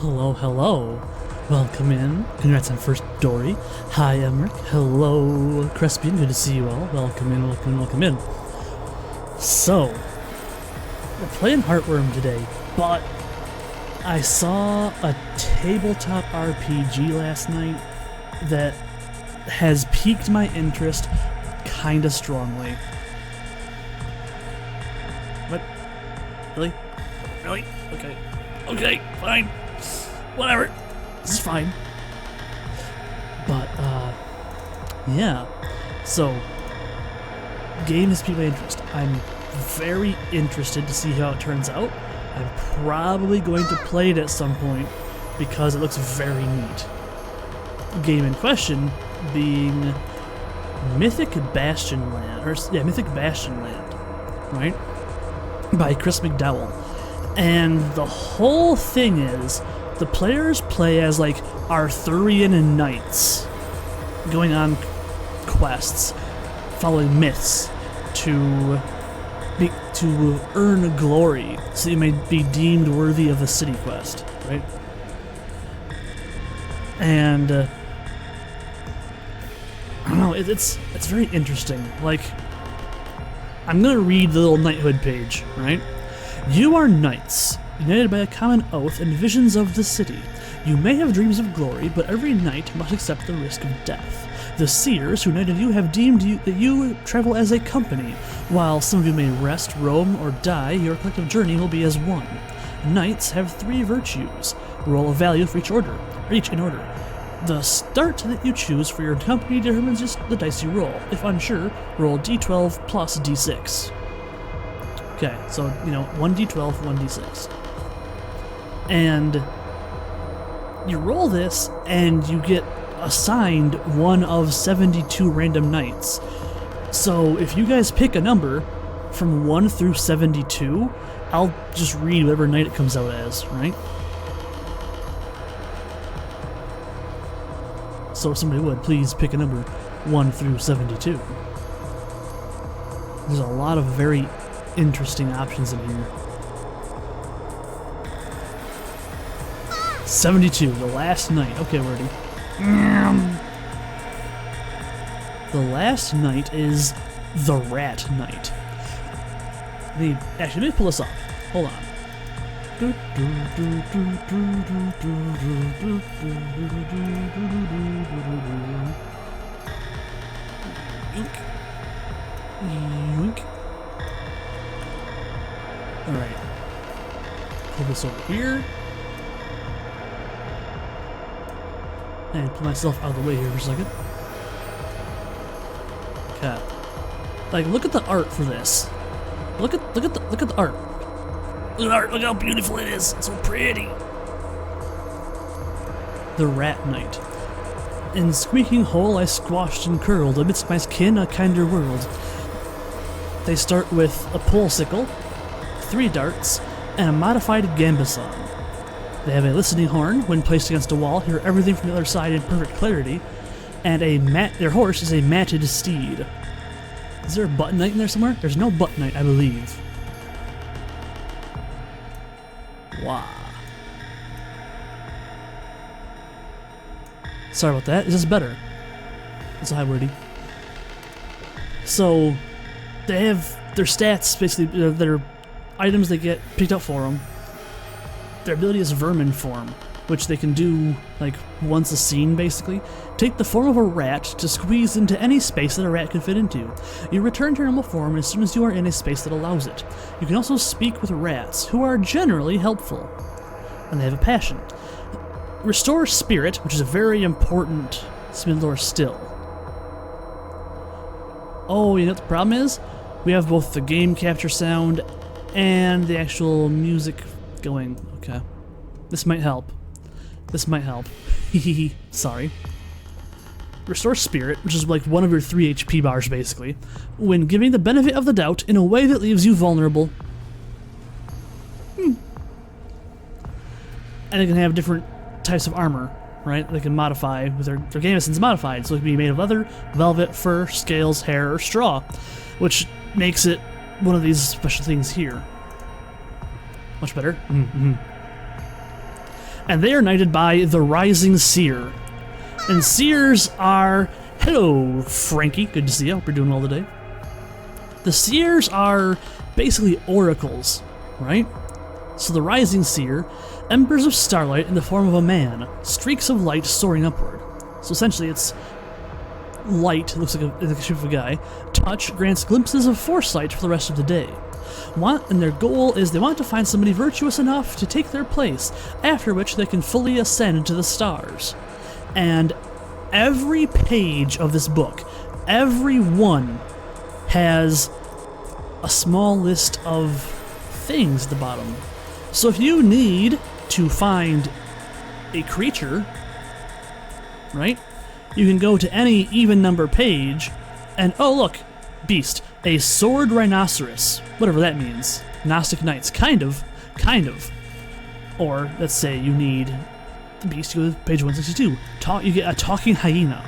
Hello, hello. Welcome in. Congrats on first Dory. Hi, Emmerich. Hello, Crespian. Good to see you all. Welcome in, welcome in, welcome in. So, we're playing Heartworm today, but I saw a tabletop RPG last night that has piqued my interest kinda strongly. What? Really? Really? Okay. Okay, fine. Whatever. This is fine. But, yeah. So, game has piqued my interest. I'm very interested to see how it turns out. I'm probably going to play it at some point because it looks very neat. The game in question being Mythic Bastion Land, Mythic Bastion Land, right? By Chris McDowell. And the whole thing is, the players play as like Arthurian knights, going on quests, following myths to earn glory, so you may be deemed worthy of a city quest, right? And I don't know, it's very interesting. Like, I'm gonna read the little knighthood page, right? You are knights, united by a common oath and visions of the city. You may have dreams of glory, but every knight must accept the risk of death. The seers who knighted you have deemed that you travel as a company. While some of you may rest, roam, or die, your collective journey will be as one. Knights have 3 virtues. Roll a value for each in order. The start that you choose for your company determines just the dice you roll. If unsure, roll d12 plus d6. Okay, so, 1d12, 1d6. And you roll this, and you get assigned one of 72 random knights. So if you guys pick a number from 1 through 72, I'll just read whatever knight it comes out as, right? So if somebody would, please pick a number 1 through 72. There's a lot of very interesting options in here. 72, the last night. Okay, we're ready. The last night is the Rat Knight. Let me pull this up. Hold on. Yoink. Alright. Pull this over here. And put myself out of the way here for a second. Okay. Like, look at the art for this. Look at the art. Look at the art. Look how beautiful it is. It's so pretty. The Rat Knight. In squeaking hole I squashed and curled, amidst my kin a kinder world. They start with a pole sickle, 3 darts, and a modified gambeson. They have a listening horn. When placed against a wall, hear everything from the other side in perfect clarity, and their horse is a matted steed. Is there a button knight in there somewhere? There's no button knight, I believe. Wow. Sorry about that. Is this better? It's high wordy. So, they have their stats, basically, their items they get picked up for them. Their ability is vermin form, which they can do, like, once a scene, basically. Take the form of a rat to squeeze into any space that a rat can fit into. You return to normal form as soon as you are in a space that allows it. You can also speak with rats, who are generally helpful. And they have a passion. Restore spirit, which is a very important Smidlore still. Oh, you know what the problem is? We have both the game capture sound and the actual music going. Okay. This might help. This might help. Hehehe. Sorry. Restore spirit, which is like one of your 3 HP bars, basically, when giving the benefit of the doubt in a way that leaves you vulnerable. And they can have different types of armor, right? They can modify with their gamison's modified, so it can be made of leather, velvet, fur, scales, hair, or straw, which makes it one of these special things here. Much better. and they are knighted by the Rising Seer. And Seers are... Hello, Frankie. Good to see you. Hope you're doing well today. The Seers are basically oracles, right? So the Rising Seer, embers of starlight in the form of a man, streaks of light soaring upward. So essentially it's light, looks like a shape of a guy. Touch grants glimpses of foresight for the rest of the day. And their goal is they want to find somebody virtuous enough to take their place, after which they can fully ascend to the stars. And every page of this book, every one, has a small list of things at the bottom. So if you need to find a creature, right, you can go to any even number page and, oh look, beast, a sword rhinoceros, whatever that means. Gnostic Knights, kind of. Or let's say you need the beast, you go to page 162. You get a talking hyena.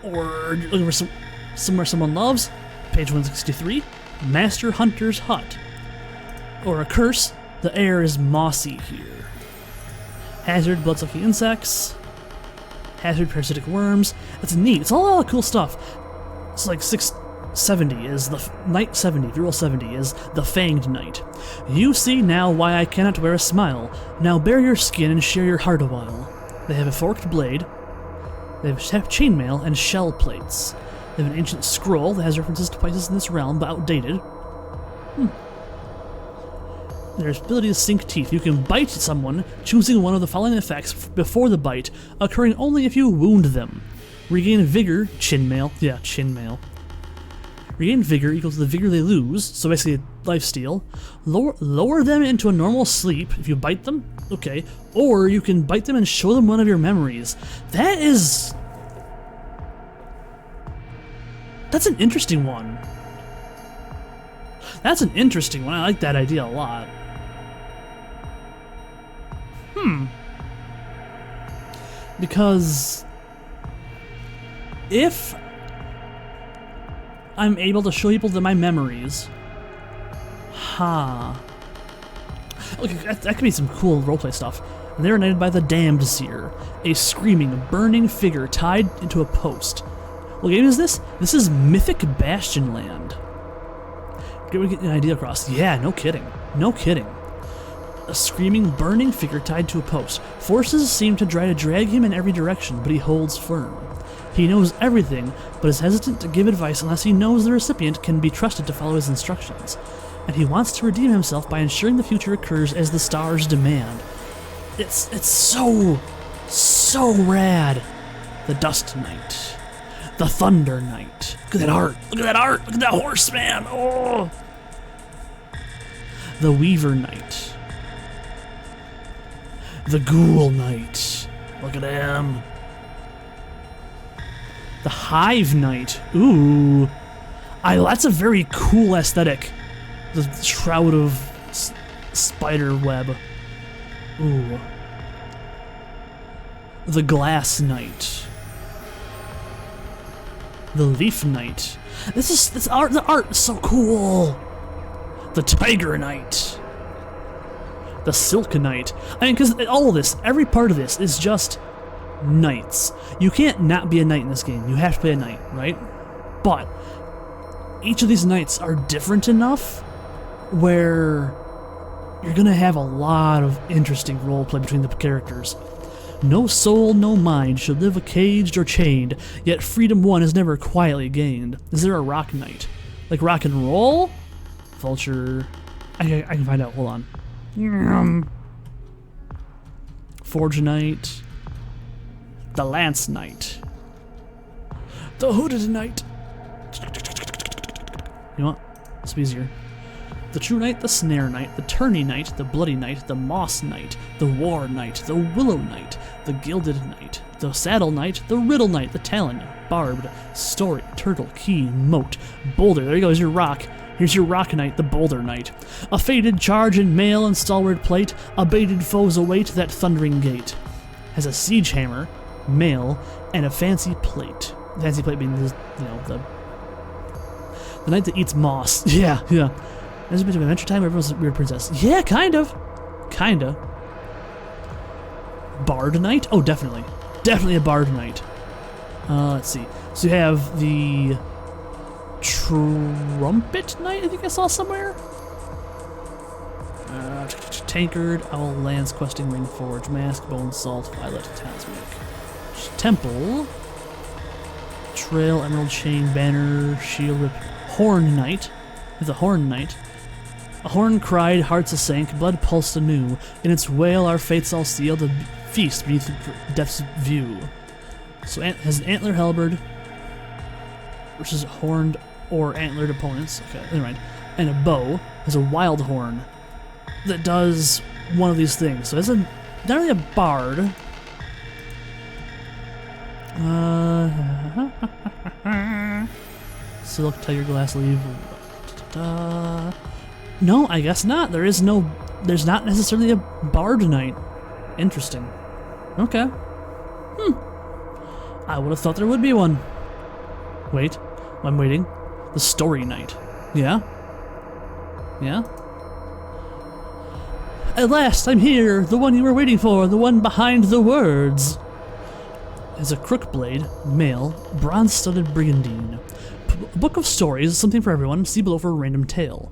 Or looking for somewhere someone loves, page 163, Master Hunter's Hut. Or a curse, the air is mossy here. Hazard, blood-sucking insects. Hazard, parasitic worms. It's neat. It's all cool stuff. It's like 670 is the Knight 70, if you roll 70, is the Fanged Knight. You see now why I cannot wear a smile. Now bare your skin and share your heart a while. They have a forked blade. They have chainmail and shell plates. They have an ancient scroll that has references to places in this realm, but outdated. Their ability to sink teeth. You can bite someone, choosing one of the following effects before the bite, occurring only if you wound them. Regain vigor, chainmail. Regain vigor equals the vigor they lose, so basically lifesteal. Lower them into a normal sleep if you bite them, okay. Or you can bite them and show them one of your memories. That's an interesting one. I like that idea a lot. Because if I'm able to show people my memories, okay, that could be some cool roleplay stuff. And they're knighted by the Damned Seer, a screaming, burning figure tied into a post. What game is this? This is Mythic Bastion Land. Get an idea across. Yeah, no kidding. A screaming, burning figure tied to a post. Forces seem to try to drag him in every direction, but he holds firm. He knows everything, but is hesitant to give advice unless he knows the recipient can be trusted to follow his instructions. And he wants to redeem himself by ensuring the future occurs as the stars demand. It's so rad. The Dust Knight. The Thunder Knight. Look at that art. Look at that horse, man. Oh. The Weaver Knight. The Ghoul Knight. Look at him. The Hive Knight. Ooh. That's a very cool aesthetic. The shroud of spider web. Ooh. The Glass Knight. The Leaf Knight. The art is so cool. The Tiger Knight. The Silk Knight. I mean, because all of this, every part of this is just knights. You can't not be a knight in this game. You have to play a knight, right? But each of these knights are different enough where you're gonna have a lot of interesting roleplay between the characters. No soul, no mind should live caged or chained, yet freedom won is never quietly gained. Is there a Rock Knight? Like rock and roll? Vulture. I can find out, hold on. Forge Knight. The Lance Knight. The Hooded Knight. You know what? This will be easier. The True Knight, the Snare Knight, the Tourney Knight, the Bloody Knight, the Moss Knight, the War Knight, the Willow Knight, the Gilded Knight, the Saddle Knight, the Riddle Knight, the Talon, Barbed, Story, Turtle, Key, Moat, Boulder. There you go, here's your rock. Here's your Rock Knight, the Boulder Knight. A faded charge in mail and stalwart plate, abated foes await that thundering gate. Has a siege hammer, mail, and a fancy plate. Fancy plate being, the knight that eats moss. Yeah. There's a bit of Adventure Time, everyone's a weird princess. Yeah, kind of. Bard Knight? Oh, definitely. Definitely a Bard Knight. Let's see. So you have the Trumpet Knight, I think I saw somewhere. Tankard, Owl, Lance, Questing, Ring, Forge, Mask, Bone, Salt, Violet, Talismanic. Temple. Trail, Emerald Chain, Banner, Shield Whip, Horn Knight. There's a Horn Knight. A horn cried, hearts a-sank, blood pulsed anew. In its wail our fates all sealed, a feast beneath death's view. So has an antler halberd versus horned or antlered opponents. Okay, never mind. And a bow has a wild horn that does one of these things. So it's not really a bard. Silk, tiger, glass leaf. No, I guess not. There's not necessarily a bard knight. Interesting. Okay. I would have thought there would be one. Wait, I'm waiting. The story knight. Yeah? Yeah? At last, I'm here, the one you were waiting for, the one behind the words. Is a crook blade, male, bronze-studded brigandine. A book of stories is something for everyone. See below for a random tale.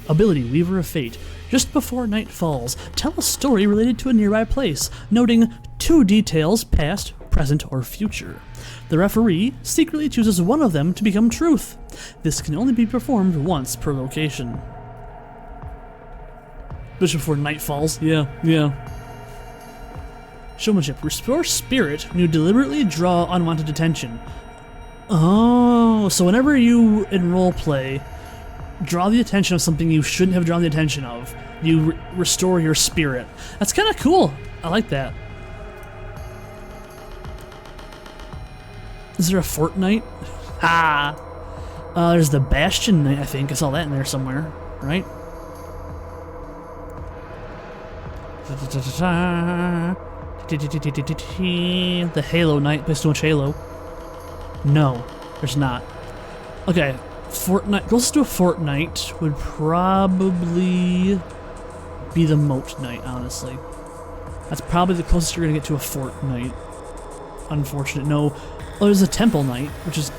Ability, Weaver of Fate. Just before night falls, tell a story related to a nearby place, noting 2 details, past, present, or future. The referee secretly chooses one of them to become truth. This can only be performed once per location. Just before night falls? Yeah. Showmanship. Restore spirit when you deliberately draw unwanted attention. Oh, so whenever you in roleplay draw the attention of something you shouldn't have drawn the attention of, you restore your spirit. That's kind of cool. I like that. Is there a Fort Knight? There's the Bastion Knight, I think. I saw that in there somewhere, right? The Halo Knight plays too much Halo. No, there's not. Okay, Fortnite. Closest to a Fortnite would probably be the Moat Knight, honestly. That's probably the closest you're gonna get to a Fortnite. Unfortunate. No. Oh, there's a Temple Knight, which is.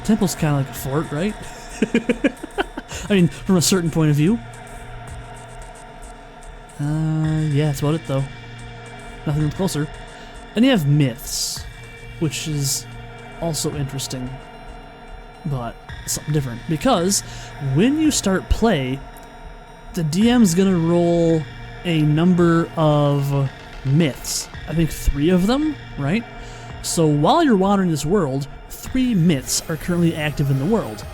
Temple's kind of like a fort, right? I mean, from a certain point of view. Yeah, that's about it though. Nothing closer. And you have myths, which is also interesting, but something different. Because when you start play, the DM's gonna roll a number of myths. I think 3 of them, right? So while you're wandering this world, 3 myths are currently active in the world.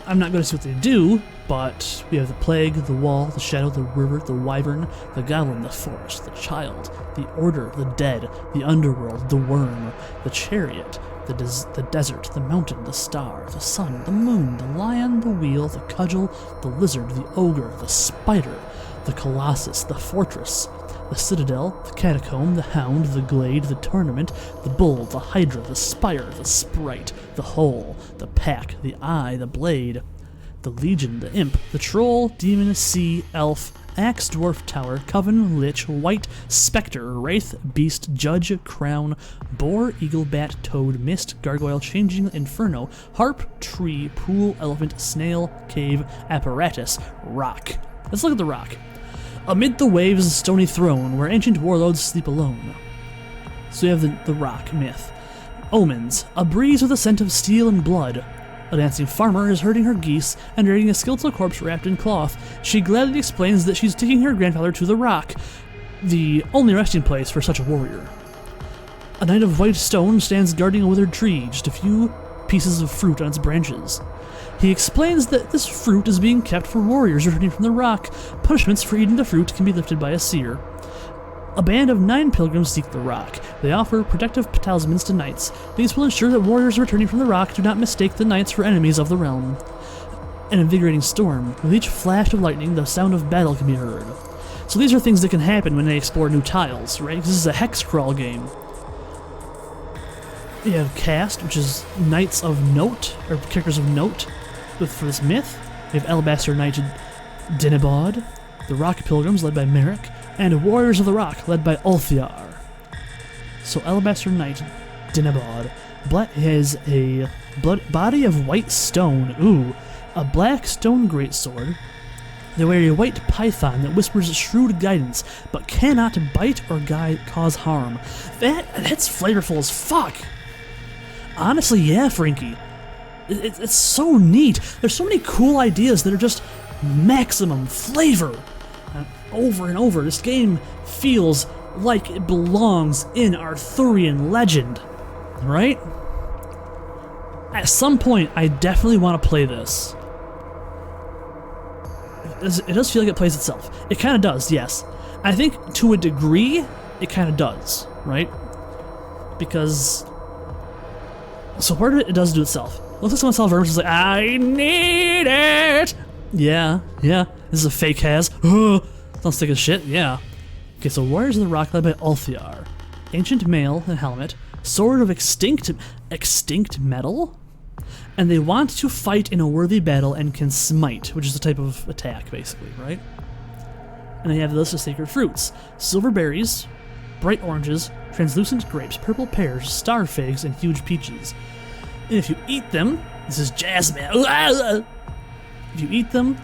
I'm not going to see what they do, but we have the plague, the wall, the shadow, the river, the wyvern, the goblin, the forest, the child, the order, the dead, the underworld, the worm, the chariot, the desert, the mountain, the star, the sun, the moon, the lion, the wheel, the cudgel, the lizard, the ogre, the spider, the colossus, the fortress, the citadel, the catacomb, the hound, the glade, the tournament, the bull, the hydra, the spire, the sprite, the hole, the pack, the eye, the blade, the legion, the imp, the troll, demon, sea, elf, axe, dwarf, tower, coven, lich, white, spectre, wraith, beast, judge, crown, boar, eagle, bat, toad, mist, gargoyle, changing, inferno, harp, tree, pool, elephant, snail, cave, apparatus, rock. Let's look at the rock. Amid the waves is a stony throne, where ancient warlords sleep alone. So you have the rock myth. Omens. A breeze with a scent of steel and blood. A dancing farmer is herding her geese and raiding a skeletal corpse wrapped in cloth. She gladly explains that she's taking her grandfather to the rock, the only resting place for such a warrior. A knight of white stone stands guarding a withered tree, just a few pieces of fruit on its branches. He explains that this fruit is being kept for warriors returning from the rock. Punishments for eating the fruit can be lifted by a seer. A band of 9 pilgrims seek the rock. They offer protective talismans to knights. These will ensure that warriors returning from the rock do not mistake the knights for enemies of the realm. An invigorating storm. With each flash of lightning, the sound of battle can be heard. So these are things that can happen when they explore new tiles, right? Because this is a hex crawl game. You have cast, which is knights of note, or characters of note, for this myth. We have alabaster knighted Dinabod, the Rock Pilgrims led by Merrick, and Warriors of the Rock led by Ulthiar. So Alabaster Knight, Dinabod, has a body of white stone, a black stone greatsword. They wear a white python that whispers shrewd guidance, but cannot bite or cause harm. That's flavorful as fuck. Honestly, yeah, Frankie. It's so neat. There's so many cool ideas that are just maximum flavor. And over, this game feels like it belongs in Arthurian legend, right? At some point, I definitely want to play this. It does feel like it plays itself. It kind of does, yes. I think to a degree, it kind of does, right? Because... So part of it does do itself. Looks like someone saw Verms is like, I need it! Yeah. This is a fake Haz. Sounds sick as shit, yeah. Okay, so Warriors of the Rock led by Ulthiar. Ancient mail and helmet. Sword of extinct metal? And they want to fight in a worthy battle and can smite, which is a type of attack, basically, right? And they have the list of sacred fruits. Silver berries, bright oranges, translucent grapes, purple pears, star figs, and huge peaches. And if you eat them, this is Jazzman. If you eat them,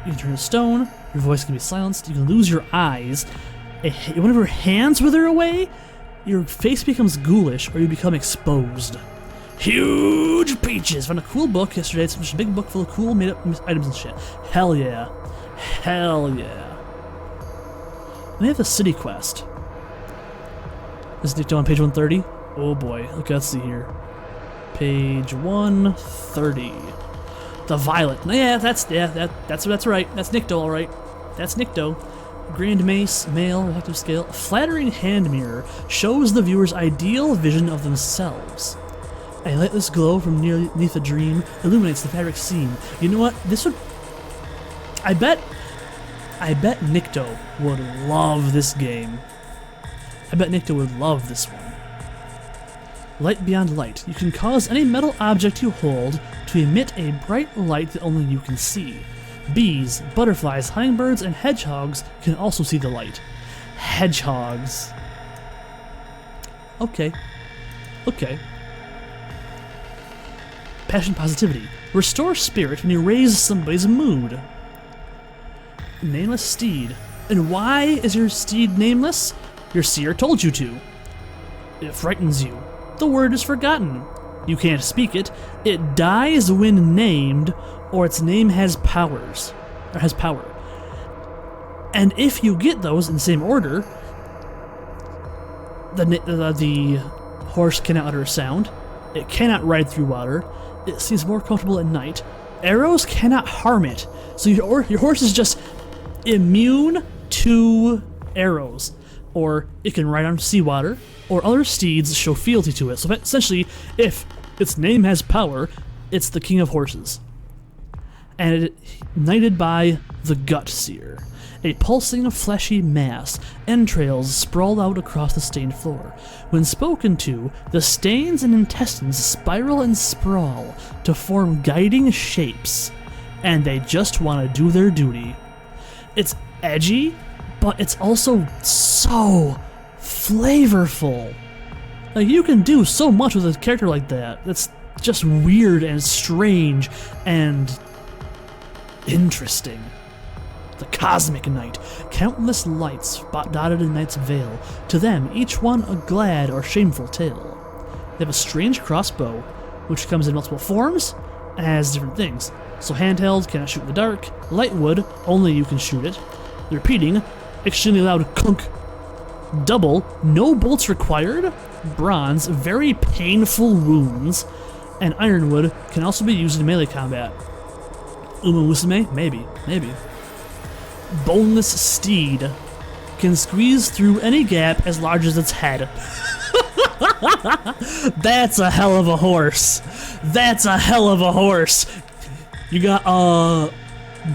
you can turn to stone, your voice can be silenced, you can lose your eyes, one of your hands wither away, your face becomes ghoulish, or you become exposed. Huge peaches! Found a cool book yesterday. It's just a big book full of cool made-up items and shit. Hell yeah. Hell yeah. And they have the city quest. This is on page 130. Oh boy. Okay, let's see here. Page 130. The Violet. Yeah, that's right. That's Nikto, all right. That's Nikto. Grand Mace, male, reflective scale. Flattering hand mirror shows the viewer's ideal vision of themselves. A lightless glow from neath a dream illuminates the fabric seam. You know what? This would... I bet Nikto would love this game. I bet Nikto would love this one. Light beyond light. You can cause any metal object you hold to emit a bright light that only you can see. Bees, butterflies, hummingbirds, and hedgehogs can also see the light. Hedgehogs. Okay. Passion positivity. Restore spirit when you raise somebody's mood. Nameless steed. And why is your steed nameless? Your seer told you to. It frightens you. The word is forgotten. You can't speak it. It dies when named, or its name has powers. Or has power. And if you get those in the same order, the horse cannot utter a sound. It cannot ride through water. It seems more comfortable at night. Arrows cannot harm it. So your horse is just immune to arrows. Or it can ride on seawater, or other steeds show fealty to it. So essentially, if its name has power, it's the king of horses. And it knighted by the Gut Seer. A pulsing, fleshy mass, entrails sprawl out across the stained floor. When spoken to, the stains and intestines spiral and sprawl to form guiding shapes, and they just want to do their duty. It's edgy, but it's also so flavorful. Like, you can do so much with a character like that. That's just weird and strange and interesting. The Cosmic Knight. Countless lights dotted in night's veil. To them, each one a glad or shameful tale. They have a strange crossbow, which comes in multiple forms and has different things. So handheld, cannot shoot in the dark. Lightwood, only you can shoot it. Repeating, extremely loud clunk. Double, no bolts required. Bronze, very painful wounds. And ironwood can also be used in melee combat. Uma Musume? Maybe. Boneless steed can squeeze through any gap as large as its head. That's a hell of a horse. You got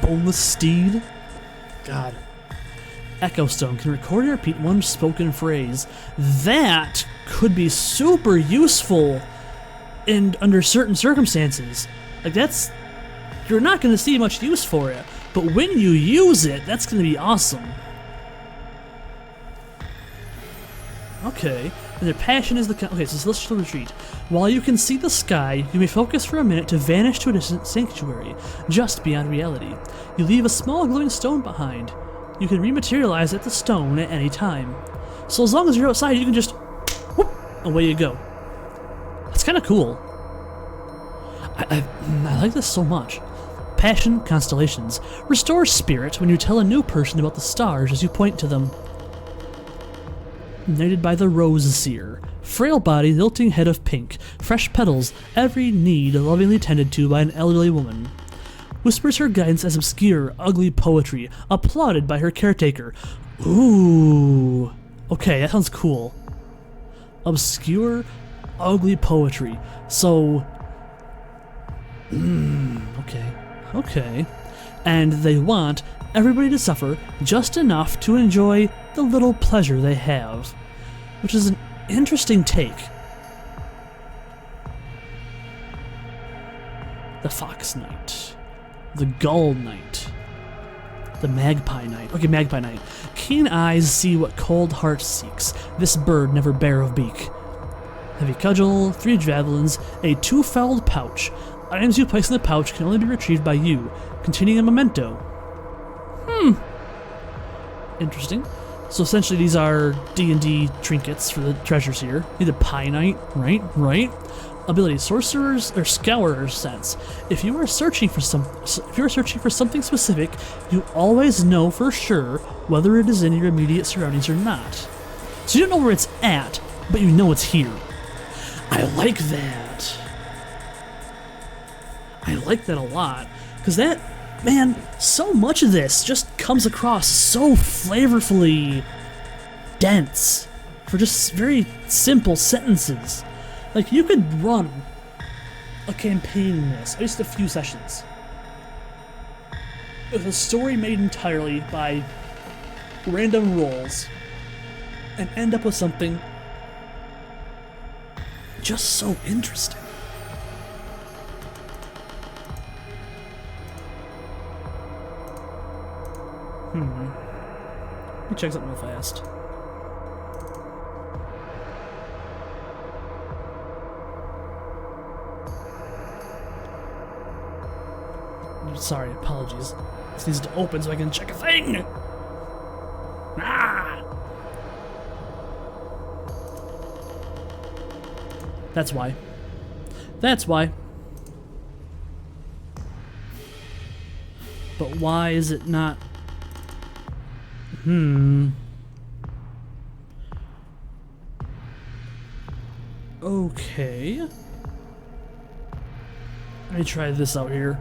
boneless steed. God. Echo Stone can record and repeat one spoken phrase. That could be super useful under certain circumstances. Like, you're not going to see much use for it. But when you use it, that's going to be awesome. Okay, and their passion is the... Okay, so celestial retreat. While you can see the sky, you may focus for a minute to vanish to a distant sanctuary, just beyond reality. You leave a small glowing stone behind. You can rematerialize at the stone at any time. So as long as you're outside, you can just... whoop, away you go. That's kind of cool. I like this so much. Passion, constellations. Restore spirit when you tell a new person about the stars as you point to them. Knighted by the Rose Seer. Frail body, lilting head of pink. Fresh petals, every need lovingly tended to by an elderly woman. Whispers her guidance as obscure, ugly poetry, applauded by her caretaker. Ooh. Okay, that sounds cool. Obscure, ugly poetry. So... Okay. And they want everybody to suffer just enough to enjoy the little pleasure they have. Which is an interesting take. The Fox Knight. The Gull Knight. The Magpie Knight. Okay, Magpie Knight. Keen eyes see what cold heart seeks. This bird never bare of beak. Heavy cudgel, 3 javelins, a 2-fouled pouch. Items you place in the pouch can only be retrieved by you, containing a memento. Interesting. So essentially these are D&D trinkets for the treasures here. Need a Pie Knight, right? Ability: Sorcerer's or Scourer's Sense. If you are searching for something specific, you always know for sure whether it is in your immediate surroundings or not. So you don't know where it's at, but you know it's here. I like that. I like that a lot, because that, man, so much of this just comes across so flavorfully dense for just very simple sentences. Like, you could run a campaign in this, at least a few sessions, with a story made entirely by random rolls, and end up with something just so interesting. Let me check something real fast. Sorry, apologies. This needs to open so I can check a thing! Ah! That's why. That's why. But why is it not... Okay. Let me try this out here.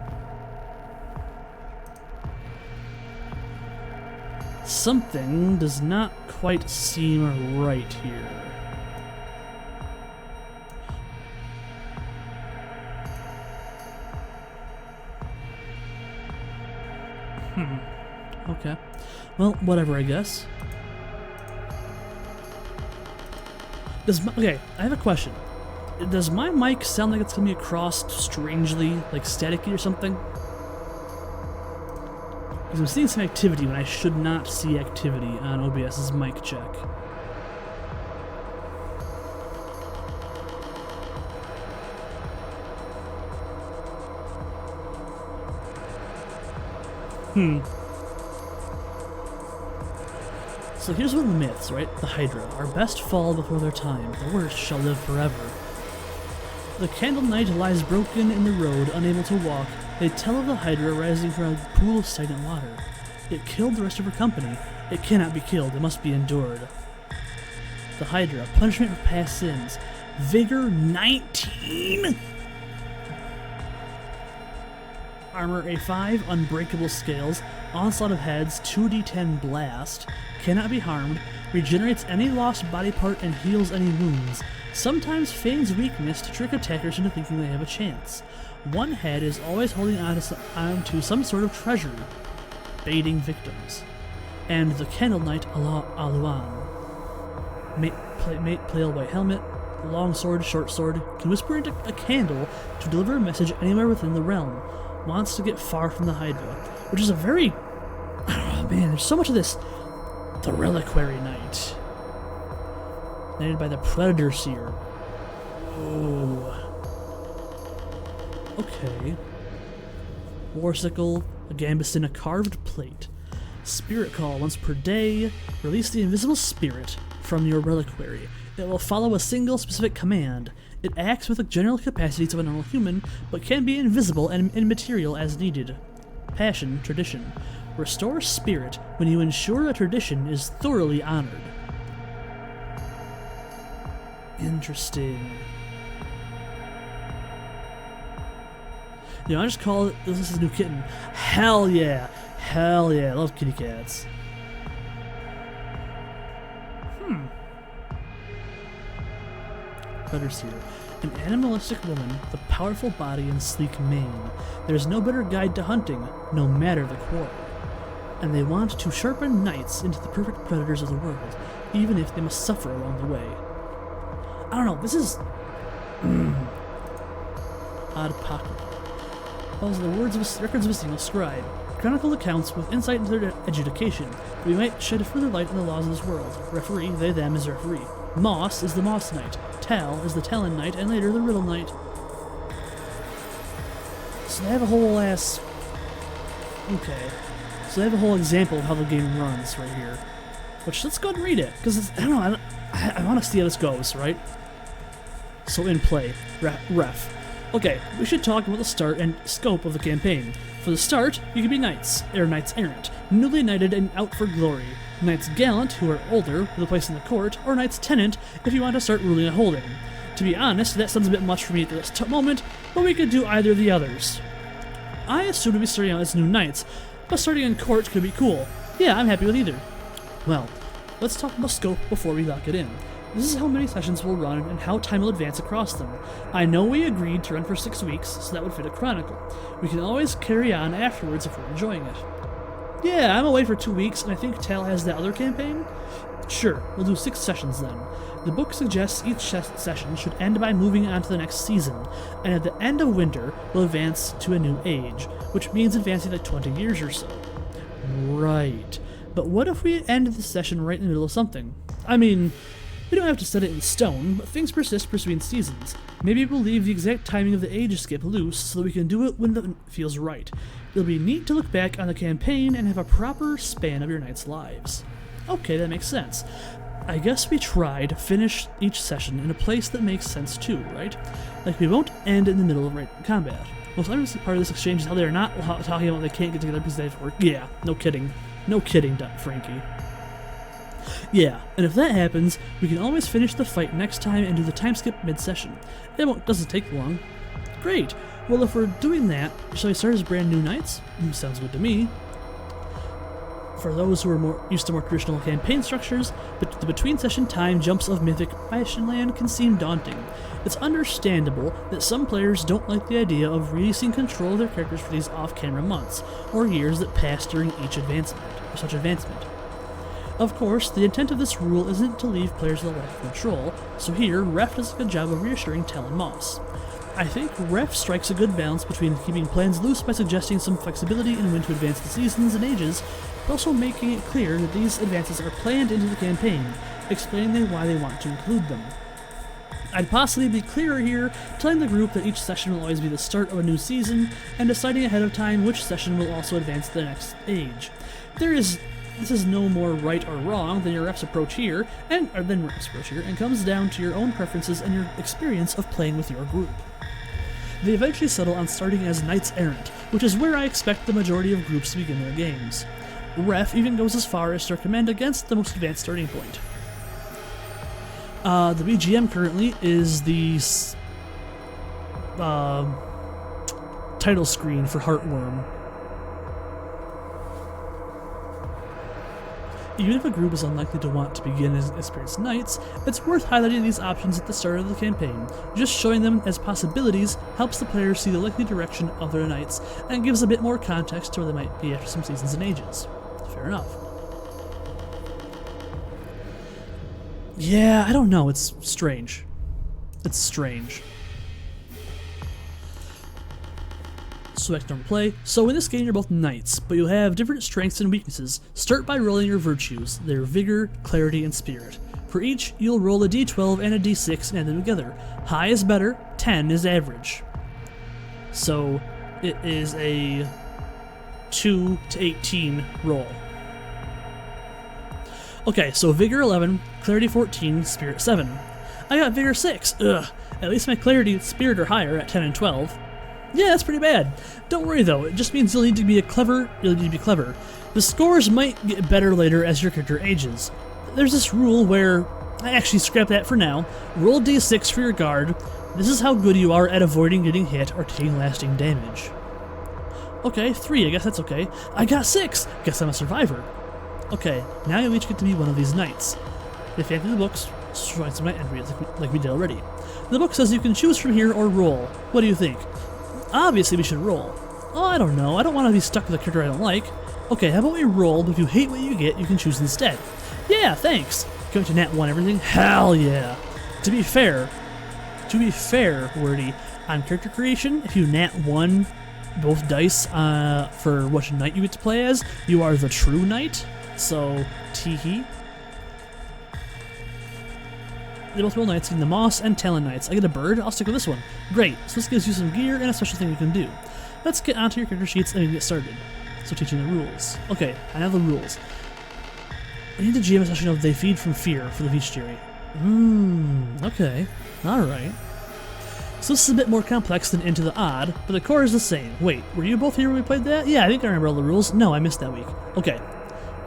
Something does not quite seem right here. Okay. Well, whatever, I guess. Okay, I have a question. Does my mic sound like it's coming across strangely, like staticky or something? Because I'm seeing some activity when I should not see activity on OBS's mic check. So here's one of the myths, right? The Hydra. Our best fall before their time. The worst shall live forever. The Candle Knight lies broken in the road, unable to walk. They tell of the Hydra rising from a pool of stagnant water. It killed the rest of her company. It cannot be killed. It must be endured. The Hydra. Punishment for past sins. Vigor 19? Armor A5, Unbreakable Scales, Onslaught of Heads, 2d10 Blast, cannot be harmed, regenerates any lost body part and heals any wounds, sometimes feigns weakness to trick attackers into thinking they have a chance. One head is always holding on to some sort of treasure, baiting victims. And the Candle Knight Aluan. Pale white helmet, long sword, short sword, can whisper into a candle to deliver a message anywhere within the realm. wants to get far from the Hydra, which is a very... Oh man, there's so much of this. The Reliquary Knight. Knighted by the Predator Seer. Oh. Okay. Warsicle, a gambus in a carved plate. Spirit call once per day. Release the invisible spirit from your reliquary. It will follow a single specific command. It acts with the general capacities of a normal human, but can be invisible and immaterial as needed. Passion, tradition. Restore spirit when you ensure a tradition is thoroughly honored. Interesting. You know, I just call it, this is a new kitten. Hell yeah. Hell yeah. I love kitty cats. Predator Seer. An animalistic woman with a powerful body and sleek mane. There is no better guide to hunting, no matter the quarry. And they want to sharpen knights into the perfect predators of the world, even if they must suffer along the way. I don't know, this is... Odd pocket. Follows the words of records of a single scribe. Chronicled accounts with insight into their education. We might shed further light on the laws of this world. Referee, they, them is referee. Moss is the Moss Knight. Tal is the Talon Knight, and later the Riddle Knight. So they have a whole ass... Okay. So they have a whole example of how the game runs right here. Which, let's go ahead and read it, because I don't know, I want to see how this goes, right? So in play. Ref. Okay, we should talk about the start and scope of the campaign. For the start, you can be knights, or knights errant, newly knighted and out for glory. Knights gallant, who are older, with a place in the court, or knights tenant, if you want to start ruling a holding. To be honest, that sounds a bit much for me at this moment, but we could do either of the others. I assumed we'd be starting out as new knights, but starting in court could be cool. Yeah, I'm happy with either. Well, let's talk about scope before we lock it in. This is how many sessions we'll run and how time will advance across them. I know we agreed to run for 6 weeks, so that would fit a chronicle. We can always carry on afterwards if we're enjoying it. Yeah, I'm away for 2 weeks, and I think Tal has that other campaign? Sure, we'll do 6 sessions then. The book suggests each session should end by moving on to the next season, and at the end of winter, we'll advance to a new age, which means advancing like 20 years or so. Right. But what if we end the session right in the middle of something? I mean... We don't have to set it in stone, but things persist between seasons. Maybe we'll leave the exact timing of the age skip loose so that we can do it when it feels right. It'll be neat to look back on the campaign and have a proper span of your knights' lives. Okay, that makes sense. I guess we try to finish each session in a place that makes sense too, right? Like we won't end in the middle of combat. Most obviously part of this exchange is how they're not talking about they can't get together because they have to work. Yeah, no kidding. No kidding, Frankie. Yeah, and if that happens, we can always finish the fight next time and do the time skip mid-session. It doesn't take long. Great. Well, if we're doing that, shall we start as brand new knights? Sounds good to me. For those who are used to more traditional campaign structures, but the between-session time jumps of Mythic Bastionland can seem daunting. It's understandable that some players don't like the idea of releasing control of their characters for these off-camera months, or years that pass during each such advancement. Of course, the intent of this rule isn't to leave players with a lack of control, so here, Ref does a good job of reassuring Tal and Moss. I think Ref strikes a good balance between keeping plans loose by suggesting some flexibility in when to advance the seasons and ages, but also making it clear that these advances are planned into the campaign, explaining why they want to include them. I'd possibly be clearer here, telling the group that each session will always be the start of a new season, and deciding ahead of time which session will also advance to the next age. This is no more right or wrong than your ref's approach here, and comes down to your own preferences and your experience of playing with your group. They eventually settle on starting as Knights Errant, which is where I expect the majority of groups to begin their games. Ref even goes as far as to recommend against the most advanced starting point. The BGM currently is the title screen for Heartworm. Even if a group is unlikely to want to begin as experienced knights, it's worth highlighting these options at the start of the campaign. Just showing them as possibilities helps the players see the likely direction of their knights, and gives a bit more context to where they might be after some seasons and ages. Fair enough. Yeah, I don't know, it's strange. It's strange. so back to normal play. So in this game you're both knights, but you have different strengths and weaknesses. Start by rolling your virtues, their vigor, clarity, and spirit. For each, you'll roll a d12 and a d6 and add them together. High is better, 10 is average. So it is a 2 to 18 roll. Okay, so vigor 11, clarity 14, spirit 7. I got vigor 6. Ugh. At least my clarity and spirit are higher at 10 and 12. Yeah, that's pretty bad. Don't worry though, it just means you'll need to be clever. The scores might get better later as your character ages. There's this rule where, I actually scrap that for now, roll d6 for your guard. This is how good you are at avoiding getting hit or taking lasting damage. Okay, 3, I guess that's okay. I got 6! Guess I'm a survivor. Okay, now you each get to be one of these knights. If you have the books, write some knight entries like we did already. The book says you can choose from here or roll. What do you think? Obviously we should roll. Oh, I don't know, I don't want to be stuck with a character I don't like. Okay, how about we roll, but if you hate what you get, you can choose instead. Yeah, thanks! Going to nat 1 everything? Hell yeah! To be fair, Wordy, on character creation, if you nat 1 both dice for which knight you get to play as, you are the true knight. So, teehee. They both roll knights, getting the moss and talon knights. I get a bird, I'll stick with this one. Great, so this gives you some gear and a special thing you can do. Let's get onto your character sheets and get started. So teaching the rules. Okay, I have the rules. I need to GM a session of They Feed from Fear for the bestiary. Okay, alright. So this is a bit more complex than Into the Odd, but the core is the same. Wait, were you both here when we played that? Yeah, I think I remember all the rules. No, I missed that week. Okay,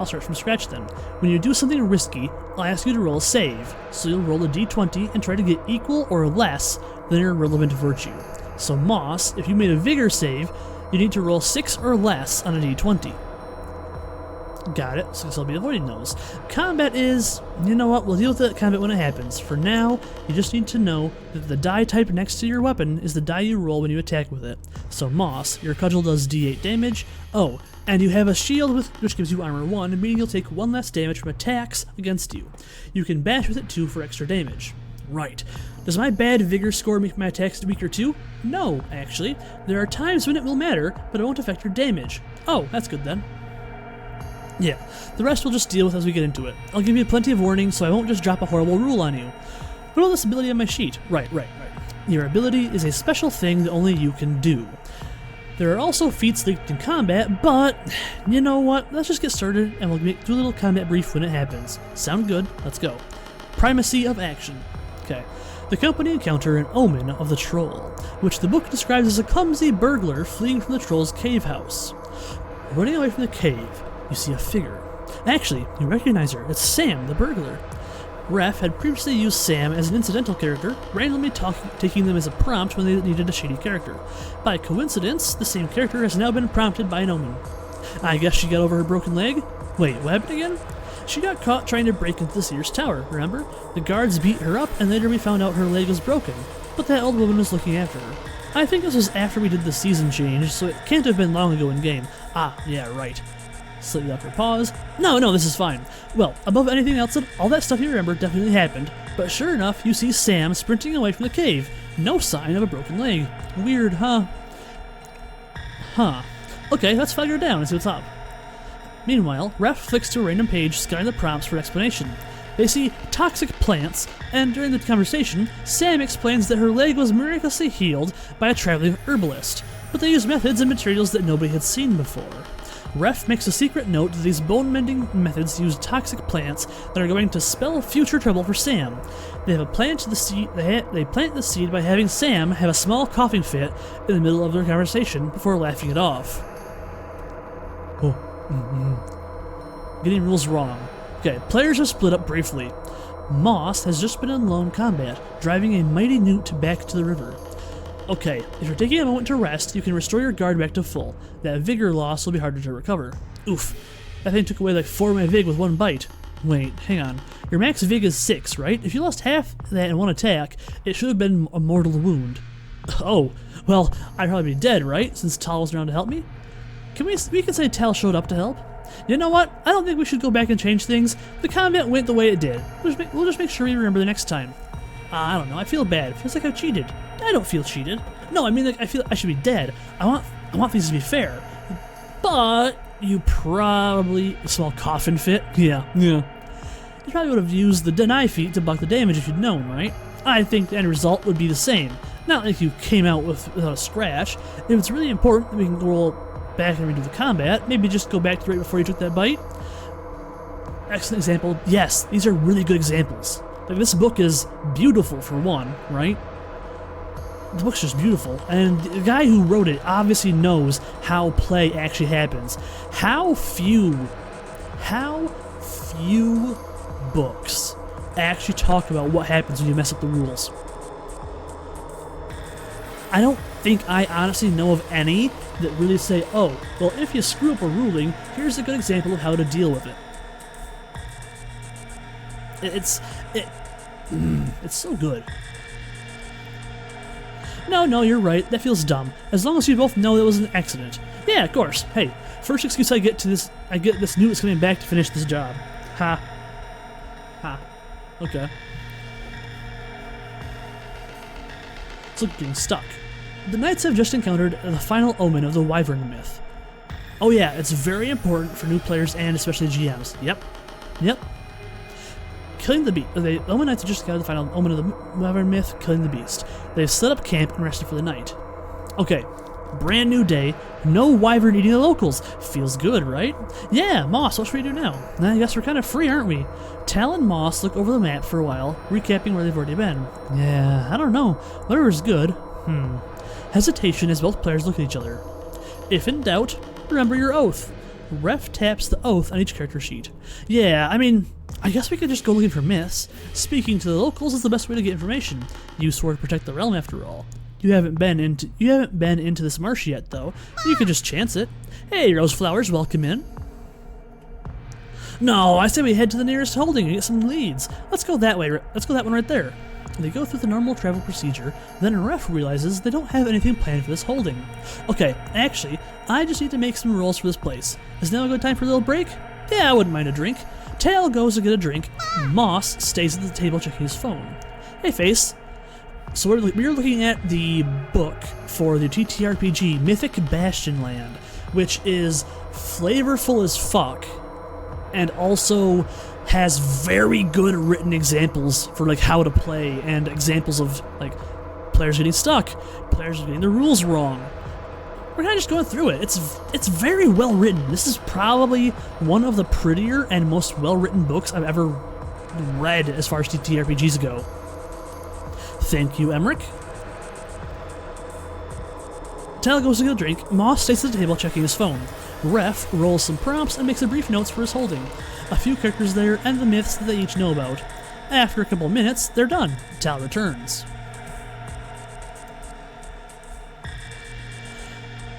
I'll start from scratch then. When you do something risky, I'll ask you to roll a save. So you'll roll a d20 and try to get equal or less than your relevant virtue. So Moss, if you made a vigor save, you need to roll 6 or less on a d20. Got it, so I'll be avoiding those. Combat is, you know what, we'll deal with that combat when it happens. For now, you just need to know that the die type next to your weapon is the die you roll when you attack with it. So Moss, your cudgel does d8 damage. Oh, and you have a shield which gives you armor 1, meaning you'll take 1 less damage from attacks against you. You can bash with it too for extra damage. Right. Does my bad vigor score make my attacks weaker too? No, actually. There are times when it will matter, but it won't affect your damage. Oh, that's good then. Yeah, the rest we'll just deal with as we get into it. I'll give you plenty of warning, so I won't just drop a horrible rule on you. What about this ability on my sheet? Right. Your ability is a special thing that only you can do. There are also feats linked in combat, but you know what? Let's just get started, and we'll do a little combat brief when it happens. Sound good? Let's go. Primacy of action. Okay. The company encounter an omen of the troll, which the book describes as a clumsy burglar fleeing from the troll's cave house. Running away from the cave, you see a figure. Actually, you recognize her. It's Sam, the burglar. Ref had previously used Sam as an incidental character, randomly taking them as a prompt when they needed a shady character. By coincidence, the same character has now been prompted by an omen. I guess she got over her broken leg? Wait, what happened again? She got caught trying to break into the Seer's tower, remember? The guards beat her up, and later we found out her leg was broken. But that old woman was looking after her. I think this was after we did the season change, so it can't have been long ago in game. Ah, yeah, right. Slightly after pause. No, this is fine. Well, above anything else, all that stuff you remember definitely happened, but sure enough, you see Sam sprinting away from the cave. No sign of a broken leg. Weird, huh? Okay, let's flag her down and see what's up. Meanwhile, Ref flicks to a random page scanning the prompts for explanation. They see toxic plants, and during the conversation, Sam explains that her leg was miraculously healed by a traveling herbalist, but they use methods and materials that nobody had seen before. Ref makes a secret note that these bone-mending methods use toxic plants that are going to spell future trouble for Sam. They have a plan to the seed. They plant the seed by having Sam have a small coughing fit in the middle of their conversation before laughing it off. Getting rules wrong. Okay, players are split up briefly. Moss has just been in lone combat, driving a mighty newt back to the river. Okay, if you're taking a moment to rest, you can restore your guard back to full. That vigor loss will be harder to recover. Oof, that thing took away like 4 of my vig with one bite. Wait, hang on. Your max vig is 6, right? If you lost half that in one attack, it should have been a mortal wound. Oh, well, I'd probably be dead, right? Since Tal was around to help me? We can say Tal showed up to help. You know what? I don't think we should go back and change things. The combat went the way it did. We'll just make sure we remember the next time. I don't know. I feel bad. It feels like I've cheated. I don't feel cheated. No, I mean like I feel I should be dead. I want I want things to be fair. But you probably... A small coffin fit? Yeah. You probably would have used the deny feat to buck the damage if you'd known, right? I think the end result would be the same. Not like you came out without a scratch. If it's really important that we can roll back and redo the combat, maybe just go back to right before you took that bite. Excellent example. Yes, these are really good examples. Like, this book is beautiful for one, right? The book's just beautiful, and the guy who wrote it obviously knows how play actually happens. How few books actually talk about what happens when you mess up the rules. I don't think I honestly know of any that really say, oh, well, if you screw up a ruling, here's a good example of how to deal with it. It's so good. No, you're right. That feels dumb. As long as you both know that was an accident. Yeah, of course. Hey, first excuse I get this new that's coming back to finish this job. Ha. Okay. So, getting stuck. The knights have just encountered the final omen of the Wyvern myth. Oh yeah, it's very important for new players and especially GMs. Yep. Killing the beast. The Omen Knights have just encountered the final omen of the Wyvern myth, killing the beast. They've set up camp and rested for the night. Okay, brand new day, no wyvern eating the locals. Feels good, right? Yeah, Moss, what should we do now? I guess we're kind of free, aren't we? Tal and Moss look over the map for a while, recapping where they've already been. Yeah, I don't know. Whatever's good. Hesitation as both players look at each other. If in doubt, remember your oath. Ref taps the oath on each character sheet. Yeah, I mean, I guess we could just go looking for myths. Speaking to the locals is the best way to get information. You swore to protect the realm after all. You haven't been into this marsh yet, though. You could just chance it. Hey, Roseflowers, welcome in. No, I say we head to the nearest holding and get some leads. Let's go that way. Let's go that one right there. They go through the normal travel procedure, then Ref realizes they don't have anything planned for this holding. Okay, actually, I just need to make some rolls for this place. Is now a good time for a little break? Yeah, I wouldn't mind a drink. Tail goes to get a drink. Moss stays at the table checking his phone. Hey, Face. So we're looking at the book for the TTRPG Mythic Bastionland, which is flavorful as fuck, and also has very good written examples for like how to play and examples of like players getting stuck, players getting the rules wrong. We're kind of just going through it. It's very well written. This is probably one of the prettier and most well written books I've ever read as far as TTRPGs go. Thank you, Emmerich. Tal goes to get a drink. Moss stays at the table checking his phone. Ref rolls some prompts and makes a brief notes for his holding. A few characters there and the myths that they each know about. After a couple minutes, they're done. Tal returns.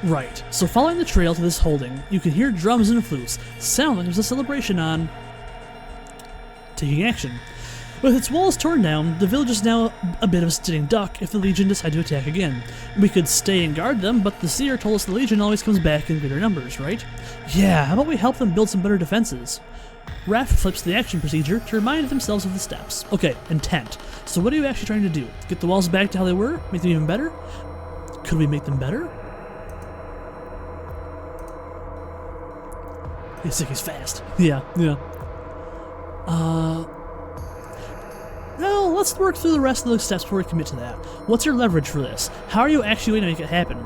Right, so following the trail to this holding, you can hear drums and flutes. Sound like there's a celebration on taking action. With its walls torn down, the village is now a bit of a sitting duck if the Legion decide to attack again. We could stay and guard them, but the seer told us the Legion always comes back in greater numbers, right? Yeah, how about we help them build some better defenses? Raph flips the action procedure to remind themselves of the steps. Okay, intent. So what are you actually trying to do? Get the walls back to how they were? Make them even better? Could we make them better? He's sick, he's fast. Yeah. No, let's work through the rest of the steps before we commit to that. What's your leverage for this? How are you actually going to make it happen?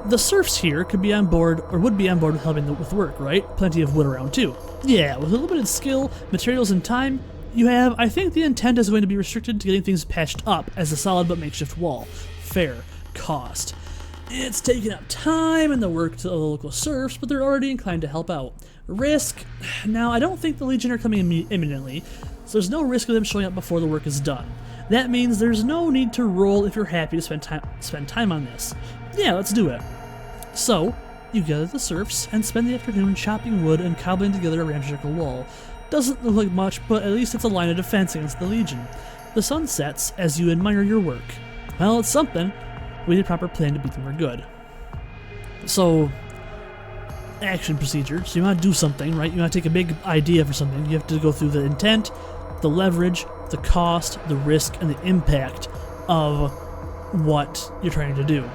The serfs here could be on board, or would be on board with helping with work, right? Plenty of wood around too. Yeah, with a little bit of skill, materials, and time you have, I think the intent is going to be restricted to getting things patched up as a solid but makeshift wall. Fair. Cost. It's taking up time and the work to the local serfs, but they're already inclined to help out. Risk. Now, I don't think the Legion are coming imminently, so there's no risk of them showing up before the work is done. That means there's no need to roll if you're happy to spend time on this. Yeah, let's do it. So, you gather the serfs and spend the afternoon chopping wood and cobbling together a ramshackle wall. Doesn't look like much, but at least it's a line of defense against the Legion. The sun sets as you admire your work. Well, it's something. We need a proper plan to beat them for good. So, action procedure. So you want to do something, right? You want to take a big idea for something. You have to go through the intent, the leverage, the cost, the risk, and the impact of what you're trying to do.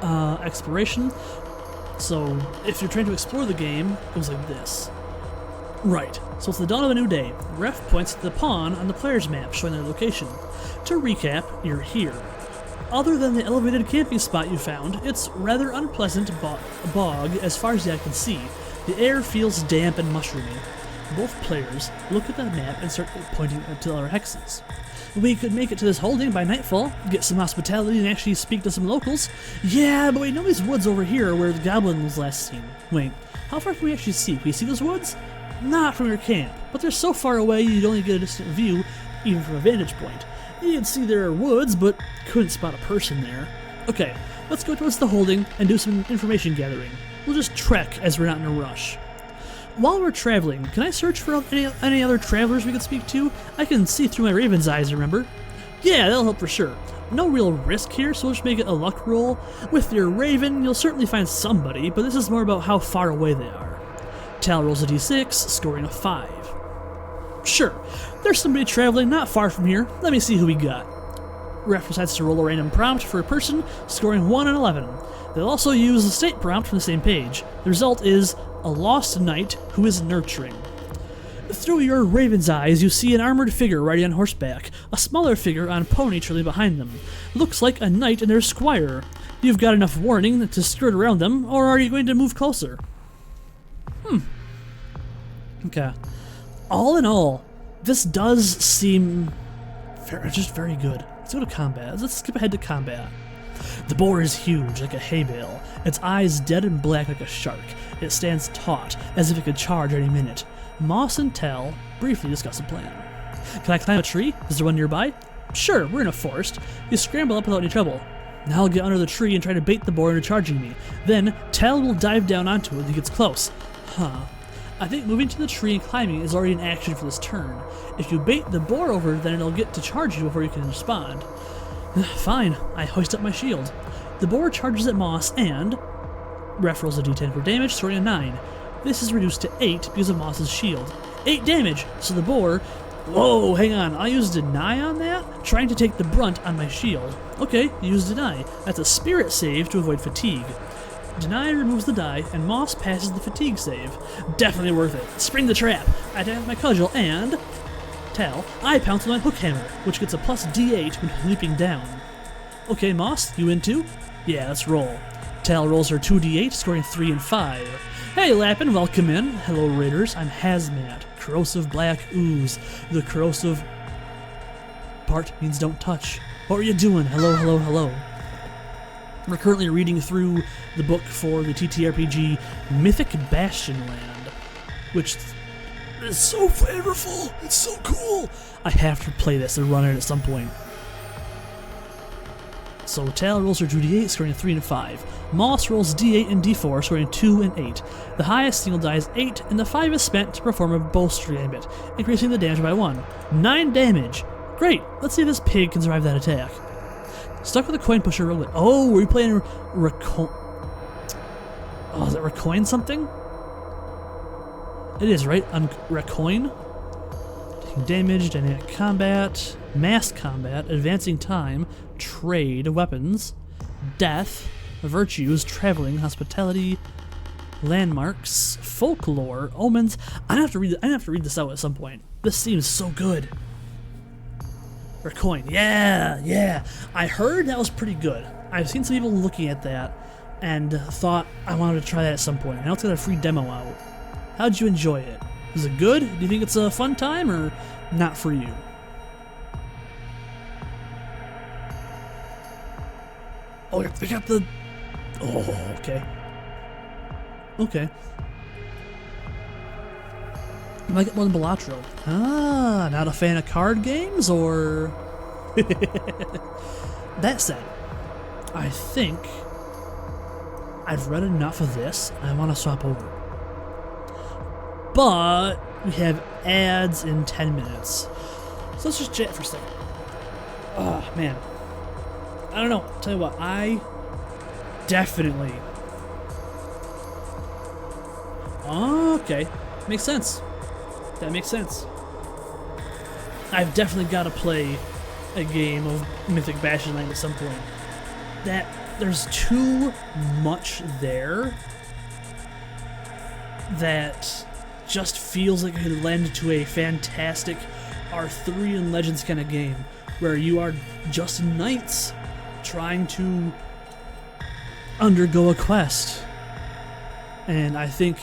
exploration. So if you're trying to explore the game, it goes like this. Right, so it's the dawn of a new day. Ref points to the pawn on the player's map showing their location. To recap, you're here. Other than the elevated camping spot you found, it's rather unpleasant bog as far as the eye can see. The air feels damp and mushroomy. Both players look at the map and start pointing to other hexes. We could make it to this holding by nightfall, get some hospitality and actually speak to some locals. Yeah, but we know these woods over here where the goblin was last seen. Wait, how far can we actually see? Can we see those woods? Not from your camp, but they're so far away you'd only get a distant view, even from a vantage point. You'd see there are woods, but couldn't spot a person there. Okay, let's go towards the holding and do some information gathering. We'll just trek as we're not in a rush. While we're traveling, can I search for any other travelers we could speak to? I can see through my raven's eyes, remember? Yeah, that'll help for sure. No real risk here, so we'll just make it a luck roll. With your raven, you'll certainly find somebody, but this is more about how far away they are. Tal rolls a d6, scoring a 5. Sure, there's somebody traveling not far from here. Let me see who we got. Ref decides to roll a random prompt for a person, scoring 1 and 11. They'll also use the state prompt from the same page. The result is a lost knight who is nurturing. Through your raven's eyes, you see an armored figure riding on horseback, a smaller figure on a pony trailing behind them. Looks like a knight and their squire. You've got enough warning to skirt around them, or are you going to move closer? Okay. All in all, this does seem just very good. Let's go to combat. Let's skip ahead to combat. The boar is huge, like a hay bale, its eyes dead and black like a shark. It stands taut, as if it could charge any minute. Moss and Tal briefly discuss a plan. Can I climb a tree? Is there one nearby? Sure, we're in a forest. You scramble up without any trouble. Now I'll get under the tree and try to bait the boar into charging me. Then, Tal will dive down onto it when he gets close. I think moving to the tree and climbing is already an action for this turn. If you bait the boar over, then it'll get to charge you before you can respond. Fine, I hoist up my shield. The boar charges at Moss and... Ref rolls a d10 for damage, scoring a 9. This is reduced to 8 because of Moss's shield. 8 damage, so the boar... Whoa, hang on, I used deny on that? Trying to take the brunt on my shield. Okay, use deny. That's a spirit save to avoid fatigue. Deny removes the die, and Moss passes the fatigue save. Definitely worth it. Spring the trap. I attack with my cudgel, and... Tal, I pounce with my hook hammer, which gets a plus d8 when leaping down. Okay, Moss, you in too? Yeah, let's roll. Tal rolls her 2d8, scoring 3 and 5. Hey, Lappin, welcome in. Hello, Raiders. I'm Hazmat, corrosive black ooze. The corrosive part means don't touch. What are you doing? Hello, hello, hello. We're currently reading through the book for the TTRPG Mythic Bastionland, which is so flavorful. It's so cool. I have to play this and run it at some point. So Tal rolls her 2d8, scoring 3 and 5. Moss rolls d8 and d4, scoring 2 and 8. The highest single die is 8, and the 5 is spent to perform a bolster gambit, increasing the damage by 1. 9 damage. Great. Let's see if this pig can survive that attack. Stuck with a coin pusher, roll it. Oh, were you playing Racoin? Oh, is it Racoin something? It is, right? Racoin? Taking damage, dynamic combat, mass combat, advancing time, trade, weapons, death, virtues, traveling, hospitality, landmarks, folklore, omens. I have to read this out at some point. This seems so good. Coin, yeah. I heard that was pretty good. I've seen some people looking at that and thought I wanted to try that at some point. Now it's got a free demo out. How'd you enjoy it? Is it good? Do you think it's a fun time or not for you? Oh, we got the... Oh, okay. Okay. I like it more than Balatro. Ah, not a fan of card games, or... That said, I think I've read enough of this, I want to swap over. But we have ads in 10 minutes. So let's just chat for a second. Oh, man. I don't know. I'll tell you what, I definitely... Okay. Makes sense. That makes sense. I've definitely got to play a game of Mythic Bastionland at some point. That there's too much there that just feels like it could lend to a fantastic Arthurian Legends kind of game, where you are just knights trying to undergo a quest. And I think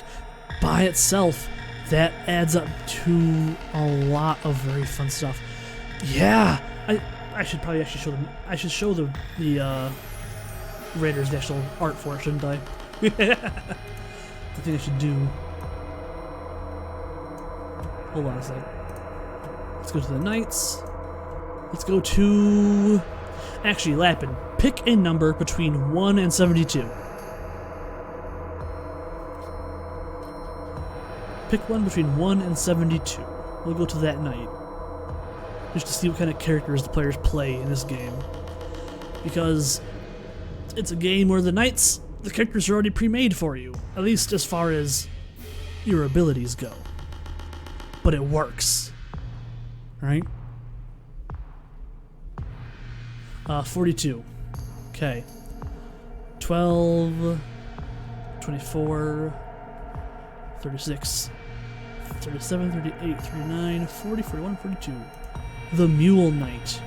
by itself, that adds up to a lot of very fun stuff. Yeah, I should probably actually show them. I should show the Raiders the actual art for it, shouldn't I? I think I should do. Hold on a sec. Let's go to the Knights. Let's go to. Actually, Lapin, pick a number between 1 and 72. Pick one between 1 and 72. We'll go to that night, just to see what kind of characters the players play in this game. Because it's a game where the knights, the characters are already pre-made for you, at least as far as your abilities go. But it works, right? 42. Okay. 12, 24, 36, 37, 38, 39, 40, 41, 42. The Mule Knight.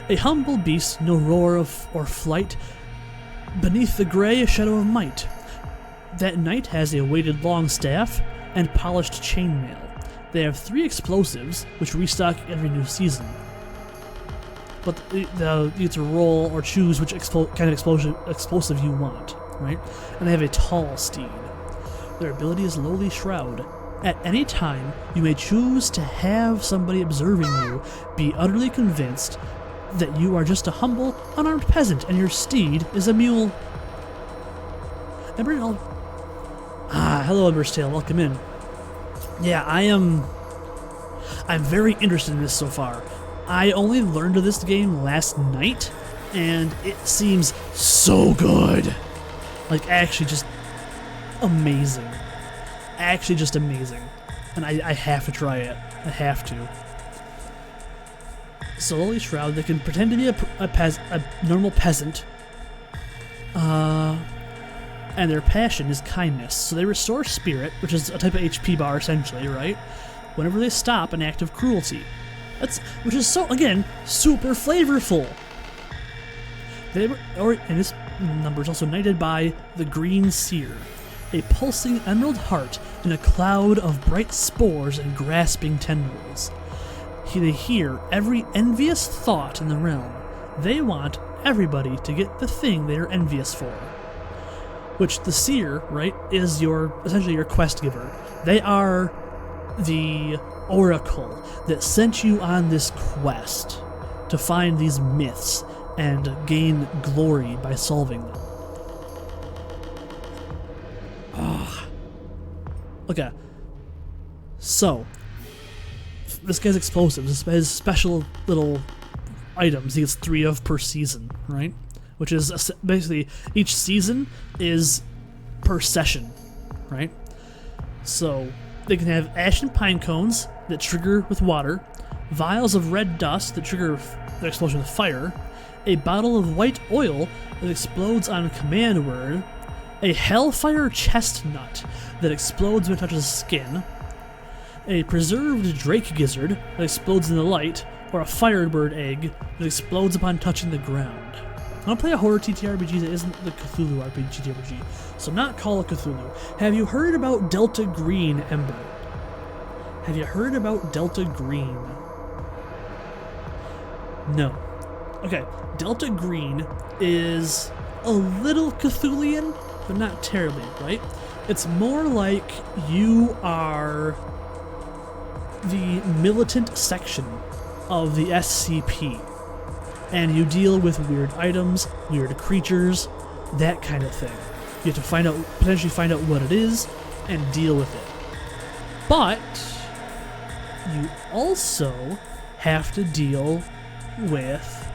A humble beast, no roar or flight, beneath the grey shadow of might. That knight has a weighted long staff and polished chainmail. They have 3 explosives, which restock every new season. But you get to roll or choose which kind of explosive you want, right? And they have a tall steed. Their ability is Lowly Shroud. At any time, you may choose to have somebody observing you be utterly convinced that you are just a humble, unarmed peasant and your steed is a mule. Hello, Emberstale, welcome in. Yeah, I'm very interested in this so far. I only learned of this game last night, and it seems so good. Like, actually just amazing. Actually just amazing. And I have to try it. I have to. So Lowly Shroud, they can pretend to be a normal peasant. And their passion is kindness. So they restore spirit, which is a type of HP bar essentially, right? Whenever they stop an act of cruelty. Which is, so again, super flavorful. And this number is also knighted by the Green Seer, a pulsing emerald heart in a cloud of bright spores and grasping tendrils. They hear every envious thought in the realm. They want everybody to get the thing they are envious for. Which the Seer, right, is essentially your quest giver. They are the oracle that sent you on this quest to find these myths and gain glory by solving them. Okay. So, this guy's explosives, his special little items, he gets 3 of per season, right? Which is basically, each season is per session, right? So, they can have ashen pine cones that trigger with water, vials of red dust that trigger the explosion with fire, a bottle of white oil that explodes on command word, a hellfire chestnut that explodes when it touches skin, a preserved drake gizzard that explodes in the light, or a firebird egg that explodes upon touching the ground. I want to play a horror TTRPG that isn't the Cthulhu TTRPG, so not Call of Cthulhu. Have you heard about Delta Green, Ember? Have you heard about Delta Green? No. Okay, Delta Green is a little Cthulian, but not terribly, right? It's more like you are the militant section of the SCP, and you deal with weird items, weird creatures, that kind of thing. You have to potentially find out what it is, and deal with it. But you also have to deal with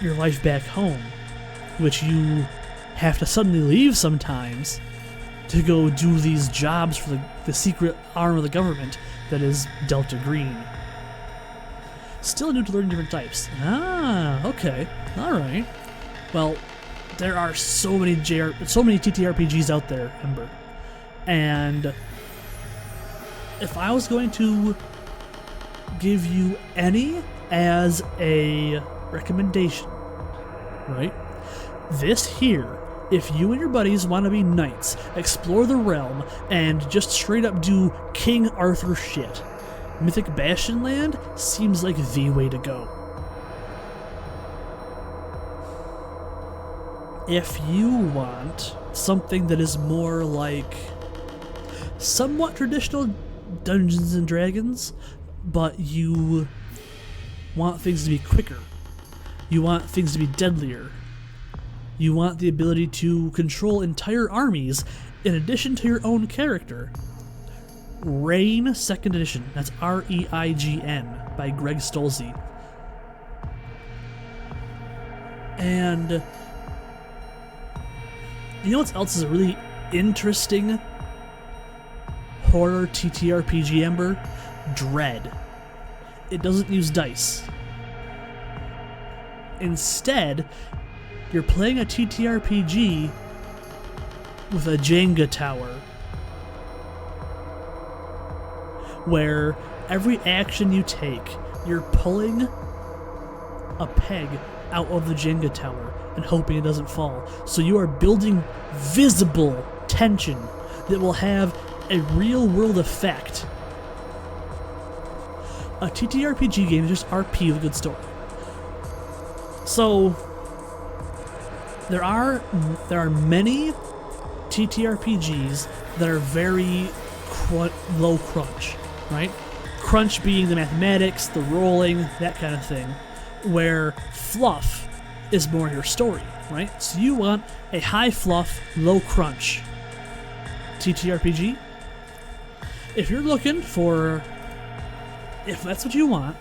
your life back home, which you have to suddenly leave sometimes to go do these jobs for the secret arm of the government that is Delta Green. Still new to learn different types. Ah, okay. Alright. Well, there are so many TTRPGs out there, Ember. And if I was going to give you any as a recommendation, right? This here, if you and your buddies want to be knights, explore the realm, and just straight up do King Arthur shit, Mythic Bastionland seems like the way to go. If you want something that is more like somewhat traditional Dungeons and Dragons, but you want things to be quicker, you want things to be deadlier, you want the ability to control entire armies in addition to your own character, Reign 2nd Edition, that's R-E-I-G-N, by Greg Stolze. And you know what else is a really interesting horror TTRPG, Ember? Dread. It doesn't use dice. Instead, you're playing a TTRPG with a Jenga tower, where every action you take, you're pulling a peg out of the Jenga tower and hoping it doesn't fall. So you are building visible tension that will have a real-world effect. A TTRPG game is just RP with a good story. So there are many TTRPGs that are very low crunch, right? Crunch being the mathematics, the rolling, that kind of thing, where fluff is more your story, right? So you want a high fluff, low crunch TTRPG. If you're looking for, if that's what you want,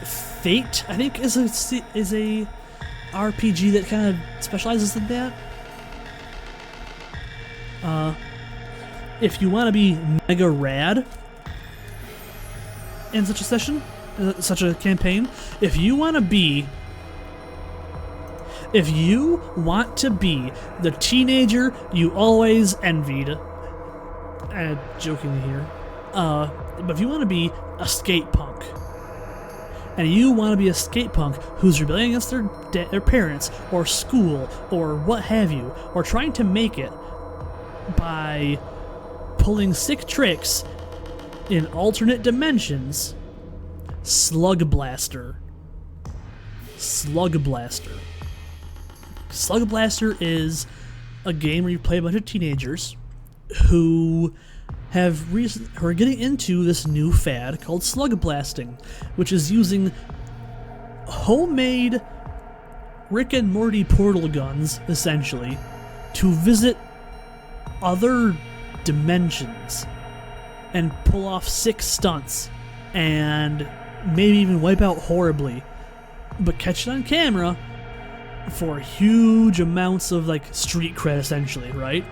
Fate, I think, is a RPG that kind of specializes in that. If you want to be mega rad in such a session, such a campaign, if you want to be the teenager you always envied, joking here, but if you want to be a skate punk, and you want to be a skate punk who's rebelling against their parents or school or what have you, or trying to make it by pulling sick tricks in alternate dimensions, Slug Blaster. Slug Blaster. Slug Blaster is a game where you play a bunch of teenagers who are getting into this new fad called slug blasting, which is using homemade Rick and Morty portal guns, essentially, to visit other dimensions and pull off sick stunts and maybe even wipe out horribly, but catch it on camera for huge amounts of like street cred, essentially, right?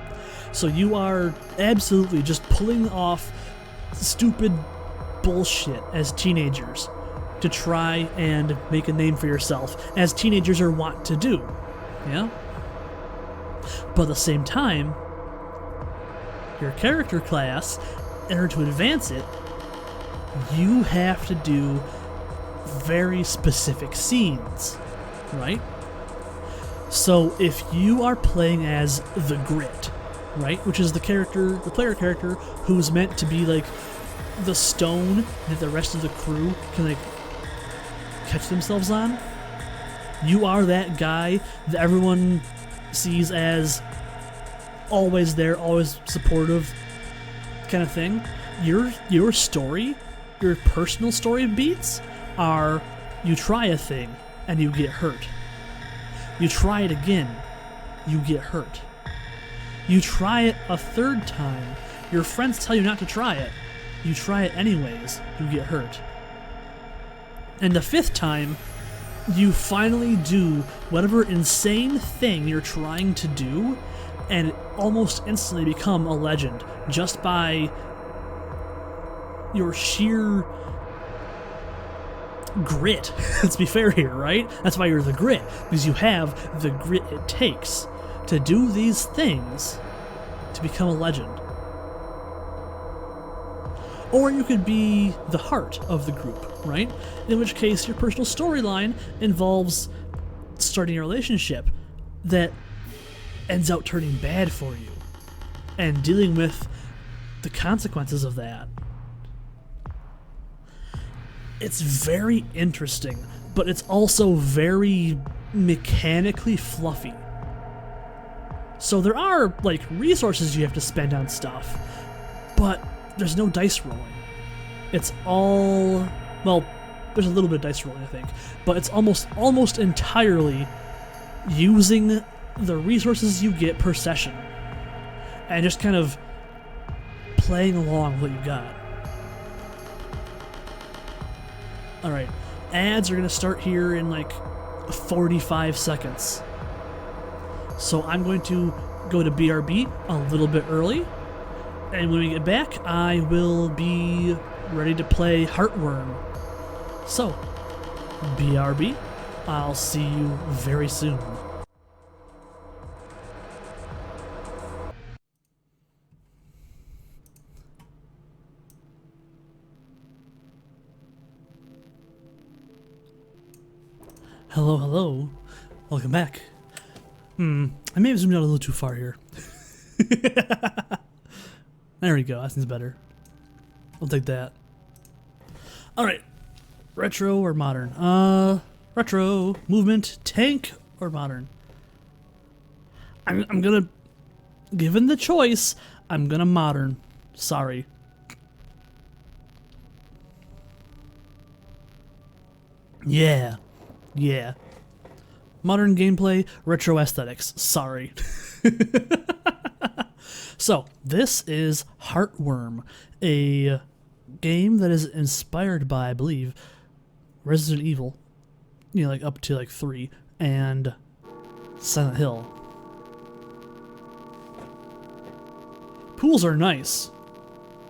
So you are absolutely just pulling off stupid bullshit as teenagers to try and make a name for yourself, as teenagers are wont to do, yeah? But at the same time, your character class, in order to advance it, you have to do very specific scenes, right? So if you are playing as the Grit, right, which is the player character who's meant to be like the stone that the rest of the crew can like catch themselves on, you are that guy that everyone sees as always there, always supportive kind of thing. Your story, your personal story beats are: you try a thing and you get hurt. You try it again, you get hurt. You try it a third time, your friends tell you not to try it. You try it anyways, you get hurt. And the fifth time, you finally do whatever insane thing you're trying to do, and almost instantly become a legend just by your sheer grit. Let's be fair here, right? That's why you're the grit, because you have the grit it takes to do these things to become a legend. Or you could be the heart of the group, right? In which case your personal storyline involves starting a relationship that ends out turning bad for you and dealing with the consequences of that. It's very interesting, but it's also very mechanically fluffy. So there are, like, resources you have to spend on stuff, but there's no dice rolling. It's all, well, there's a little bit of dice rolling, I think, but it's almost entirely using the resources you get per session and just kind of playing along with what you got. Alright, ads are going to start here in like 45 seconds. So I'm going to go to BRB a little bit early, and when we get back, I will be ready to play Heartworm. So, BRB, I'll see you very soon. Hello, hello. Welcome back. I may have zoomed out a little too far here. There we go, that seems better. I'll take that. Alright. Retro or modern? Retro. Movement. Tank or modern? I'm gonna... Given the choice, I'm gonna modern. Sorry. Yeah. Yeah. Modern gameplay, retro aesthetics. Sorry. So, this is Heartworm, a game that is inspired by, I believe, Resident Evil, you know, like up to like 3, and Silent Hill. Pools are nice.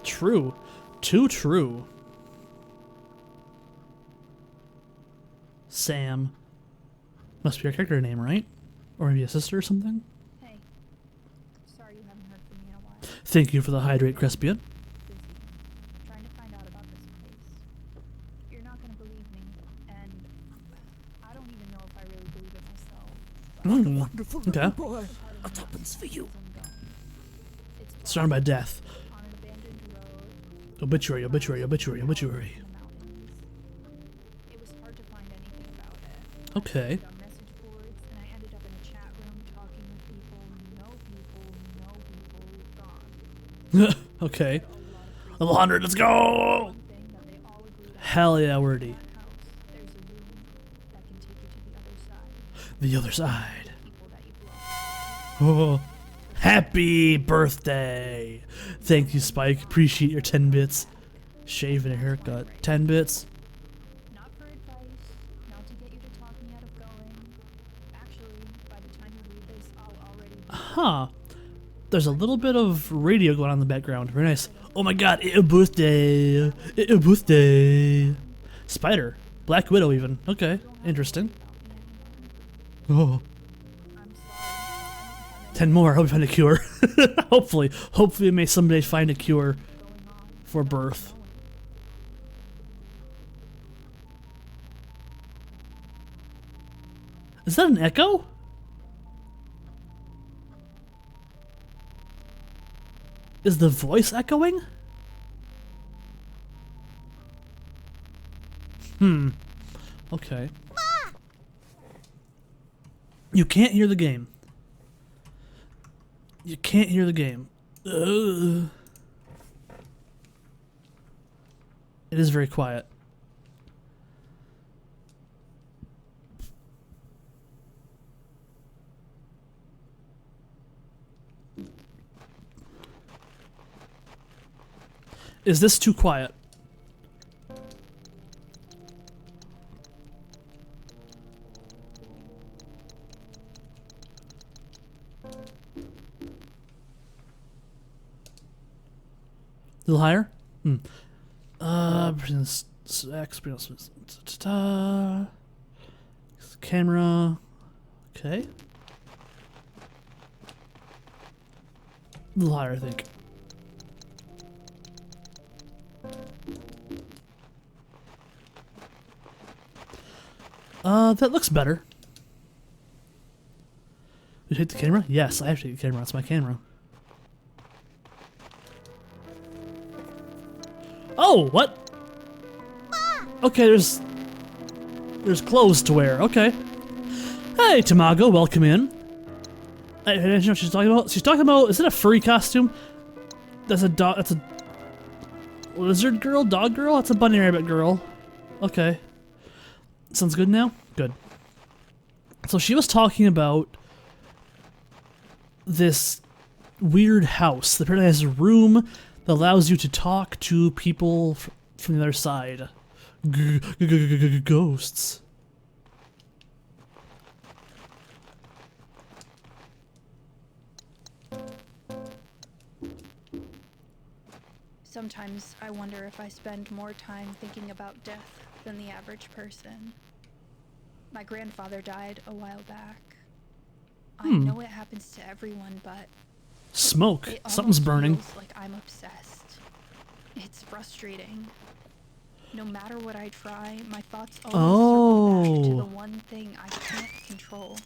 True. Too true. Sam. Must be our character name, right? Or maybe a sister or something? Hey. Sorry you haven't heard from me in a while. Thank you for the hydrate, Crespian. Busy. Trying to find out about this place. You're not gonna believe me, and I don't even know if I really believe it myself. Wonderful little boy. A tuppence for you. It's Surrounded by death. on an abandoned road. Obituary, obituary, obituary, obituary. In the mountains. It was hard to find anything about it. Okay. I found message boards, and I ended up in a chat room talking with people who know people who've gone. Okay. A lot of Level 100, let's go! one thing that they all agreed on. Hell yeah, wordy. In that house, there's a room that can take you to the other side. The other side. People that you've lost. Oh. Happy birthday! Thank you, Spike. Appreciate your 10 bits. Shave and a haircut. 10 bits. Not for advice, not to get you to talk me out of going. Actually, by the time you read this, I'll already be Huh. There's a little bit of radio going on in the background. Very nice. Oh my god, it's a birthday. It's a birthday. Spider. Black Widow even. Okay, interesting. about me anymore. Oh. I'm sorry. I don't have 10 more. I hope we find a cure. Hopefully. Hopefully we may someday find a cure anything going on. for birth. Is that an echo? Is the voice echoing? Okay. You can't hear the game. You can't hear the game. Ugh. It is very quiet. Is this too quiet? A little higher? Presence Camera. Okay. A little higher, I think. That looks better. You hit the camera? Yes, I have to hit the camera. That's my camera. Oh, what? Okay, there's clothes to wear. Okay. Hey, Tamago, welcome in. I don't know what she's talking about. She's talking about, is it a furry costume? That's a dog. That's a lizard girl, dog girl. That's a bunny rabbit girl. Okay. Sounds good now. Good. So she was talking about this weird house that apparently has a room that allows you to talk to people from the other side. Ghosts. Sometimes I wonder if I spend more time thinking about death than the average person. My grandfather died a while back. I know it happens to everyone, but Smoke. it Something's almost burning. feels like I'm obsessed. It's frustrating. No matter what I try, my thoughts always circle back to the one thing I can't control.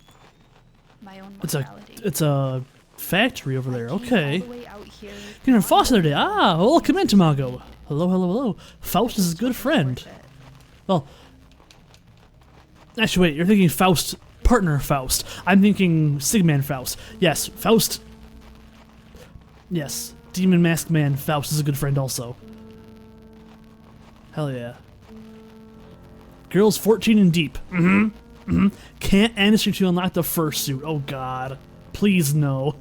My own mortality. It's a factory over there. I came Okay. all the way out here, You're in not Foster Day. knowing Ah, welcome in, Tamago. Hello, hello, hello. Faust is a it's good worth friend. it. Well, actually, wait. You're thinking Faust, partner Faust. I'm thinking Sigman Faust. Yes, Faust. Yes, Demon Masked Man Faust is a good friend also. Hell yeah. Girls 14 and deep. Can't enter to unlock the fursuit. Oh god. Please no.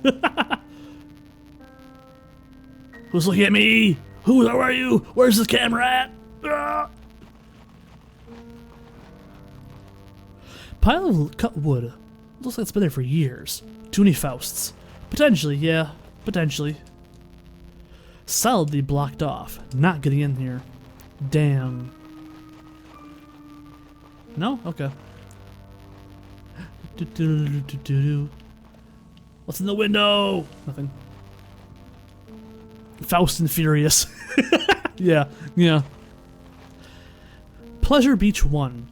Who's looking at me? Who are you? Where's the camera at? Ah! Pile of cut wood. Looks like it's been there for years. Too many Fausts. Potentially, yeah. Potentially. Solidly blocked off. Not getting in here. Damn. No? Okay. What's in the window? Nothing. Faust and Furious. Yeah, yeah. Pleasure Beach 1.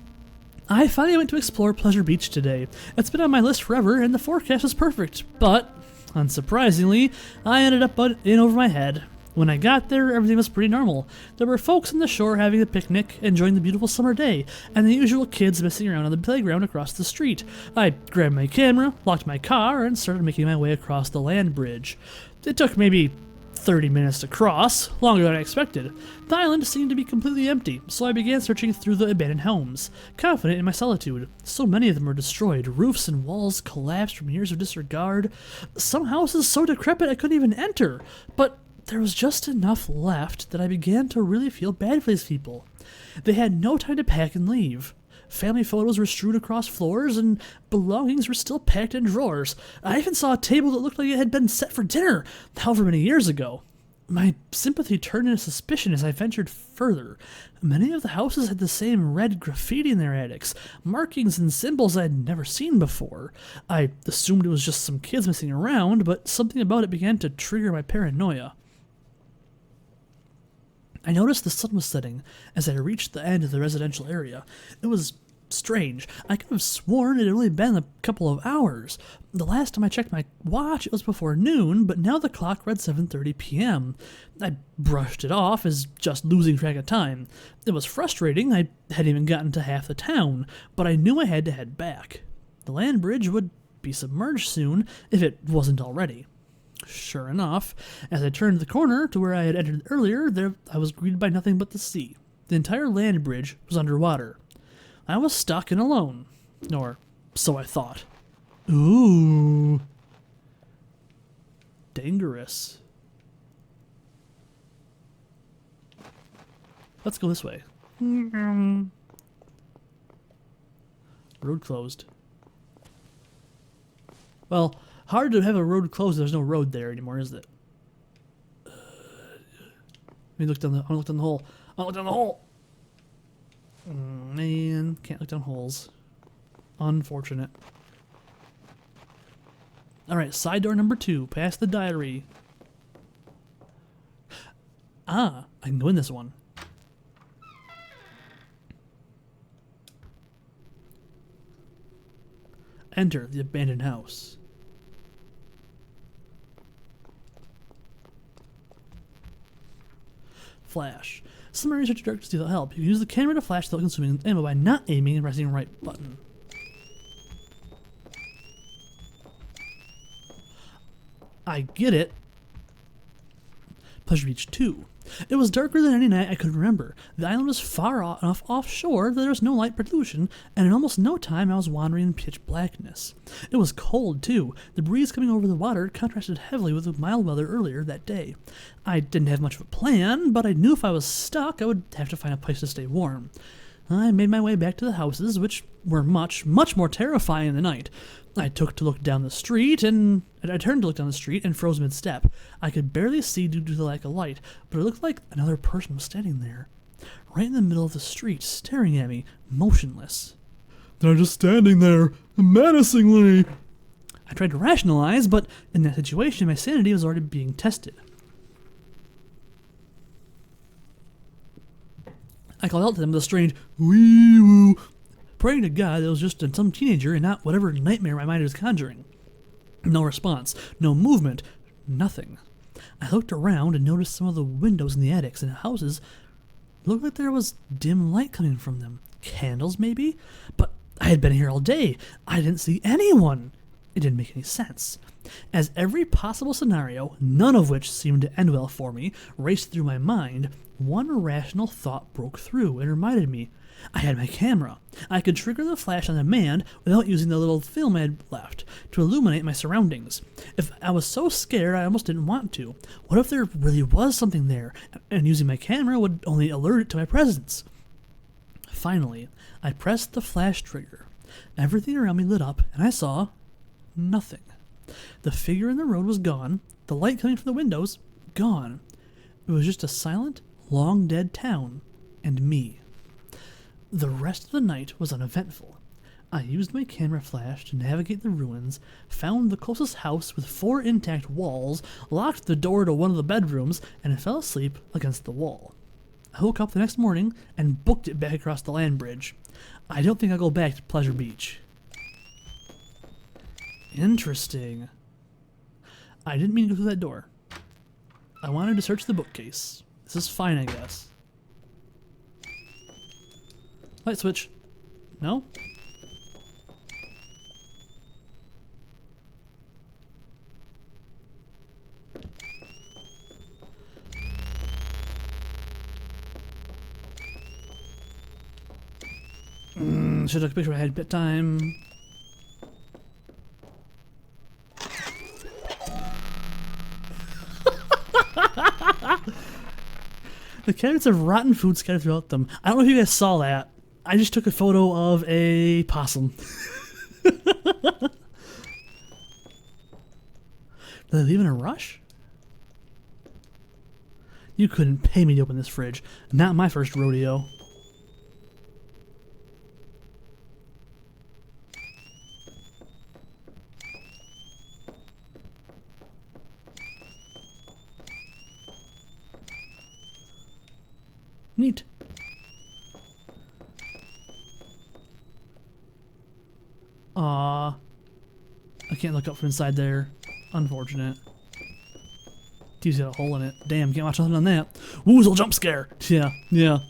I finally went to explore Pleasure Beach today. It's been on my list forever, and the forecast was perfect. But, unsurprisingly, I ended up in over my head. When I got there, everything was pretty normal. There were folks on the shore having a picnic, enjoying the beautiful summer day, and the usual kids messing around on the playground across the street. I grabbed my camera, locked my car, and started making my way across the land bridge. It took maybe 30 minutes to cross, longer than I expected. The island seemed to be completely empty, so I began searching through the abandoned homes, confident in my solitude. So many of them were destroyed, roofs and walls collapsed from years of disregard. Some houses so decrepit I couldn't even enter, but there was just enough left that I began to really feel bad for these people. They had no time to pack and leave. Family photos were strewn across floors, and belongings were still packed in drawers. I even saw a table that looked like it had been set for dinner, however many years ago. My sympathy turned into suspicion as I ventured further. Many of the houses had the same red graffiti in their attics, markings and symbols I had never seen before. I assumed it was just some kids messing around, but something about it began to trigger my paranoia. I noticed the sun was setting as I reached the end of the residential area. It was strange. I could have sworn it had only been a couple of hours. The last time I checked my watch, it was before noon, but now the clock read 7:30 p.m. I brushed it off as just losing track of time. It was frustrating. I hadn't even gotten to half the town, but I knew I had to head back. The land bridge would be submerged soon, if it wasn't already. Sure enough, as I turned the corner to where I had entered earlier, there I was greeted by nothing but the sea. The entire land bridge was underwater. I was stuck and alone. Or so I thought. Ooh. Dangerous. Let's go this way. Road closed. Well, hard to have a road closed. There's no road there anymore, is it? Let me look down the. I want to look down the hole. I want to look down the hole. Man, can't look down holes. Unfortunate. Alright, side door number 2, past the diary. Ah, I can go in this one. Enter the abandoned house. Flash. Some areas are too dark to see without help. You can use the camera to flash without consuming ammo by not aiming and pressing the right button. I get it. Pleasure Beach 2. It was darker than any night I could remember. The island was far enough offshore that there was no light pollution, and in almost no time I was wandering in pitch blackness. It was cold, too. The breeze coming over the water contrasted heavily with the mild weather earlier that day. I didn't have much of a plan, but I knew if I was stuck, I would have to find a place to stay warm. I made my way back to the houses, which were much, much more terrifying in the night. I turned to look down the street and froze mid-step. I could barely see due to the lack of light, but it looked like another person was standing there, right in the middle of the street, staring at me, motionless. They're just standing there, menacingly. I tried to rationalize, but in that situation, my sanity was already being tested. I called out to them with a strange wee-woo, praying to God that it was just some teenager and not whatever nightmare my mind was conjuring. No response, no movement, nothing. I looked around and noticed some of the windows in the attics and houses looked like there was dim light coming from them. Candles, maybe? But I had been here all day. I didn't see anyone. It didn't make any sense. As every possible scenario, none of which seemed to end well for me, raced through my mind, one rational thought broke through and reminded me I had my camera. I could trigger the flash on demand without using the little film I had left to illuminate my surroundings. If I was so scared I almost didn't want to. What if there really was something there, and using my camera would only alert it to my presence? Finally, I pressed the flash trigger. Everything around me lit up, and I saw nothing. The figure in the road was gone. The light coming from the windows, gone. It was just a silent, long-dead town, and me. The rest of the night was uneventful. I used my camera flash to navigate the ruins, found the closest house with 4 intact walls, locked the door to one of the bedrooms, and fell asleep against the wall. I woke up the next morning and booked it back across the land bridge. I don't think I'll go back to Pleasure Beach. Interesting. I didn't mean to go through that door. I wanted to search the bookcase. This is fine, I guess. Light switch. No? Should have took a picture ahead of time. The cabinets have rotten food scattered throughout them. I don't know if you guys saw that. I just took a photo of a possum. Did they leave in a rush? You couldn't pay me to open this fridge. Not my first rodeo. Neat. Aw. I can't look up from inside there. Unfortunate. TV's got a hole in it. Damn, can't watch nothing on that. Woozle jump scare! Yeah, yeah.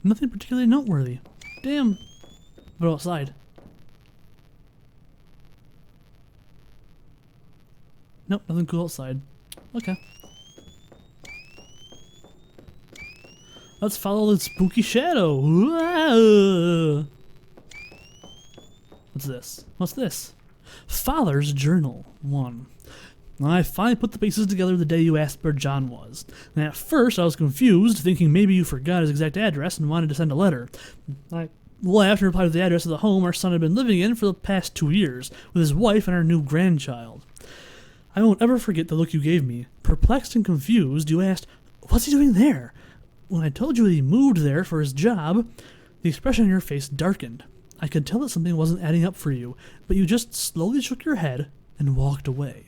Nothing particularly noteworthy. Damn. What outside? Nope, nothing cool outside. Okay. Let's follow the spooky shadow. What's this? What's this? Father's Journal 1. I finally put the pieces together the day you asked where John was. And at first I was confused, thinking maybe you forgot his exact address and wanted to send a letter. I laughed and replied with the address of the home our son had been living in for the past 2 years, with his wife and our new grandchild. I won't ever forget the look you gave me. Perplexed and confused, you asked, "What's he doing there?" When I told you that he moved there for his job, the expression on your face darkened. I could tell that something wasn't adding up for you, but you just slowly shook your head and walked away.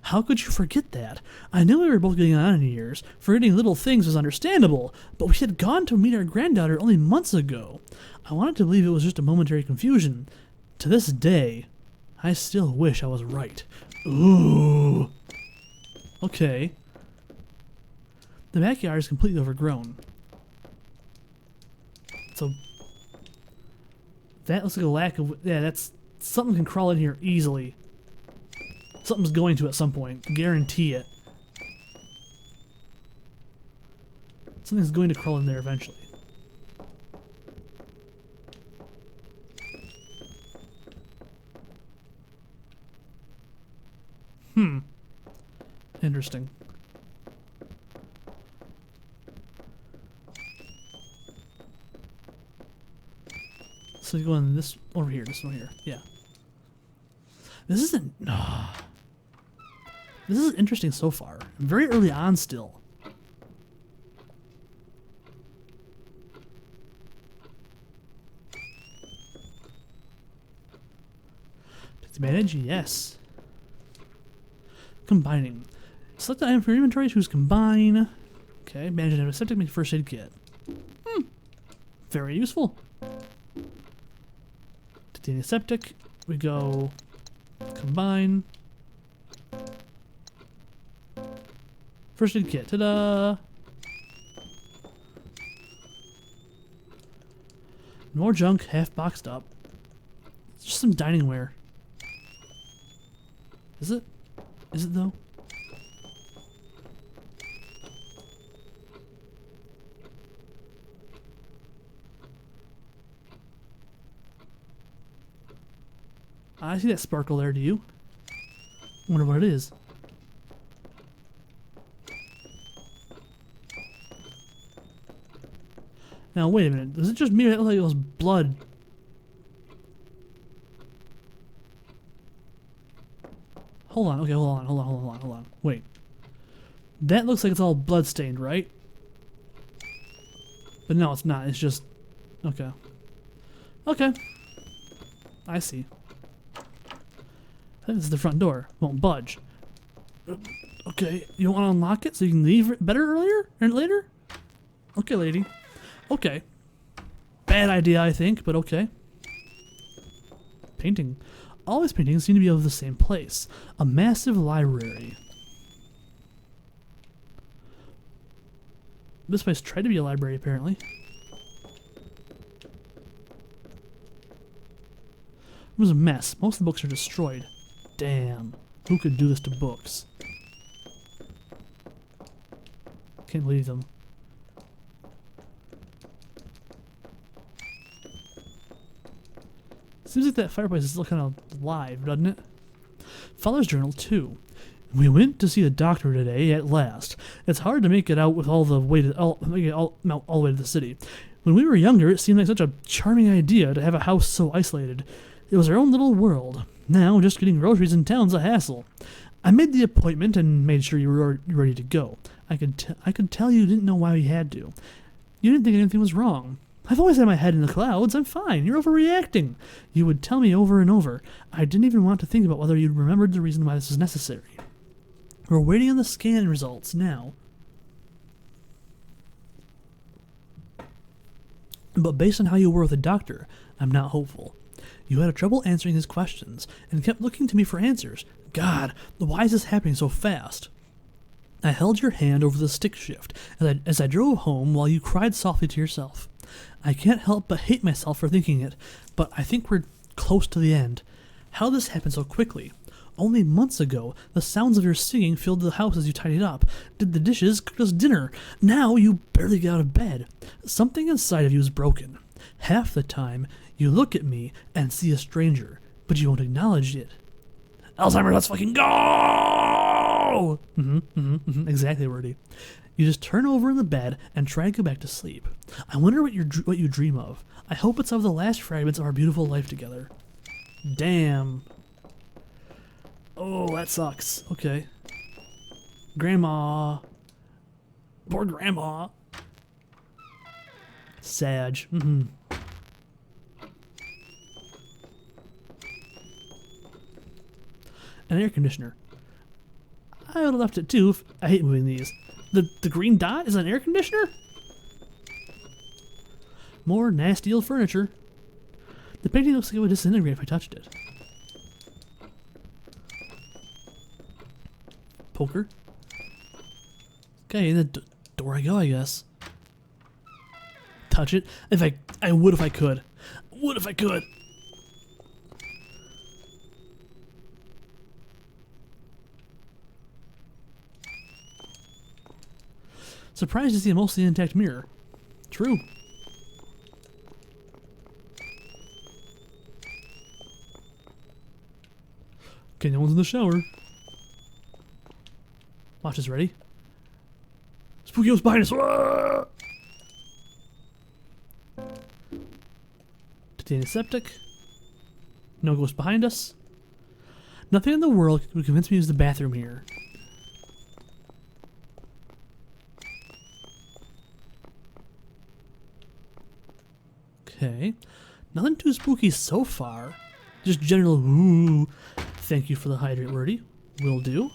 How could you forget that? I knew we were both getting on in years. Forgetting little things was understandable, but we had gone to meet our granddaughter only months ago. I wanted to believe it was just a momentary confusion. To this day, I still wish I was right. Ooh. Okay. The backyard is completely overgrown. So that looks like a lack of... Yeah, that's... Something can crawl in here easily. Something's going to at some point. Guarantee it. Something's going to crawl in there eventually. Interesting. So you go in this over here, this one here. Yeah. This isn't... This is interesting so far. Very early on still. Take advantage? Yes. Combining. Select the item from your inventory, choose combine. Okay, manage an antiseptic, make first aid kit. Very useful. To the antiseptic, we go combine. First aid kit, ta-da! More junk, half boxed up. It's just some dining ware. Is it? Is it though? I see that sparkle there, do you? Wonder what it is. Now wait a minute, does it just me or that look like it was blood? Hold on, okay, hold on. Wait. That looks like it's all blood stained, right? But no, it's not, it's just... Okay. Okay. I see. I think this is the front door. Won't budge. Okay, you want to unlock it so you can leave it better earlier? Or later? Okay, lady. Okay. Bad idea, I think, but okay. Painting. All these paintings seem to be of the same place. A massive library. This place tried to be a library, apparently. It was a mess. Most of the books are destroyed. Damn. Who could do this to books? Can't believe them. Seems like that fireplace is still kind of live, doesn't it? Father's journal, too. We went to see the doctor today at last. It's hard to make it out with all the way to all the way to the city. When we were younger, it seemed like such a charming idea to have a house so isolated. It was our own little world. Now, just getting groceries in town's a hassle. I made the appointment and made sure you were ready to go. I could tell you didn't know why we had to. You didn't think anything was wrong. I've always had my head in the clouds. I'm fine. You're overreacting. You would tell me over and over. I didn't even want to think about whether you'd remembered the reason why this was necessary. We're waiting on the scan results now. But based on how you were with the doctor, I'm not hopeful. You had trouble answering his questions, and kept looking to me for answers. God, why is this happening so fast? I held your hand over the stick shift as I drove home while you cried softly to yourself. I can't help but hate myself for thinking it, but I think we're close to the end. How did this happen so quickly? Only months ago, the sounds of your singing filled the house as you tidied up, did the dishes, cooked us dinner. Now you barely get out of bed. Something inside of you is broken. Half the time, you look at me and see a stranger, but you won't acknowledge it. Alzheimer's, let's fucking go! Exactly, Wordy. You just turn over in the bed and try to go back to sleep. I wonder what you dream of. I hope it's of the last fragments of our beautiful life together. Damn. Oh, that sucks. Okay. Grandma. Poor grandma. Sag. An air conditioner. I would have left it too. I hate moving these. The green dot is an air conditioner? More nasty old furniture. The painting looks like it would disintegrate if I touched it. Poker. Okay, in the door I go, I guess. Touch it. I would if I could. Would if I could. Surprised to see a mostly intact mirror. True. Okay, no one's in the shower. Watch this, ready? Spooky ghost behind us! To the antiseptic. No ghost behind us. Nothing in the world would convince me to use the bathroom here. Okay. Nothing too spooky so far. Just general ooh. Thank you for the hydrate, wordy. Will do.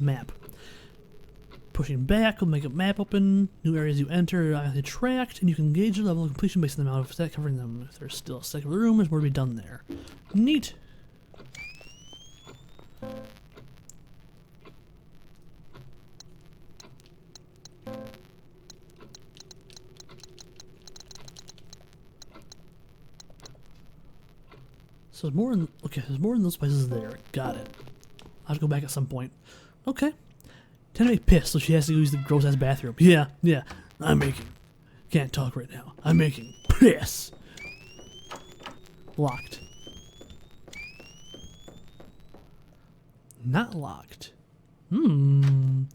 Map. Pushing back will make a map open. New areas you enter are tracked, and you can gauge your level of completion based on the amount of that covering them. If there's still a second room, there's more to be done there. Neat. So there's more in, okay, there's more in those places there. Got it. I'll have to go back at some point. Okay. Tend to make pissed, so she has to use the gross ass bathroom. Yeah, I'm making. Can't talk right now. I'm making piss. Locked. Not locked. No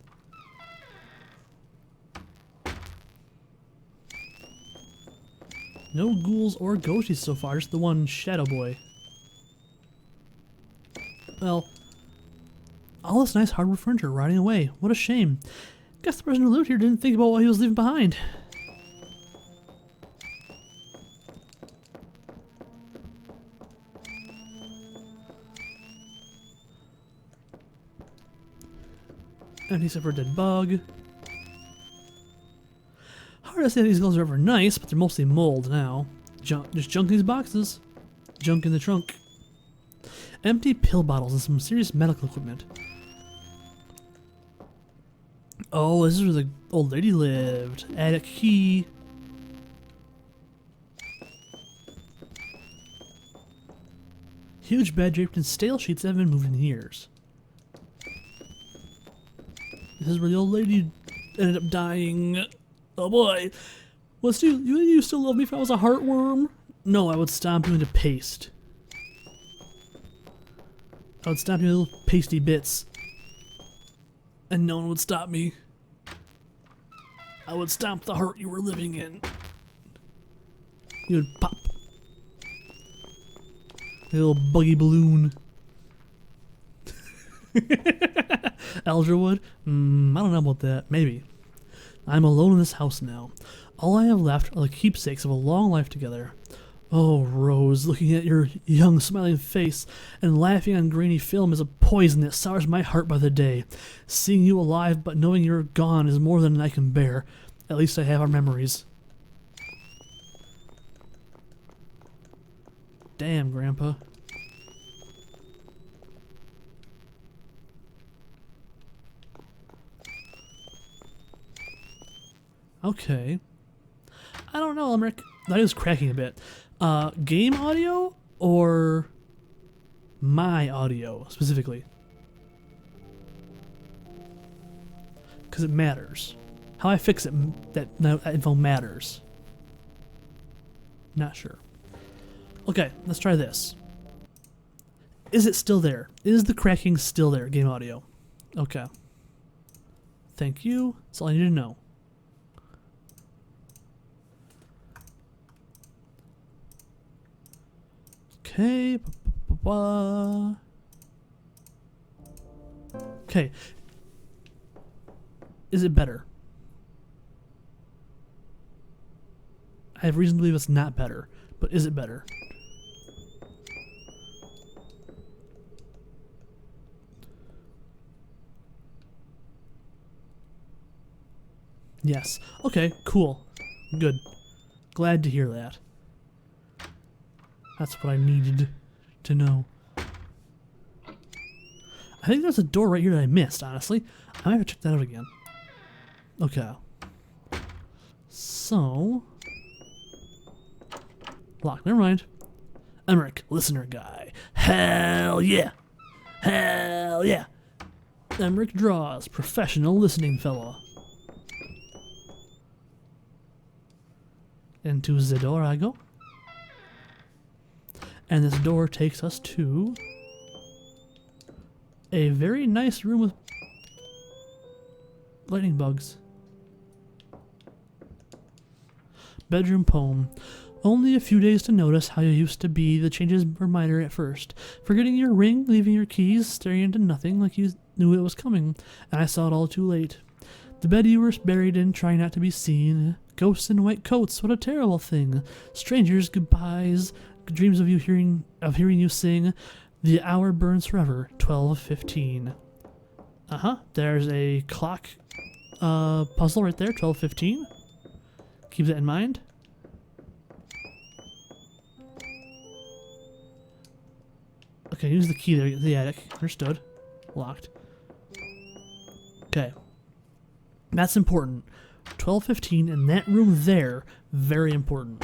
ghouls or ghosties so far, just the one shadow boy. Well, all this nice hardwood furniture rotting away. What a shame. Guess the person who lived here didn't think about what he was leaving behind. And except for a dead bug. Hard to say these clothes are ever nice, but they're mostly mold now. Just junk in these boxes. Junk in the trunk. Empty pill bottles and some serious medical equipment. Oh, this is where the old lady lived. Attic key. Huge bed draped in stale sheets that haven't been moved in years. This is where the old lady ended up dying. Oh boy. Well, Stu, you still love me if I was a heartworm? No, I would stomp you into paste. I would stomp you into little pasty bits. And no one would stop me. I would stomp the heart you were living in. You would pop. A little buggy balloon. Eldra would? I don't know about that. Maybe. I'm alone in this house now. All I have left are the keepsakes of a long life together. Oh, Rose, looking at your young, smiling face and laughing on grainy film is a poison that sours my heart by the day. Seeing you alive but knowing you're gone is more than I can bear. At least I have our memories. Damn, Grandpa. Okay. I don't know, Limerick. That is cracking a bit. Game audio or my audio specifically? Because it matters. How I fix it, that info matters. Not sure. Okay, let's try this. Is it still there? Is the cracking still there, game audio? Okay. Thank you. That's all I need to know. Okay. Okay. Is it better? I have reason to believe it's not better, but is it better? Yes. Okay, cool. Good. Glad to hear that. That's what I needed to know. I think there's a door right here that I missed, honestly. I might have to check that out again. Okay. So... Lock, never mind. Emmerich, listener guy. Hell yeah! Hell yeah! Emmerich draws, professional listening fellow. Into the door I go. And this door takes us to a very nice room with lightning bugs. Bedroom poem. Only a few days to notice how you used to be. The changes were minor at first. Forgetting your ring, leaving your keys, staring into nothing like you knew it was coming, and I saw it all too late. The bed you were buried in, trying not to be seen. Ghosts in white coats, what a terrible thing. Strangers, goodbyes, dreams of hearing you sing. The hour burns forever, 12:15. There's a clock puzzle right there, 12:15. Keep that in mind. Okay, use the key there, the attic. Understood. Locked. Okay. That's important. 12:15 in that room there, very important.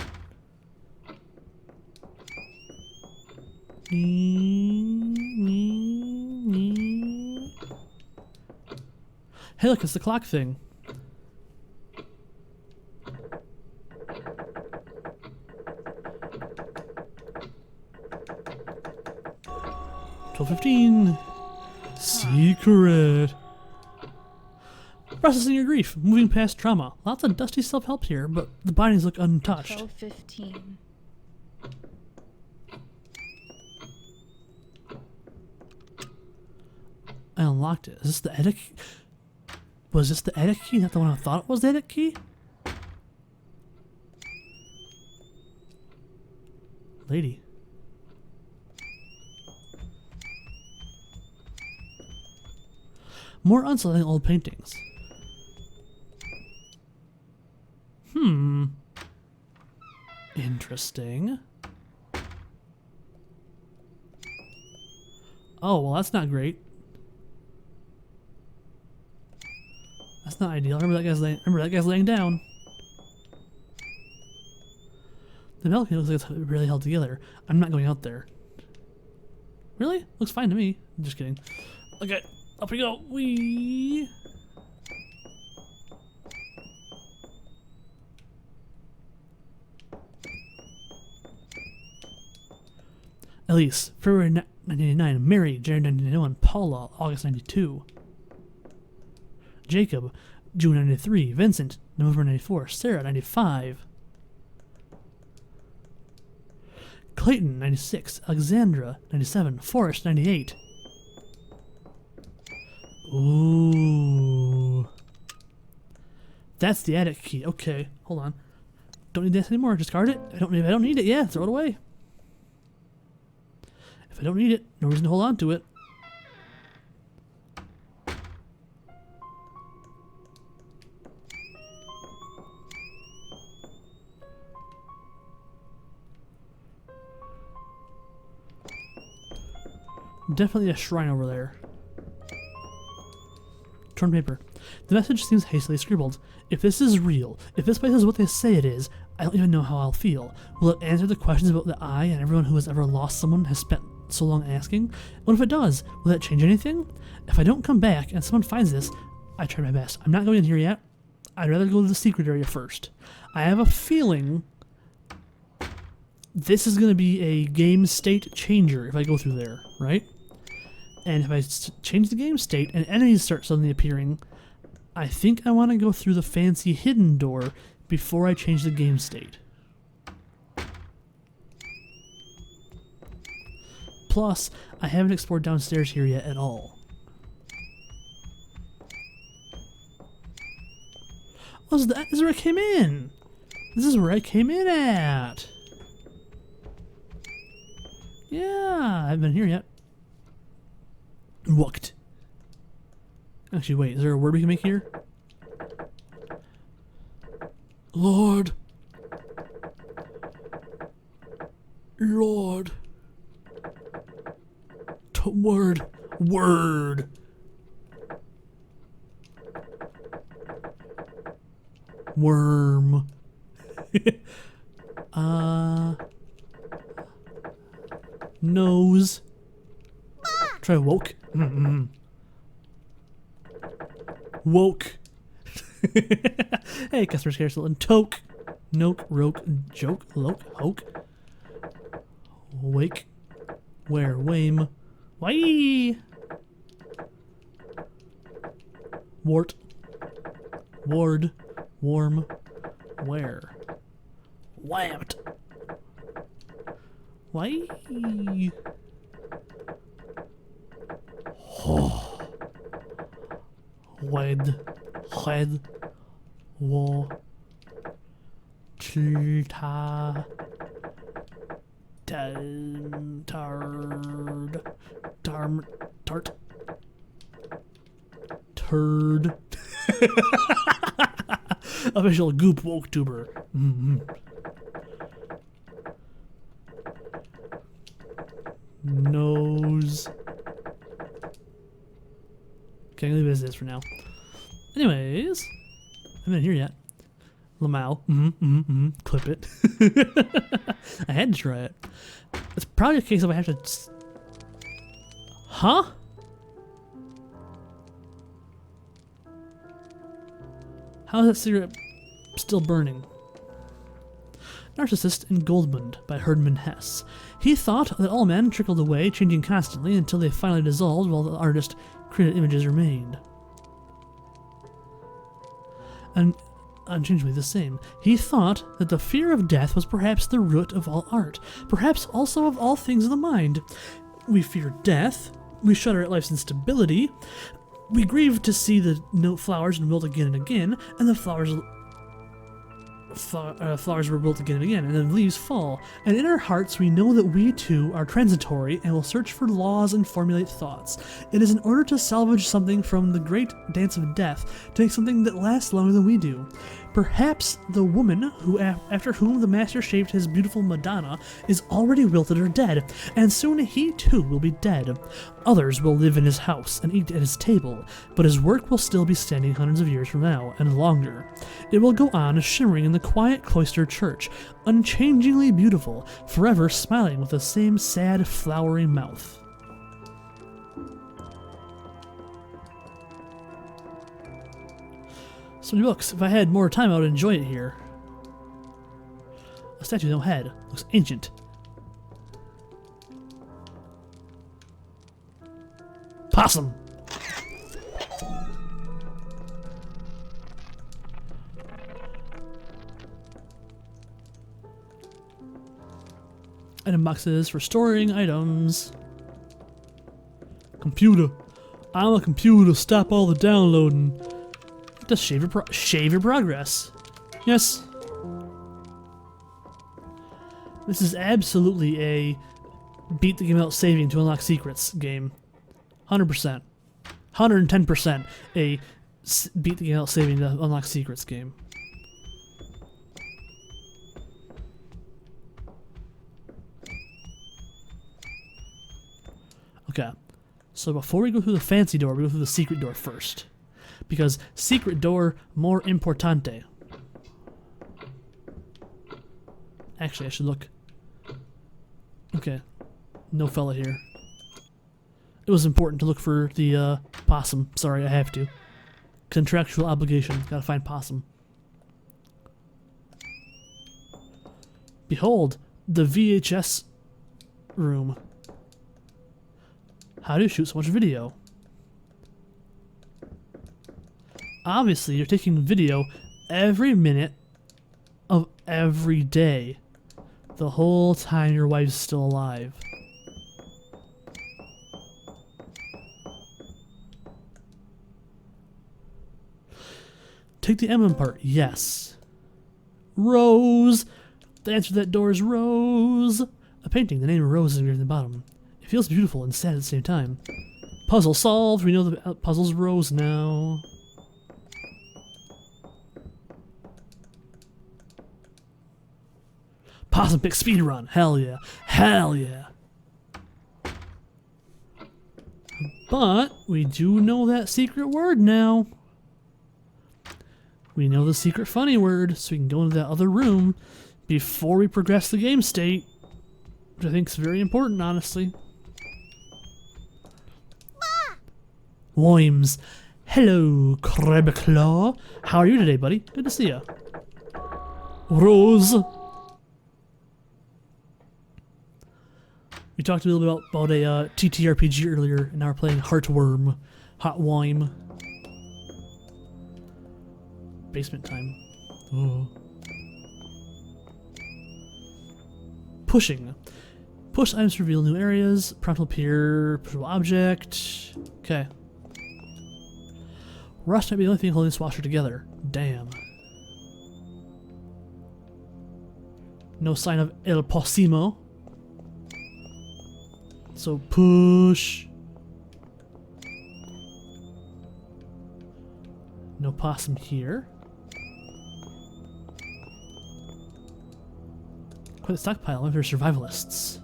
Hey look, it's the clock thing. $12:15. Secret. Processing your grief, moving past trauma. Lots of dusty self-help here, but the bindings look untouched. 12:15. I unlocked it. Is this the edit key? Was this the edit key? Not the one I thought it was the edit key? Lady. More unsettling old paintings. Interesting. Oh, well that's not great. That's not ideal. Remember that guy's laying down. The balcony looks like it's really held together. I'm not going out there. Really? Looks fine to me. I'm just kidding. Okay, up we go. Whee! Elise, February 1999. Mary, January 1991. Paula, August 92. Jacob, June 93. Vincent, November 94. Sarah, 95. Clayton, 96. Alexandra, 97. Forrest, 98. Ooh. That's the attic key. Okay, hold on. Don't need this anymore. Discard it. If I don't need it, yeah, throw it away. If I don't need it, no reason to hold on to it. Definitely a shrine over there. Torn paper. The message seems hastily scribbled. If this is real, if this place is what they say it is, I don't even know how I'll feel. Will it answer the questions about the eye and everyone who has ever lost someone has spent so long asking? What if it does? Will that change anything? If I don't come back and someone finds this, I tried my best. I'm not going in here yet. I'd rather go to the secret area first. I have a feeling this is going to be a game state changer if I go through there, right? And if I change the game state and enemies start suddenly appearing, I think I want to go through the fancy hidden door before I change the game state. Plus, I haven't explored downstairs here yet at all. Oh, this is where I came in! This is where I came in at! Yeah, I haven't been here yet. Walked. Actually, wait, is there a word we can make here? Lord. Lord. Word. Word. Worm. Nose. Try woke. Woke. Hey, customer care still in toke. Noke, roke, joke, loke, hoke. Wake. Where, wame. Why? Wart. Ward. Warm. Where? Whamped. Why? Oh. Wed. Head. Wo. Tilta. Tard. Darm. Tart. Turd. Official goop woke tuber. Nose. Okay, I'm gonna leave it as is for now. Anyways, I haven't been here yet. Lamau. Clip it. I had to try it. It's probably a case of I have to. Huh? How is that cigarette still burning? Narcissist in Goldmund by Herdman Hess. He thought that all men trickled away, changing constantly until they finally dissolved while the artist created images remained. And unchangeably the same. He thought that the fear of death was perhaps the root of all art, perhaps also of all things of the mind. We fear death, we shudder at life's instability, we grieve to see the flowers and wilt again and again, and the flowers were wilt again and again, and then leaves fall. And in our hearts we know that we too are transitory and will search for laws and formulate thoughts. It is in order to salvage something from the great dance of death, to make something that lasts longer than we do. Perhaps the woman who, after whom the master shaped his beautiful Madonna is already wilted or dead, and soon he too will be dead. Others will live in his house and eat at his table, but his work will still be standing hundreds of years from now, and longer. It will go on shimmering in the quiet cloistered church, unchangingly beautiful, forever smiling with the same sad, flowery mouth. So many books. If I had more time, I would enjoy it here. A statue with no head. Looks ancient. Possum! Item boxes for storing items. Computer. I'm a computer. Stop all the downloading. Just shave your progress. Yes. This is absolutely a beat the game without saving to unlock secrets game. 100%. 110% a beat the game without saving to unlock secrets game. Okay. So before we go through the fancy door, we go through the secret door first. Because secret door more importante. Actually, I should look. Okay. No fella here. It was important to look for the possum. Sorry, I have to. Contractual obligation. Gotta find possum. Behold, the VHS room. How do you shoot so much video? Obviously, you're taking video every minute of every day. The whole time your wife's still alive. Take the emblem part. Yes. Rose. The answer to that door is Rose. A painting. The name of Rose is near the bottom. It feels beautiful and sad at the same time. Puzzle solved. We know the puzzle's Rose now. Possum pick speedrun. Hell yeah. Hell yeah. But we do know that secret word now. We know the secret funny word, so we can go into that other room before we progress the game state, which I think is very important, honestly. Worms. Hello, Crabclaw. How are you today, buddy? Good to see you. Rose. We talked a little bit about a TTRPG earlier, and now we're playing Heartworm. Hotwime. Basement time. Oh. Pushing. Push items to reveal new areas. Prompt will appear. Pushable object. Okay. Rust might be the only thing holding this washer together. Damn. No sign of El Posimo. So push. No possum here. Quite a stockpile. If they're survivalists.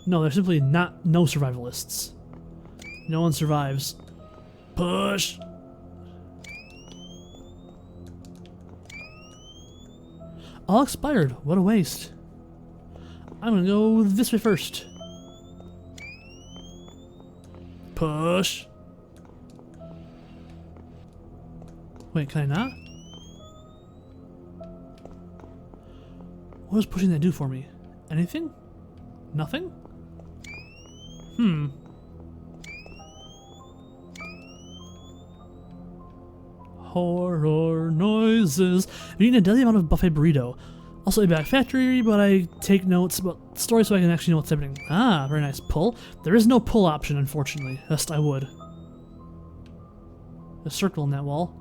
No, they're simply no survivalists. No one survives. Push. All expired. What a waste. I'm gonna go this way first. Push. Wait, can I not? What does pushing that do for me? Anything? Nothing? Horror noises. I'm eating a deadly amount of buffet burrito. Also a back factory, but I take notes about the story so I can actually know what's happening. Ah, very nice. Pull. There is no pull option, unfortunately. Lest I would. A circle on that wall.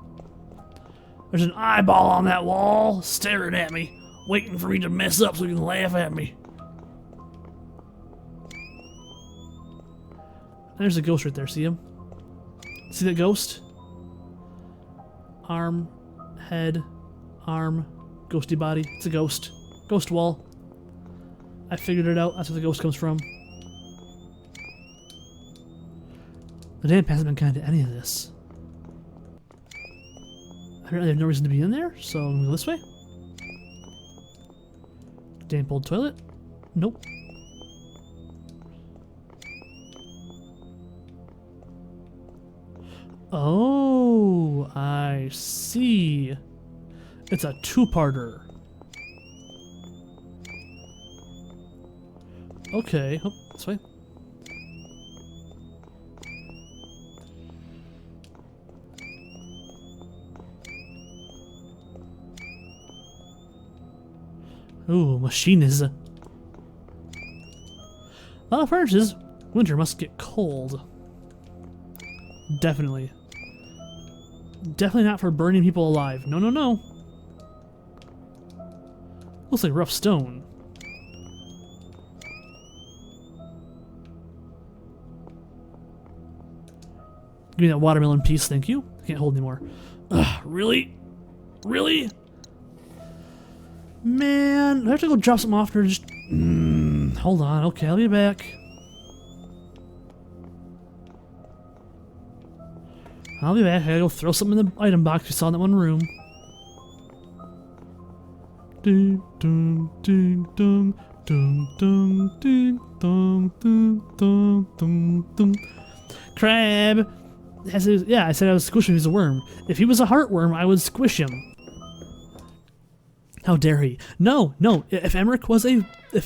There's an eyeball on that wall, staring at me, waiting for me to mess up so he can laugh at me. There's a ghost right there, see him? See that ghost? Arm, head, arm, ghosty body. It's a ghost. Ghost wall. I figured it out. That's where the ghost comes from. The damp hasn't been kind to any of this. Apparently I have no reason to be in there, so I'm gonna go this way. Damp old toilet. Nope. Oh, I see. It's a two-parter. Okay, oh, this way. Ooh, machine is a lot of furnaces. Winter must get cold. Definitely. Definitely not for burning people alive. No, no, no. Looks like rough stone. Give me that watermelon piece, thank you. I can't hold anymore. Ugh, really? Really? Man, do I have to go drop something off or just... hold on, okay, I'll be back. I'll be back. I gotta go throw something in the item box we saw in that one room. Ding dong ding dong dong dong ding dong ding dong dong dong. Crab. Yeah, I said I would squish him if he's a worm. If he was a heartworm, I would squish him. How dare he? No, no. If Emmerich was a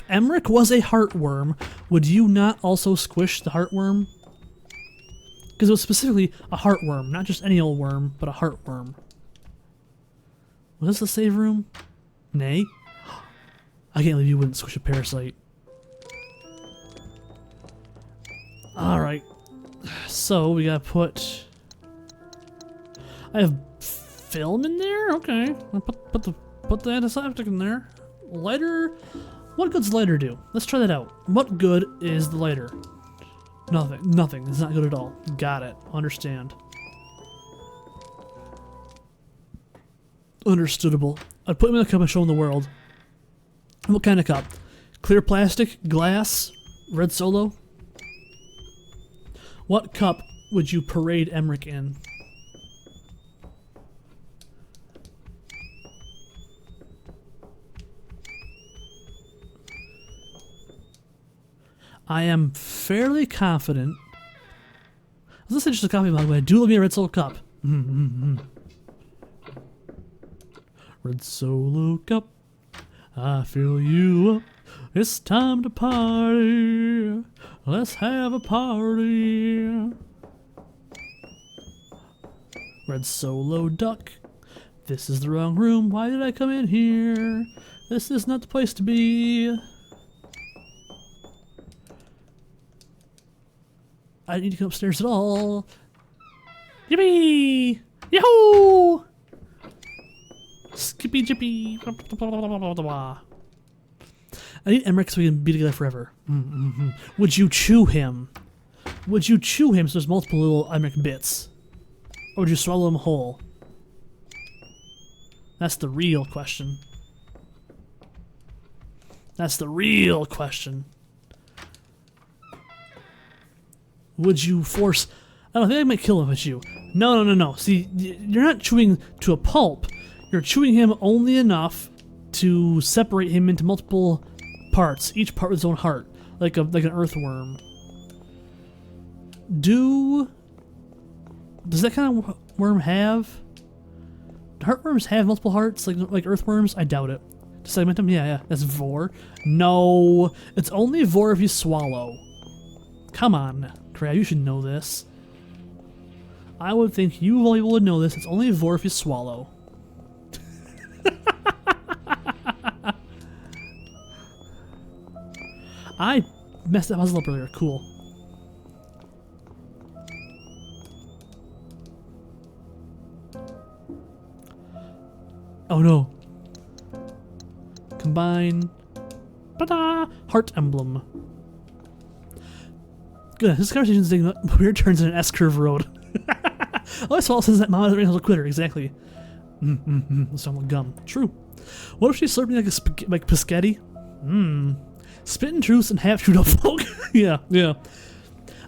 heartworm, would you not also squish the heartworm? Because it was specifically a heartworm, not just any old worm, but a heartworm. Was this the save room? Nay. I can't believe you wouldn't squish a parasite. Alright. So, we gotta put... I have film in there? Okay. I'll put the antiseptic in there. Lighter? What good's lighter do? Let's try that out. What good is the lighter? Nothing. Nothing. It's not good at all. Got it. Understand. Understoodable. I'd put him in a cup and show him the world. What kind of cup? Clear plastic? Glass? Red Solo? What cup would you parade Emmerich in? I am fairly confident. I was gonna say just a coffee mug, but I do love me a Red Solo cup. Red Solo cup, I fill you up. It's time to party. Let's have a party. Red Solo duck. This is the wrong room. Why did I come in here? This is not the place to be. I didn't need to come upstairs at all. Yippee! Yahoo! Skippy jippy. I need Emmerich so we can be together forever. Would you chew him? Would you chew him so there's multiple little Emmerich bits? Or would you swallow him whole? That's the real question. That's the real question. Would you force... I don't think I might kill him if it's you. No. See, you're not chewing to a pulp. You're chewing him only enough to separate him into multiple parts, each part with its own heart, like an earthworm. Does that kind of worm have? Do heartworms have multiple hearts, like earthworms? I doubt it. To segment them? Yeah, that's vor. No, it's only vor if you swallow. Come on, Crab, you should know this. I would think you of all people would know this. It's only vor if you swallow. I messed that puzzle up earlier. Cool. Oh no. Combine. Ta-da! Heart emblem. Good. This conversation's taking weird turns in an S-curve road. Oh, I saw it says that Mama was a quitter. Exactly. That sounds like gum. True. What if she's slurping like Piscetti? Spitting truths and half chewed up folk. Yeah.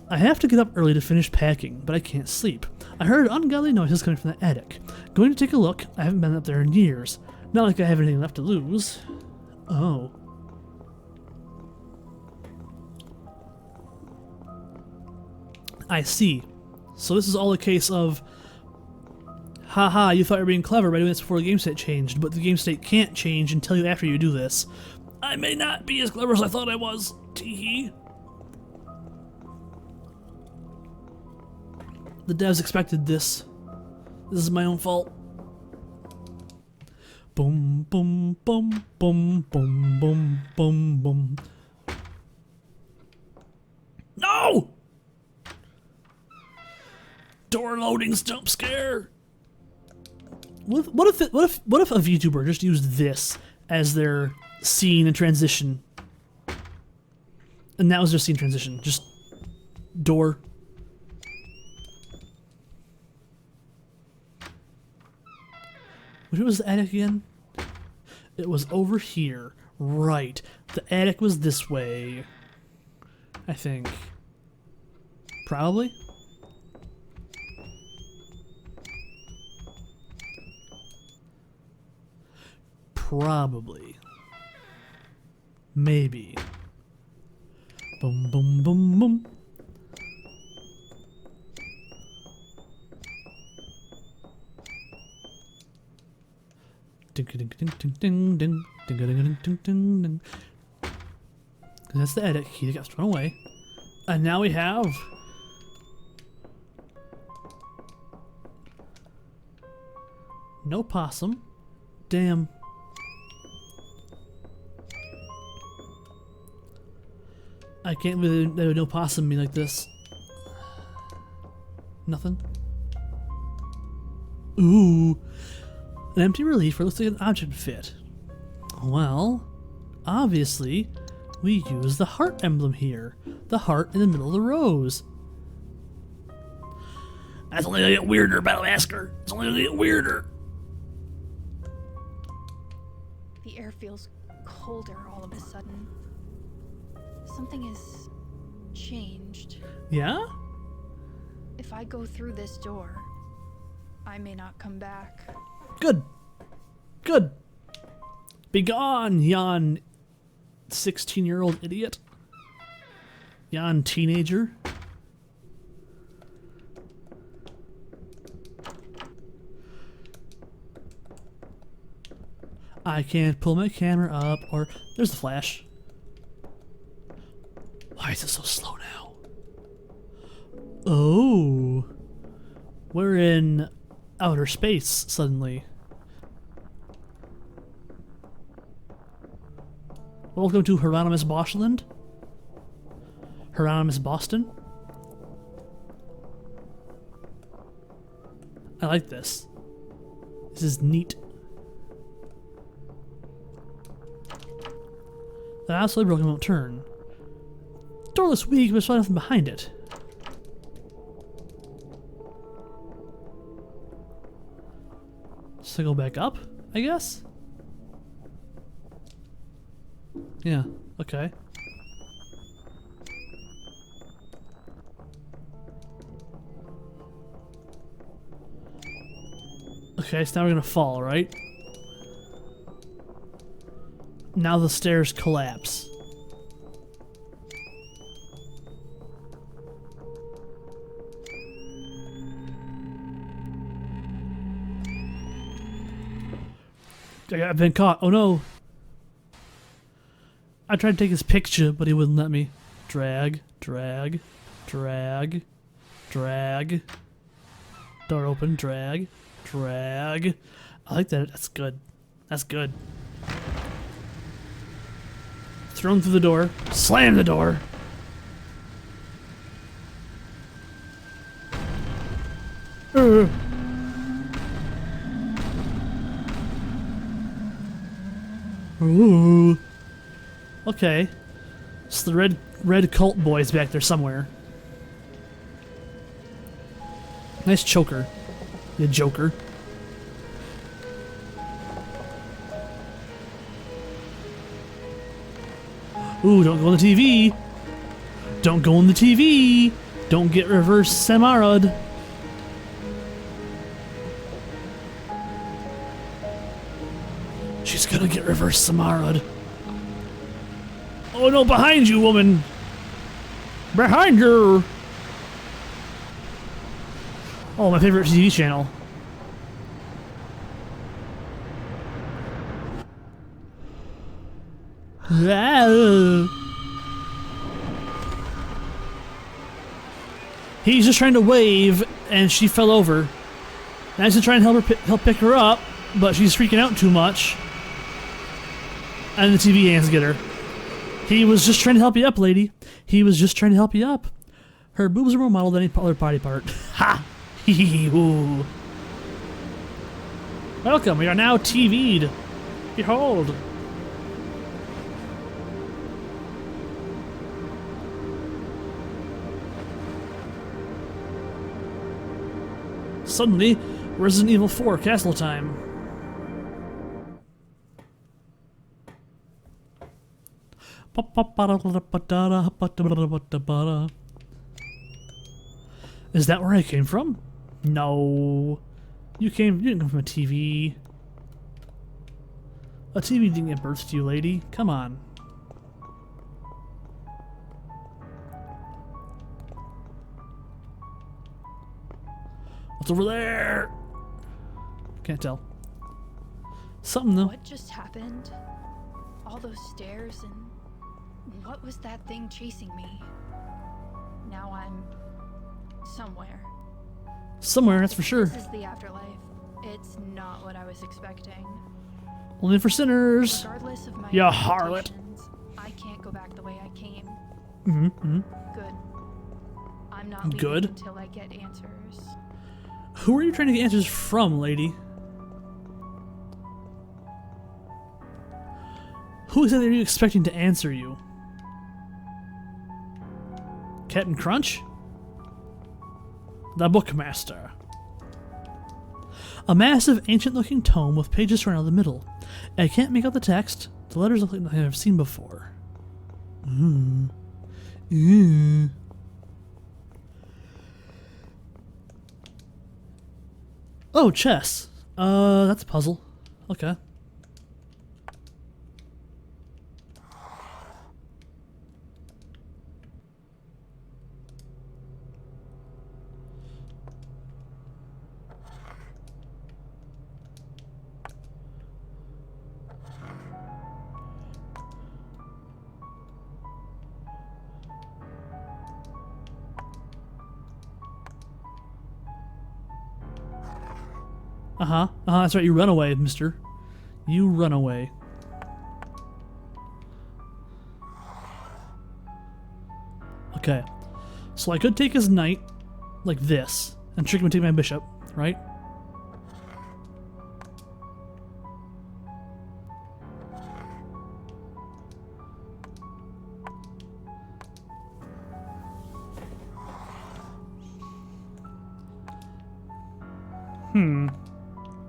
I have to get up early to finish packing, but I can't sleep. I heard ungodly noises coming from the attic. Going to take a look. I haven't been up there in years. Not like I have anything left to lose. Oh. I see. So this is all a case of, haha, you thought you were being clever by doing this before the game state changed, but the game state can't change until you after you do this. I may not be as clever as I thought I was. Teehee. The devs expected this. This is my own fault. Boom, boom, boom, boom, boom, boom, boom, boom. No! Door loading jump scare. What if a VTuber just used this as their scene and transition, and that was their scene transition? Just door. Which was the attic again? It was over here, right? The attic was this way, I think. Probably. Probably. Maybe. Boom, boom, boom, boom. Ding, ding, ding, ding, ding, ding, ding, ding, ding, ding, ding. That's the edit key that got thrown away. And now we have No possum. Damn. I can't believe there would no possum be like this. Nothing. Ooh. An empty relief where it looks like an object fit. Well, obviously, we use the heart emblem here. The heart in the middle of the rose. That's only gonna get weirder, Battle Masker. It's only gonna get weirder. The air feels colder all of a sudden. Something has changed. Yeah? If I go through this door, I may not come back. Good. Good. Begone, yon 16-year-old idiot. Yon teenager. I can't pull my camera up, or there's the flash. Why is it so slow now? Oh, we're in outer space suddenly. Welcome to Hieronymus Boschland. Hieronymus Boston. I like this. This is neat. The absolutely broken won't turn. Door looks weak, but there's nothing behind it. So go back up, I guess? Yeah, okay. Okay, so now we're gonna fall, right? Now the stairs collapse. I've been caught. Oh no. I tried to take his picture, but he wouldn't let me. Drag, drag, drag, drag. Door open, drag, drag. I like that. That's good. That's good. Thrown through the door. Slam the door. Ooh. Okay. So the red cult boy's back there somewhere. Nice choker. You joker. Ooh, don't go on the TV. Don't go on the TV. Don't get reverse Samarad. She's gonna get reverse Samarad. Oh no, behind you, woman! Behind you! Oh, my favorite TV channel. He's just trying to wave, and she fell over. Now he's trying to help pick her up, but she's freaking out too much. And the TV hands get her. He was just trying to help you up, lady. He was just trying to help you up. Her boobs are more modeled than any other body part. Ha! Hee-hee-hoo. Welcome, we are now TV'd. Behold. Suddenly, Resident Evil 4 castle time. Is that where I came from? No. You didn't come from a TV. A TV didn't give birth to you, lady. Come on. What's over there? Can't tell. Something though. What just happened? All those stairs and what was that thing chasing me? Now I'm somewhere. Somewhere, that's for sure. This is the afterlife. It's not what I was expecting. Only for sinners. Regardless of my Ya harlot. expectations, I can't go back the way I came. Mm-hmm. Good. I'm not leaving Good? until I get answers. Who are you trying to get answers from, lady? Who exactly are you expecting to answer you? Captain Crunch? The Bookmaster. A massive, ancient-looking tome with pages torn out of the middle. I can't make out the text. The letters look like nothing I've seen before. Oh, chess. That's a puzzle. Okay. That's right, you run away, mister. You run away. Okay. So I could take his knight like this and trick him to take my bishop, right?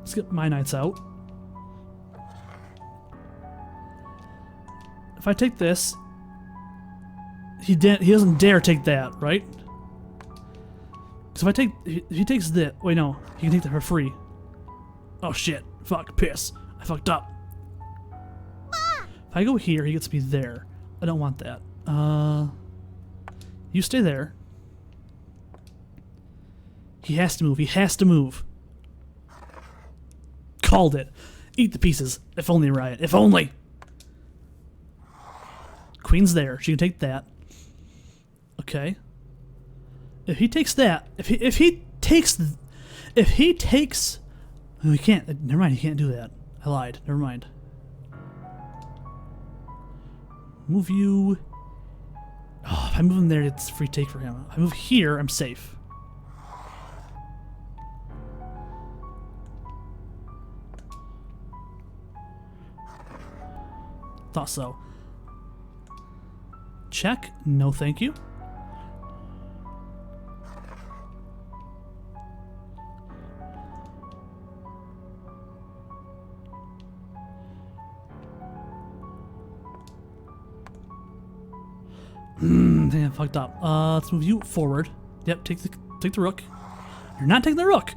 Let's get my knights out. If I take this, he doesn't dare take that, right? So if he takes this, wait no, he can take that for free. Oh shit, fuck, piss, I fucked up. If I go here, he gets me there. I don't want that. You stay there. He has to move, he has to move. Called it. Eat the pieces. If only, Riot. If only. Queen's there. She can take that. Okay. If he takes that, if he takes, oh, he can't. Never mind. He can't do that. I lied. Never mind. Move you. Oh, if I move him there, it's a free take for him. If I move here, I'm safe. Thought so. Check. No, thank you. Dang, I fucked up. Let's move you forward. Yep, take the rook. You're not taking the rook.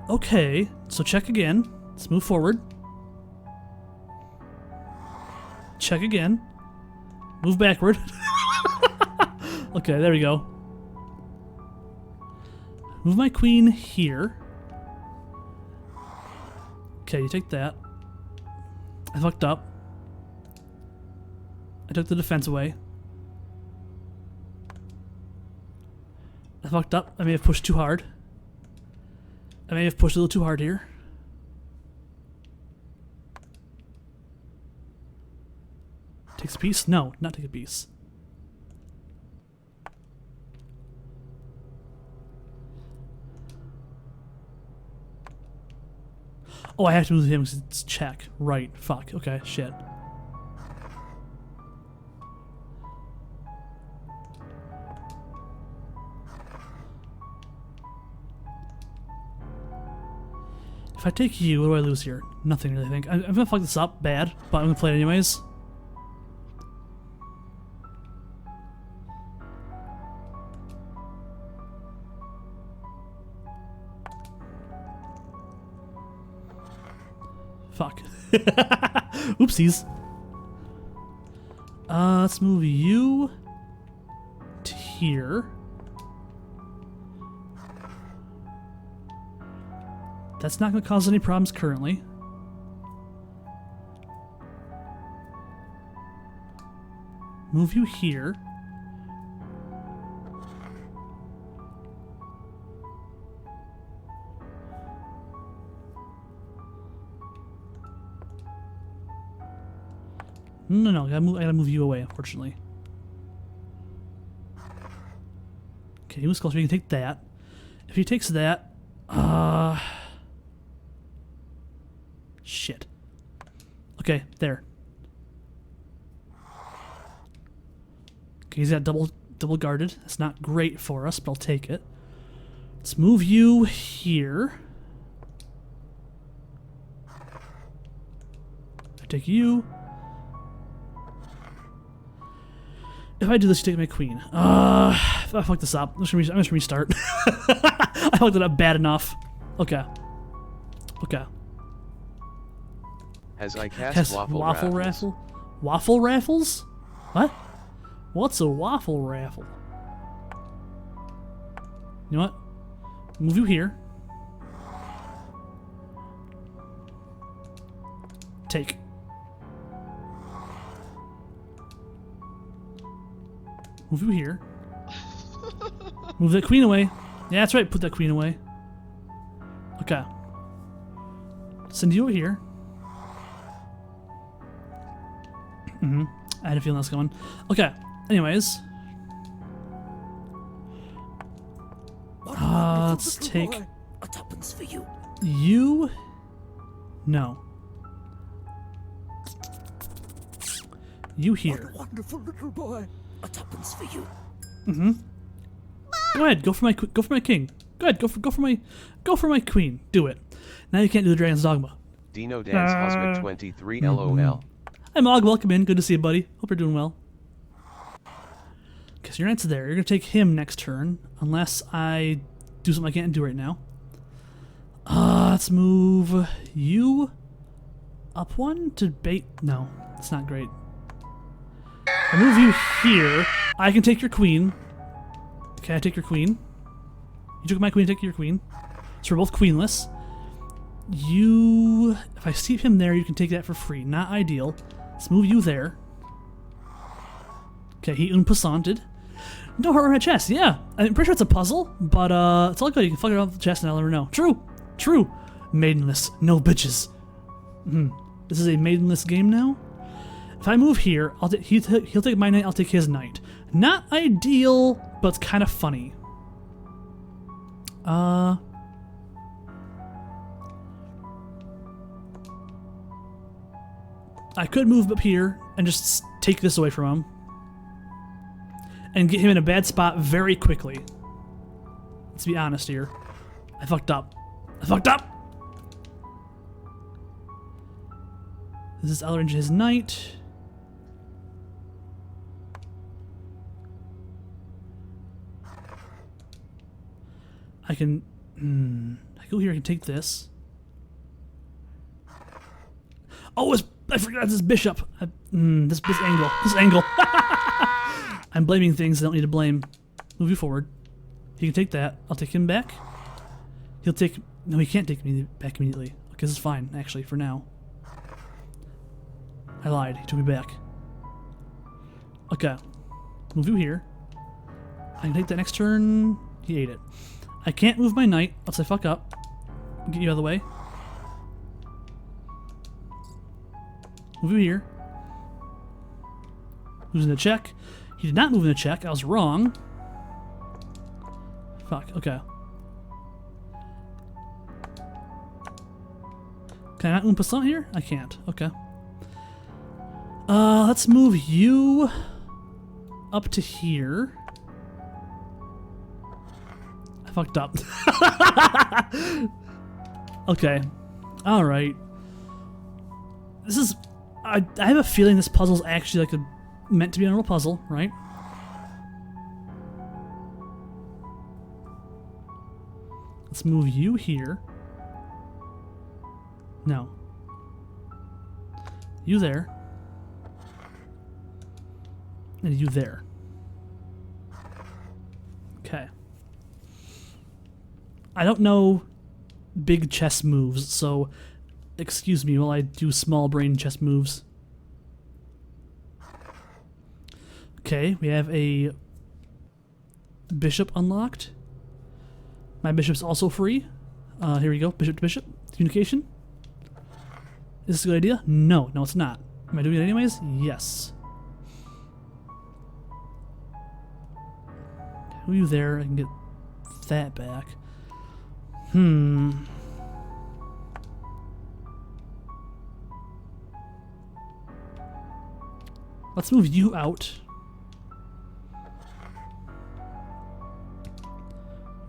Okay, so check again. Let's move forward. Check again. Move backward. Okay, there we go. Move my queen here. Okay, you take that. I fucked up. I took the defense away. I fucked up. I may have pushed too hard. I may have pushed a little too hard here. Takes a piece? No, not take a piece. Oh, I have to move him because it's check. Right. Fuck. Okay, shit. If I take you, what do I lose here? Nothing, really, I think. I'm gonna fuck this up bad, but I'm gonna play it anyways. Fuck. Oopsies. Let's move you to here. That's not going to cause any problems currently. Move you here. No, I gotta move you away, unfortunately. Okay, he was closer. You can take that. If he takes that, shit. Okay, there. Okay, he's got double guarded. That's not great for us, but I'll take it. Let's move you here. I take you. If I do this, you take my queen. If I fuck this up, I'm just gonna restart. I fucked it up bad enough. Okay. Okay. As I cast waffle raffles. Waffle raffles? What? What's a waffle raffle? You know what? Move you here. Take. Move you here. Move that queen away. Yeah, that's right. Put that queen away. Okay. Send you over here. I had a feeling that's going. Okay. Anyways. Let's take A tuppence for you. you. No. You here. What a wonderful little boy. A tuppence for you. Go ahead. Go for my king. Go ahead. Go for my queen. Do it. Now you can't do the Dragon's Dogma. Dino Dance Hazmat 23 LOL. Hi, Mog. Welcome in. Good to see you, buddy. Hope you're doing well. Okay, so your knight's there. You're going to take him next turn, unless I do something I can't do right now. Let's move you up one to bait. No, it's not great. I move you here. I can take your queen. Okay, I take your queen. You took my queen, take your queen. So we're both queenless. You... If I steep him there, you can take that for free. Not ideal. Let's move you there. Okay, he unpassanted. No heart on my chest. Yeah, I'm pretty sure it's a puzzle, but it's all good. You can fuck it off the chest and I'll never know. True. True. Maidenless. No bitches. This is a maidenless game now. If I move here, he'll take my knight, I'll take his knight. Not ideal, but it's kind of funny. I could move up here and just take this away from him. And get him in a bad spot very quickly. Let's be honest here. I fucked up. This is Elringe his knight. I can go here, I can take this. Oh, I forgot this bishop. This angle. I'm blaming things I don't need to blame. Move you forward. He can take that. I'll take him back. He'll take... No, he can't take me back immediately. Okay, this is fine, actually, for now. I lied. He took me back. Okay. Move you here. I can take that next turn. He ate it. I can't move my knight. Let's say fuck up. Get you out of the way. Move you here. Moves in the check. He did not move in the check. I was wrong. Fuck. Okay. Can I not Oompa here? I can't. Okay. Let's move you up to here. I fucked up. Okay. Alright. This is... I have a feeling this puzzle's actually like meant to be a normal puzzle, right? Let's move you here. No. You there. And you there. Okay. I don't know big chess moves, so excuse me while I do small brain chess moves. Okay, we have a bishop unlocked. My bishop's also free. Here we go, bishop to bishop. Communication. Is this a good idea? No, it's not. Am I doing it anyways? Yes. Who are you there? I can get that back. Let's move you out.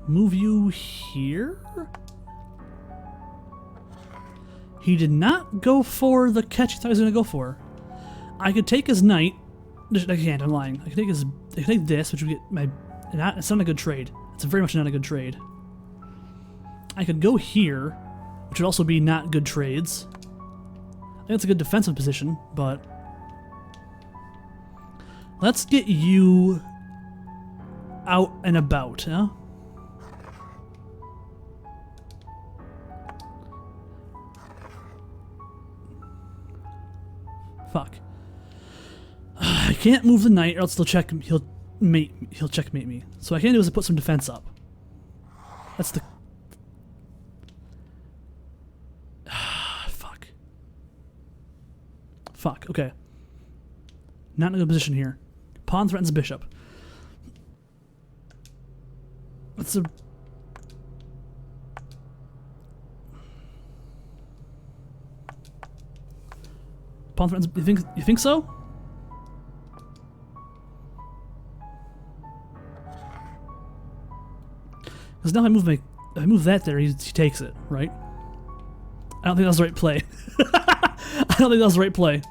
Move you here? He did not go for the catch he thought he was going to go for. I could take his knight. I can't, I'm lying. I could take this, which would get my... It's not a good trade. It's very much not a good trade. I could go here, which would also be not good trades. I think it's a good defensive position, but... Let's get you out and about, huh? Fuck. I can't move the knight, or else he'll checkmate me. So what I can do is put some defense up. That's the... Fuck. Fuck, okay. Not in a good position here. Pawn threatens bishop. That's a... Pawn threatens... You think so? Because now if I move that there, he takes it, right? I don't think that was the right play. I don't think that was the right play.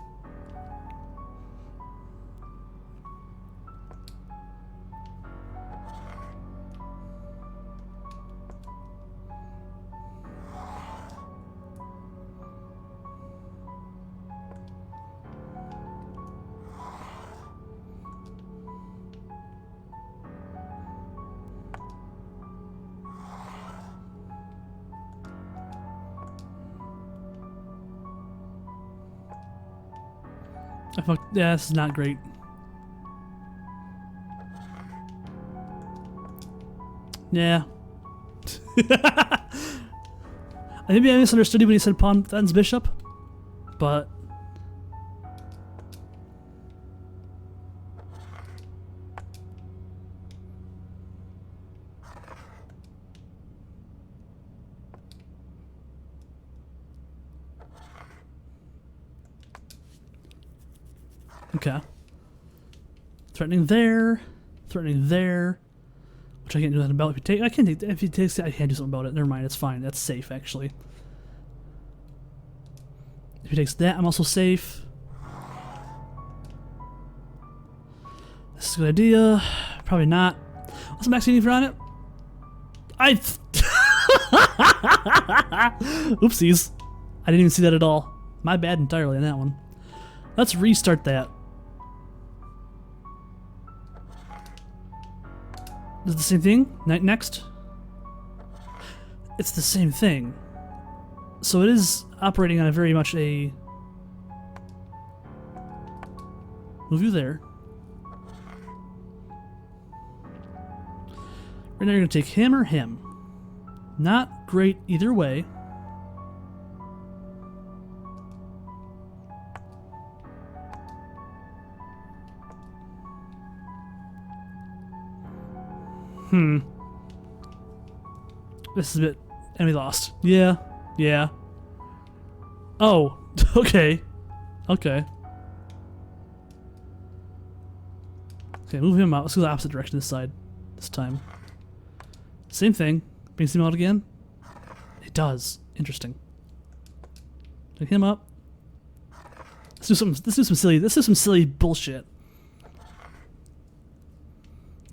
Yeah, this is not great. Yeah. Maybe I misunderstood you when he said pawn threatens bishop, but... Okay. Threatening there, which I can't do nothing about. If he takes it, I can't do something about it. Never mind, it's fine. That's safe, actually. If he takes that, I'm also safe. This is a good idea. Probably not. What's the max heating for on it? Oopsies. I didn't even see that at all. My bad entirely on that one. Let's restart that. Is it the same thing? Knight next? It's the same thing. So it is operating on a very much a... Move you there. Right now you're going to take him or him. Not great either way. This is a bit... Enemy lost. Yeah. Oh. Okay. Okay, move him out. Let's go the opposite direction this side. This time. Same thing. Brings him out again. It does. Interesting. Pick him up. Let's do some silly bullshit.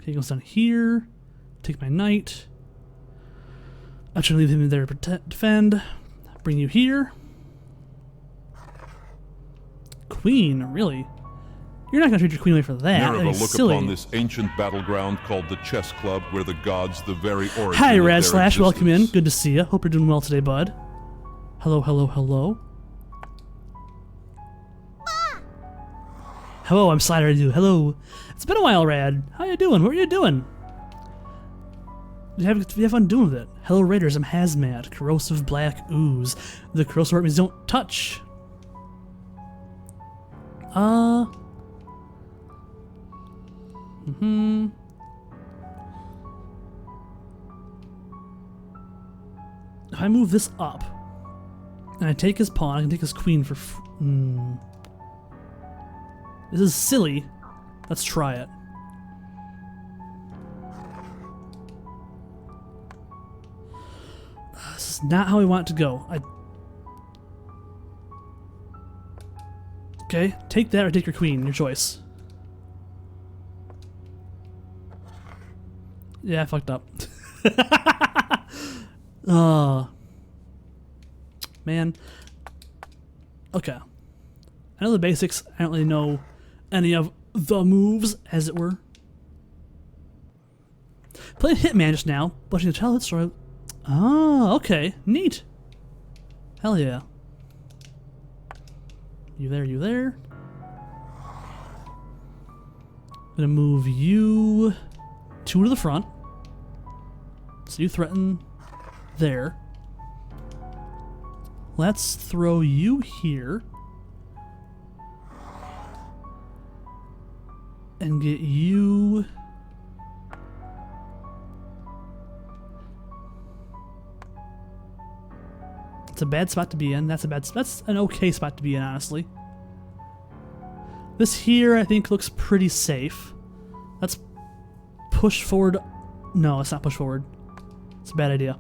Okay, he goes down here. Take my knight. I'm trying to leave him there to defend. Bring you here. Queen, really? You're not going to trade your queen away for that. Never That is look silly. upon this ancient battleground called the chess club, where the gods, the very origin Hi, of their Radslash. Welcome in. existence. Good to see you. Hope you're doing well today, bud. Hello. Hello, I'm Slider to you. Hello. It's been a while, Rad. How you doing? What are you doing? You have fun doing with it. Hello, Raiders. I'm Hazmat. Corrosive black ooze. The corrosive means don't touch. If I move this up, and I take his pawn, I can take his queen for... This is silly. Let's try it. This is not how I want it to go. Okay, take that or take your queen, your choice. Yeah, I fucked up. Oh. Man. Okay. I know the basics. I don't really know any of the moves, as it were. Played Hitman just now, but you can tell that story. Oh, okay. Neat. Hell yeah. You there, you there. I'm gonna move you 2 to the front. So you threaten there. Let's throw you here. And get you... It's a bad spot to be in. That's an okay spot to be in, honestly. This here, I think, looks pretty safe. Let's push forward. No, it's not push forward. It's a bad idea.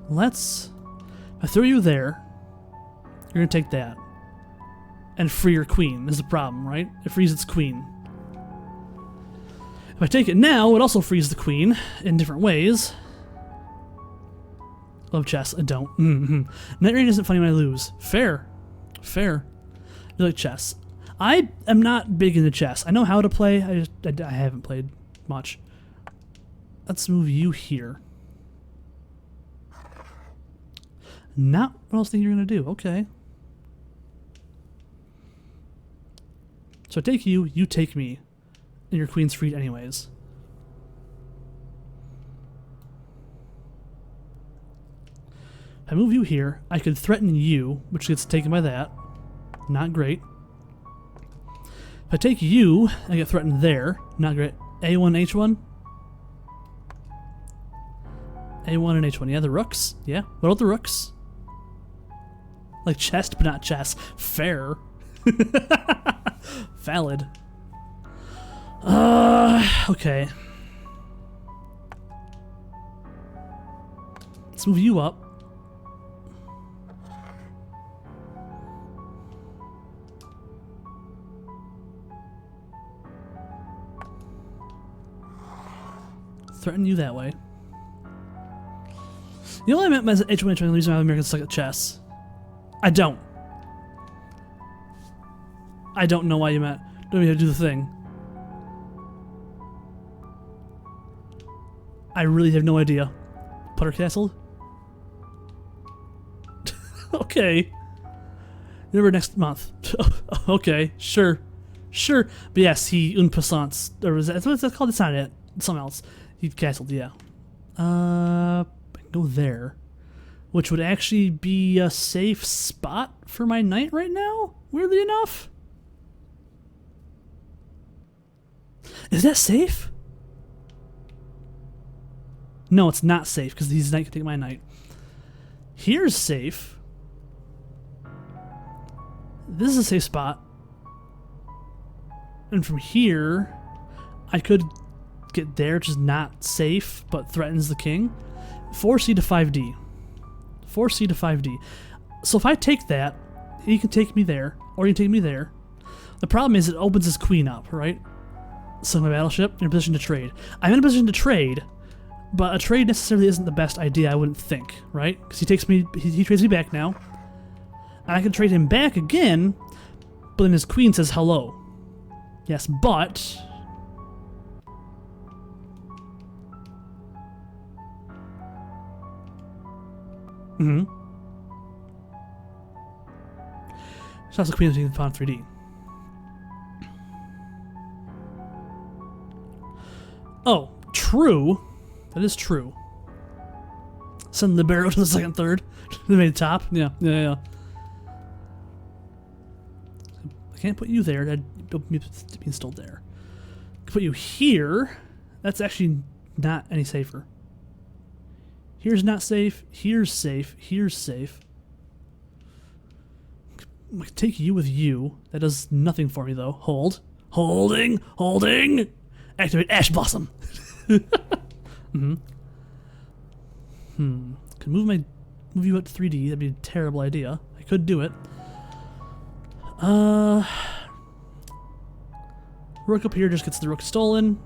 Let's... I throw you there. You're gonna take that. And free your queen is the problem, right? It frees its queen. If I take it now, it also frees the queen in different ways. Love chess. I don't. Night Rain isn't funny when I lose. Fair. Fair. You like chess. I am not big into chess. I know how to play. I haven't played much. Let's move you here. Not what I was thinking you're going to do. Okay. So I take you, you take me. And your queen's freed anyways. If I move you here, I could threaten you, which gets taken by that. Not great. If I take you, I get threatened there. Not great. A1, H1? A1 and H1. Yeah, the rooks. Yeah. What about the rooks? Like chest, but not chess. Fair. Valid. Okay. Let's move you up. Threaten you that way. You know what I meant by H1, the reason why Americans suck at chess? I don't know why you meant. Don't even do the thing. I really have no idea. Putter Castle? Okay. Remember next month. Okay, sure. Sure. But yes, he un passant. Or was that, what's that called? It's not it. It's something else. He castled, yeah. I can go there. Which would actually be a safe spot for my knight right now, weirdly enough. Is that safe? No, it's not safe, because his knight can take my knight. Here's safe. This is a safe spot. And from here, I could get there, which is not safe, but threatens the king. 4C to 5D. 4C to 5D. So if I take that, he can take me there, or he can take me there. The problem is it opens his queen up, right? So my battleship, in a position to trade. I'm in a position to trade, but a trade necessarily isn't the best idea, I wouldn't think, right? Because he takes me, he trades me back now. And I can trade him back again, but then his queen says hello. Yes, but... So that's the queen of pawn 3D. Oh, true. That is true. Send Libero to the second third. They made top. Yeah. Can't put you there. That'd be installed there. Put you here. That's actually not any safer. Here's not safe. Here's safe. Here's safe. I can take you with you. That does nothing for me though. Hold. Holding. Holding. Activate Ash Blossom. Can move you up to 3D. That'd be a terrible idea. I could do it. Rook up here just gets the rook stolen.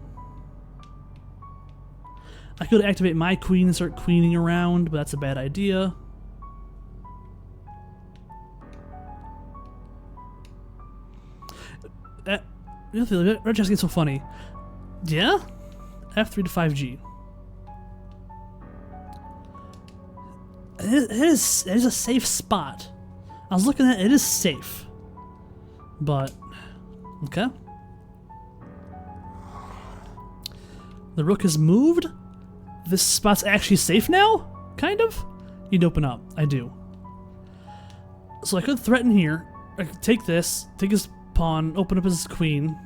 I could activate my queen and start queening around, but that's a bad idea. Red chess gets so funny. Yeah? F3 to 5G. It is a safe spot. I was looking at it, it is safe. But, okay. The rook has moved. This spot's actually safe now? Kind of? You'd open up. I do. So I could threaten here. I could take this, take his pawn, open up his queen.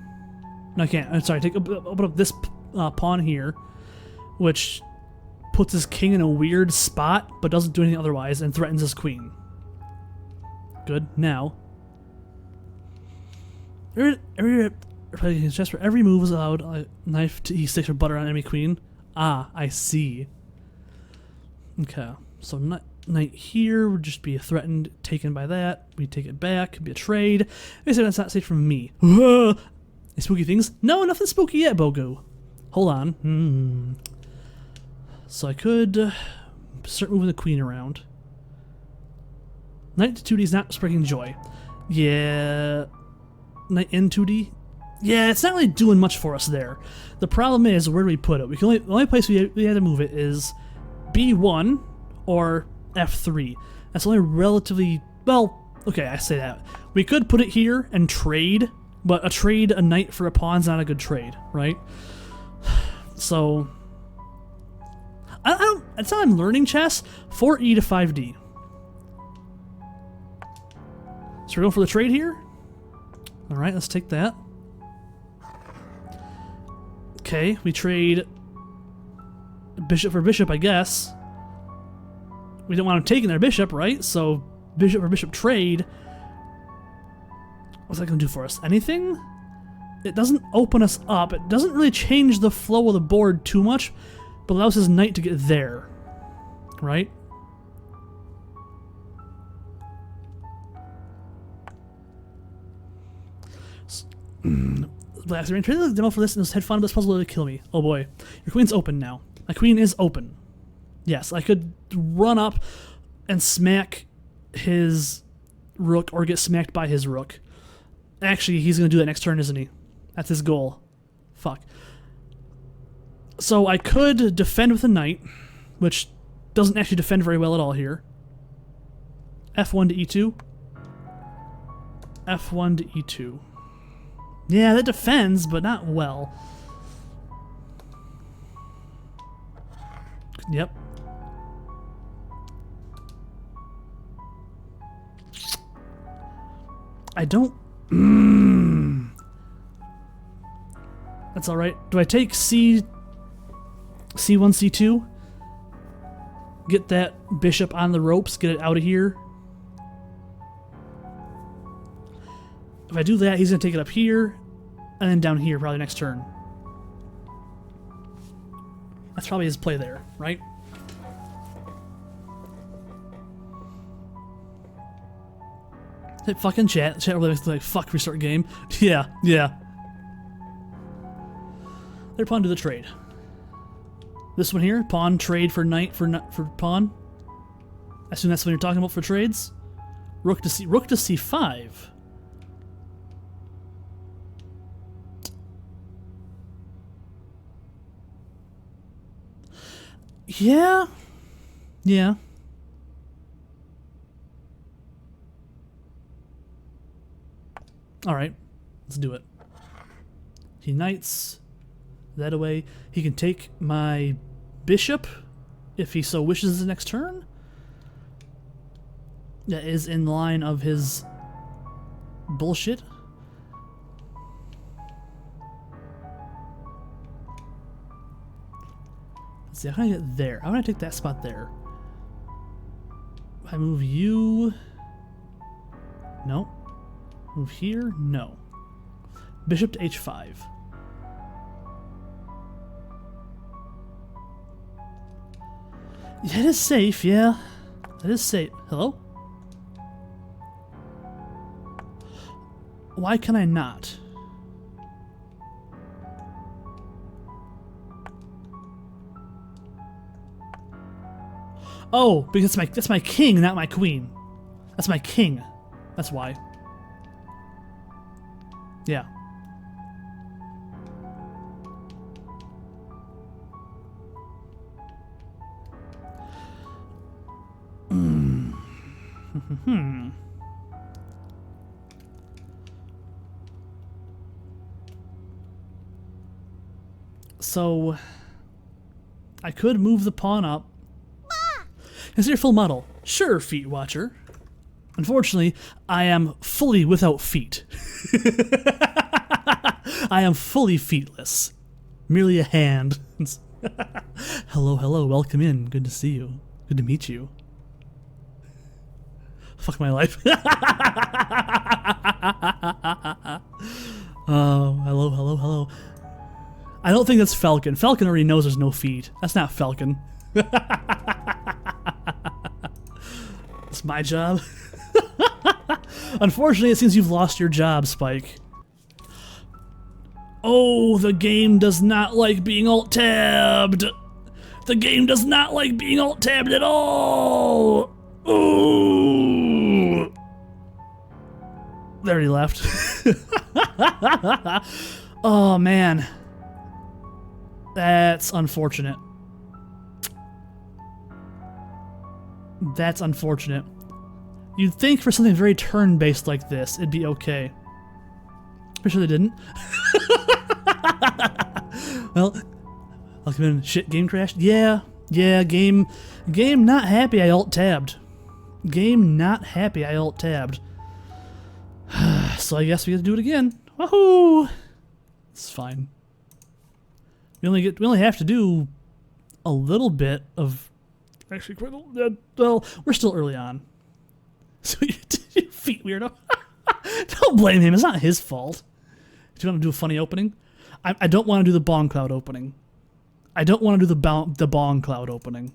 No, I can't. I'm sorry. Open up this pawn here, which puts his king in a weird spot, but doesn't do anything otherwise, and threatens his queen. Good. Now, every chess for every move is allowed a knife to e6 for butter on enemy queen. Ah, I see. Okay, so knight here would just be threatened, taken by that. We take it back, could be a trade. Basically, that's not safe from me. Any spooky things? No, nothing spooky yet, Bogo. Hold on. So I could start moving the queen around. Knight to 2D is not spreading joy. Yeah. Knight in 2D? Yeah, it's not really doing much for us there. The problem is, where do we put it? The only place we have to move it is B1 or F3. That's only relatively... Well, okay, I say that. We could put it here and trade, but a knight for a pawn's not a good trade, right? So... That's how I'm learning chess. 4E to 5D. So we're going for the trade here? Alright, let's take that. Okay, we trade bishop for bishop, I guess. We don't want him taking their bishop, right? So bishop for bishop trade. What's that going to do for us? Anything? It doesn't open us up. It doesn't really change the flow of the board too much, but allows his knight to get there, right? Last trade the demo for this and had fun, but this puzzle will kill me. Oh boy. Your queen's open now. My queen is open. Yes, I could run up and smack his rook or get smacked by his rook. Actually, he's going to do that next turn, isn't he? That's his goal. Fuck. So I could defend with a knight, which doesn't actually defend very well at all here. F1 to E2. F1 to E2. Yeah, that defends, but not well. Yep. I don't... That's alright. Do I take C1, C2? Get that bishop on the ropes, get it out of here. If I do that, he's going to take it up here, and then down here probably next turn. That's probably his play there, right? Hit fucking chat. Chat really like, fuck, restart game. Yeah, yeah. They're pawn to the trade. This one here, pawn trade for knight for pawn. I assume that's what you're talking about for trades. Rook to C5. Yeah. Yeah. Alright. Let's do it. He knights that away. He can take my bishop if he so wishes the next turn. That is in line of his bullshit. Let's see, how can I get there? How can I take that spot there? I move you. No. Move here? No. Bishop to h5. Yeah, it is safe, yeah. That is safe. Hello? Why can I not? Oh, because that's my king, not my queen. That's my king. That's why. Yeah. So, I could move the pawn up. Consider full model. Sure, Feet Watcher. Unfortunately, I am fully without feet. I am fully feetless. Merely a hand. Hello, hello, welcome in. Good to see you. Good to meet you. Fuck my life. Oh, hello, hello, hello. I don't think that's Falcon. Falcon already knows there's no feet. That's not Falcon. It's my job. Unfortunately, it seems you've lost your job, Spike. Oh, the game does not like being alt-tabbed. The game does not like being alt-tabbed at all. Ooh. There he left. Oh, man. That's unfortunate. That's unfortunate. You'd think for something very turn-based like this, it'd be okay. Pretty sure they didn't. Well, I'll come in. Shit, game crashed? Yeah, game not happy I alt-tabbed. Game not happy I alt-tabbed. So I guess we have to do it again. Woohoo! It's fine. We only have to do a little bit of. Actually, quite a, well, we're still early on. So your feet weirdo. Don't blame him. It's not his fault. Do you want to do a funny opening? I don't want to do the bong cloud opening. I don't want to do the bong cloud opening.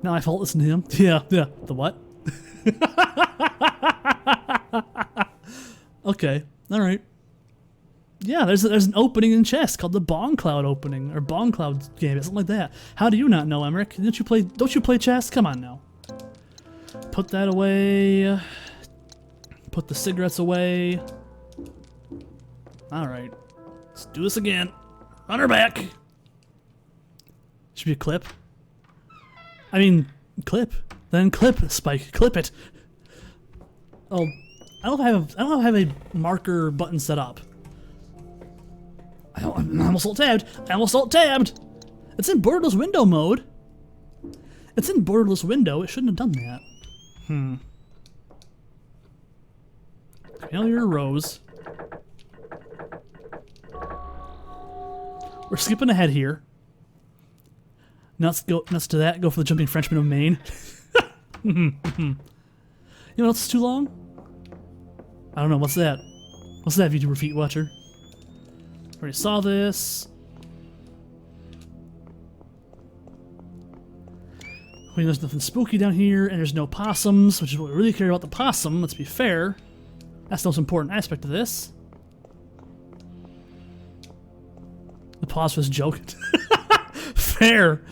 Now I fault listen to him. Yeah. The what? Okay. All right. Yeah, there's an opening in chess called the Bong Cloud opening or Bong Cloud game, something like that. How do you not know, Emmerich? Don't you play chess? Come on now. Put that away. Put the cigarettes away. All right. Let's do this again. Run her back. Should be a clip. I mean, clip. Then clip, Spike. Clip it. Oh, I don't have a marker button set up. I'm almost alt-tabbed. I almost alt-tabbed. It's in borderless window mode. It's in borderless window. It shouldn't have done that. Failure rows. We're skipping ahead here. Now let's to that. Go for the jumping Frenchman of Maine. You know what else is too long? I don't know. What's that? What's that, VTuber Feet Watcher? Already saw this. There's nothing spooky down here, and there's no possums, which is what we really care about the possum, let's be fair. That's the most important aspect of this. The pause was joke. Fair.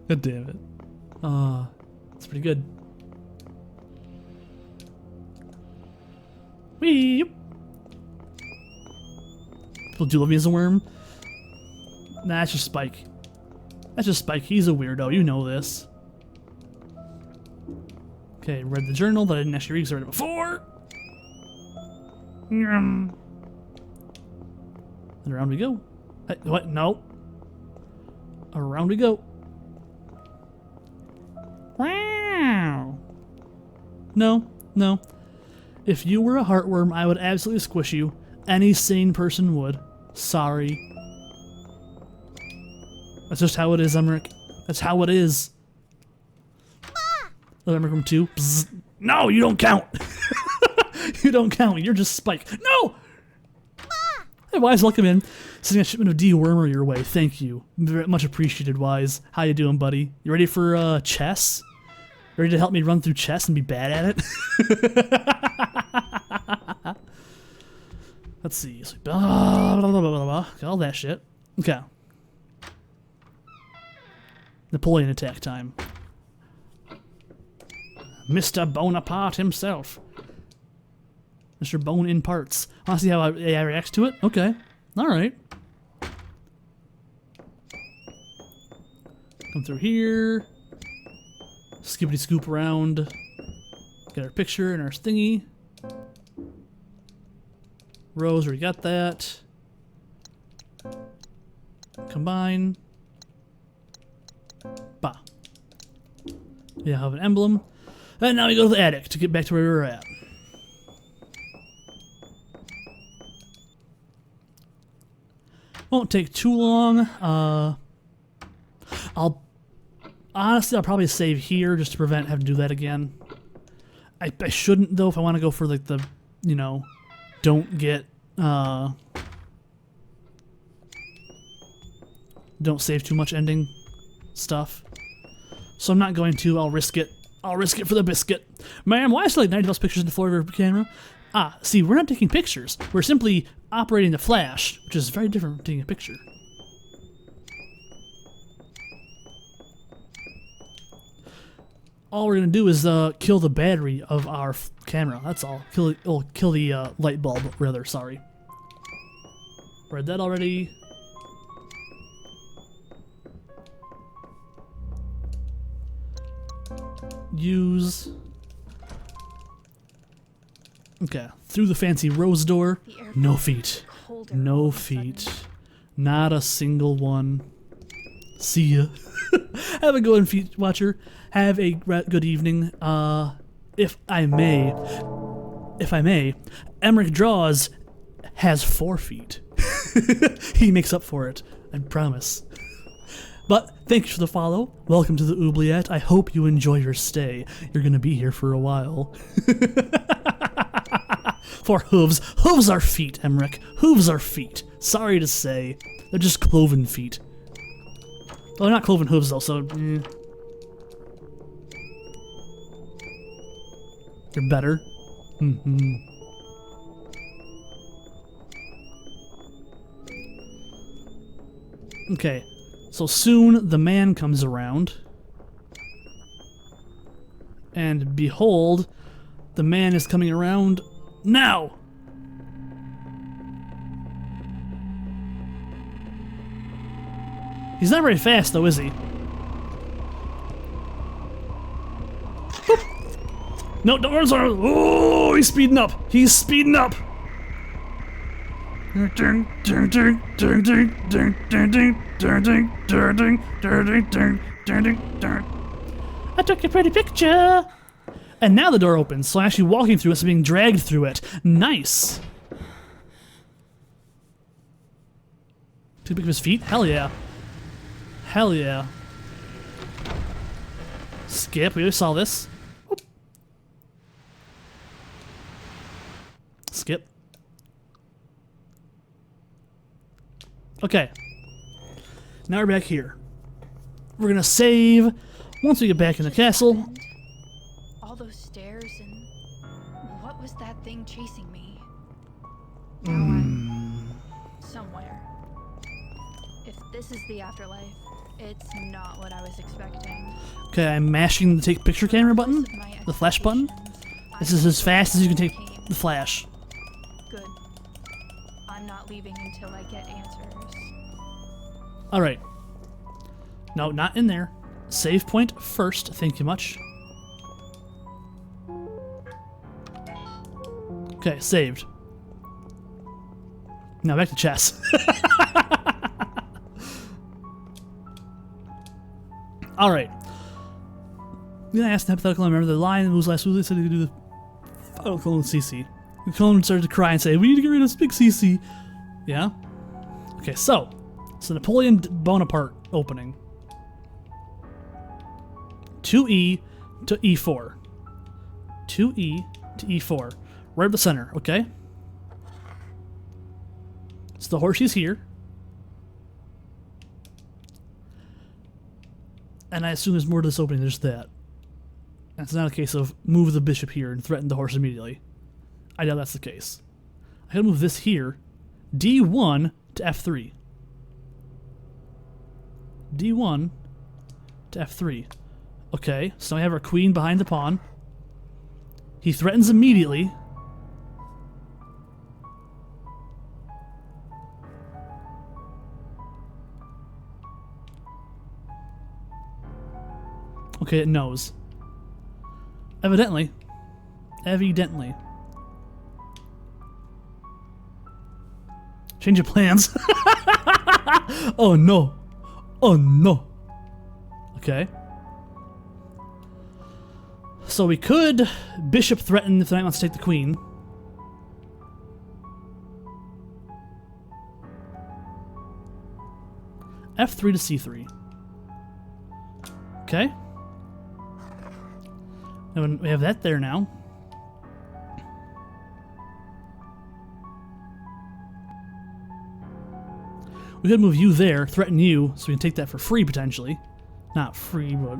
God damn it. That's pretty good. Whee! People do love me as a worm. Nah, that's just Spike. That's just Spike. He's a weirdo. You know this. Okay, read the journal, but I didn't actually read because I read it before. And around we go. Hey, what? No. Around we go. Wow. No. If you were a heartworm, I would absolutely squish you. Any sane person would. Sorry. That's just how it is, Emmerich. That's how it is. Emmerich from 2. Bzz. No, you don't count. You don't count. You're just Spike. No! Hey, Wise, welcome in. Sending a shipment of dewormer your way. Thank you. Very much appreciated, Wise. How you doing, buddy? You ready for chess? Ready to help me run through chess and be bad at it? Let's see. So, blah, blah, blah, blah, blah. Got all that shit. Okay. Napoleon attack time. Mr. Bonaparte himself. Mr. Bone in parts. Want to see how AI reacts to it? Okay. Alright. Come through here. Skippity scoop around. Get our picture and our thingy. Rose, already got that. Combine. Bah. Yeah, have an emblem. And now we go to the attic to get back to where we were at. Won't take too long. I'll probably save here just to prevent having to do that again. I shouldn't though if I want to go for like the, you know, don't get don't save too much ending stuff. So I'm not going to. I'll risk it. I'll risk it for the biscuit. Ma'am, why is it like 90 of those pictures in the floor of your camera? Ah, see, we're not taking pictures. We're simply operating the flash, which is very different from taking a picture. All we're gonna do is kill the battery of our camera. That's all. Kill the light bulb, rather. Sorry. Read that already. Use. Okay, through the fancy rose door. No feet. No feet. Not a single one. See ya. Have a good one, Feet Watcher. Have a good evening. If I may, Emmerich Draws has 4 feet. He makes up for it, I promise. But thank you for the follow. Welcome to the oubliette. I hope you enjoy your stay. You're gonna be here for a while. For hooves. Hooves are feet, Emmerich. Hooves are feet. Sorry to say. They're just cloven feet. Well, they're not cloven hooves though, so... They're better. Okay. So soon the man comes around. And behold, the man is coming around now! He's not very fast though, is he? Boop. No, don't run so. Oh, he's speeding up. He's speeding up. I took a pretty picture. And now the door opens, so I'm actually walking through it, so being dragged through it. Nice. Too big of his feet? Hell yeah. Hell yeah. Skip, we already saw this. Oop. Skip. Okay. Now we're back here. We're gonna save once we get back in the castle. All those stairs and what was that thing chasing me? Now I'm somewhere. If this is the afterlife, it's not what I was expecting. Okay, I'm mashing the take picture camera button, the flash button. This is as fast as you can take the flash. Good. I'm not leaving until I get answers. Alright. No, not in there. Save point first, thank you much. Okay, saved. Now back to chess. Alright. I'm gonna ask the hypothetical. I remember the line whose last said to do the don't call him CC. Cullen started to cry and say, "We need to get rid of Big CC." Yeah? Okay, so Napoleon Bonaparte opening. 2E to E4. 2E to E4. Right up the center, okay? So the horseshoe's here. And I assume there's more to this opening than just that. It's not a case of move the bishop here and threaten the horse immediately. I doubt that's the case. I gotta move this here. D1 to F3. D1 to F3. Okay, so I have our queen behind the pawn. He threatens immediately. Okay, it knows. Evidently. Change of plans. Oh no. Oh no. Okay. So we could bishop threaten if the knight wants to take the queen. F3 to C3. Okay. And we have that there now. We could move you there, threaten you, so we can take that for free potentially. Not free, but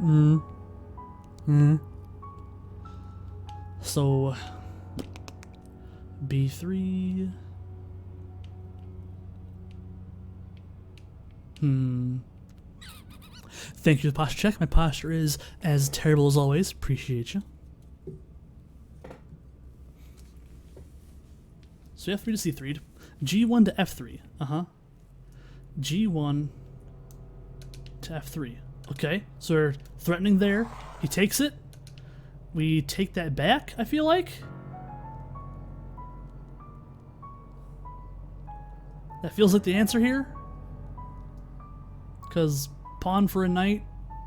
So B3. Thank you for the posture check. My posture is as terrible as always. Appreciate you. So F3 to C3. G1 to F3. G1 to F3. Okay, so we're threatening there. He takes it. We take that back, I feel like. That feels like the answer here. Because pawn for a knight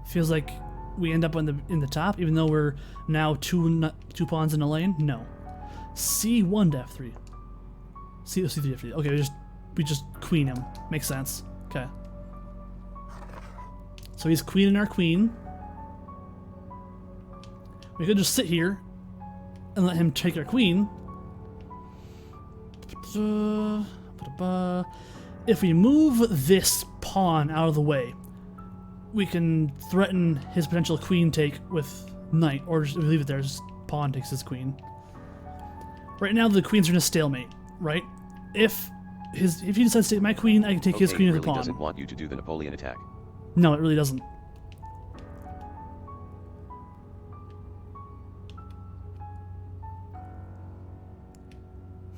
feels like we end up in the top, even though we're now two pawns in a lane. No. C1 to F3. C3 to F3. Okay, we just queen him. Makes sense. Okay. So he's queening our queen. We could just sit here and let him take our queen. If we move this pawn out of the way, we can threaten his potential queen take with knight, or just leave it there, just pawn takes his queen. Right now the queens are in a stalemate, right? If he decides to take my queen, I can take his queen with the pawn. It doesn't want you to do the Napoleon attack. No, it really doesn't.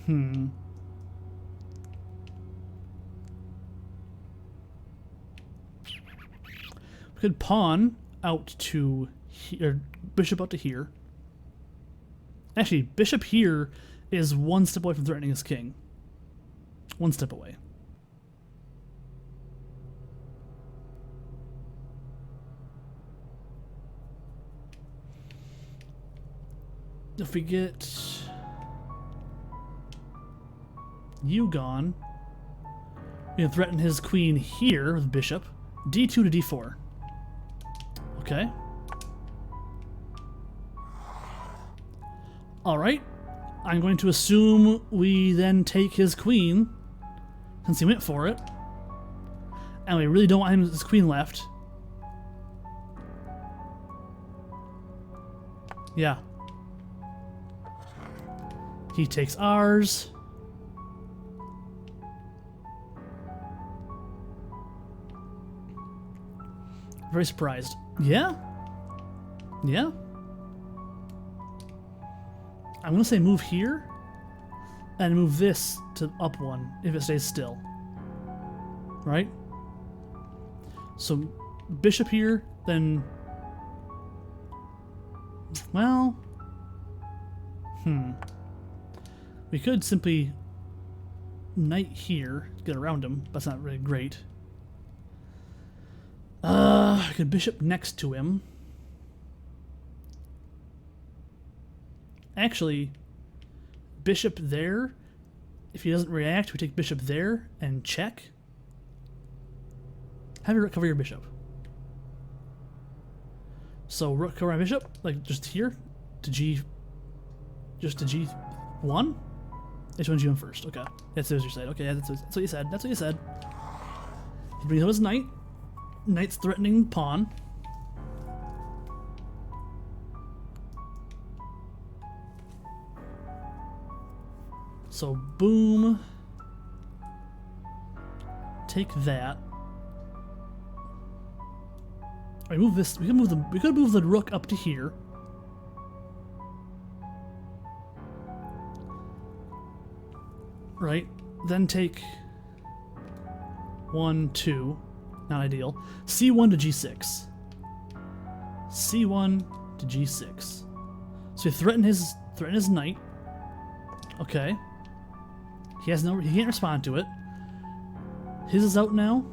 We could pawn out to here, bishop out to here. Actually, bishop here is one step away from threatening his king. One step away. If we get you gone, we can threaten his queen here with bishop. D2 to D4. Okay. Alright. I'm going to assume we then take his queen, since he went for it. And we really don't want his queen left. Yeah. He takes ours. Very surprised. Yeah? Yeah? I'm gonna say move here and move this to up one if it stays still. Right? So bishop here, then well, we could simply knight here, get around him, but that's not really great. I could bishop next to him. Actually, bishop there. If he doesn't react, we take bishop there and check. Have your rook cover your bishop. So rook cover my bishop, like just here to G, just to G1. Which one's G1 first? Okay, that's what you said. Okay, that's what you said. That's what you said. He brings up his knight. Knight's threatening pawn. So boom. Take that. I move this. We could move the rook up to here. Right. Then take 1, 2. Not ideal. C1 to G6. C1 to G6. So we threaten his knight. Okay. He can't respond to it. His is out now.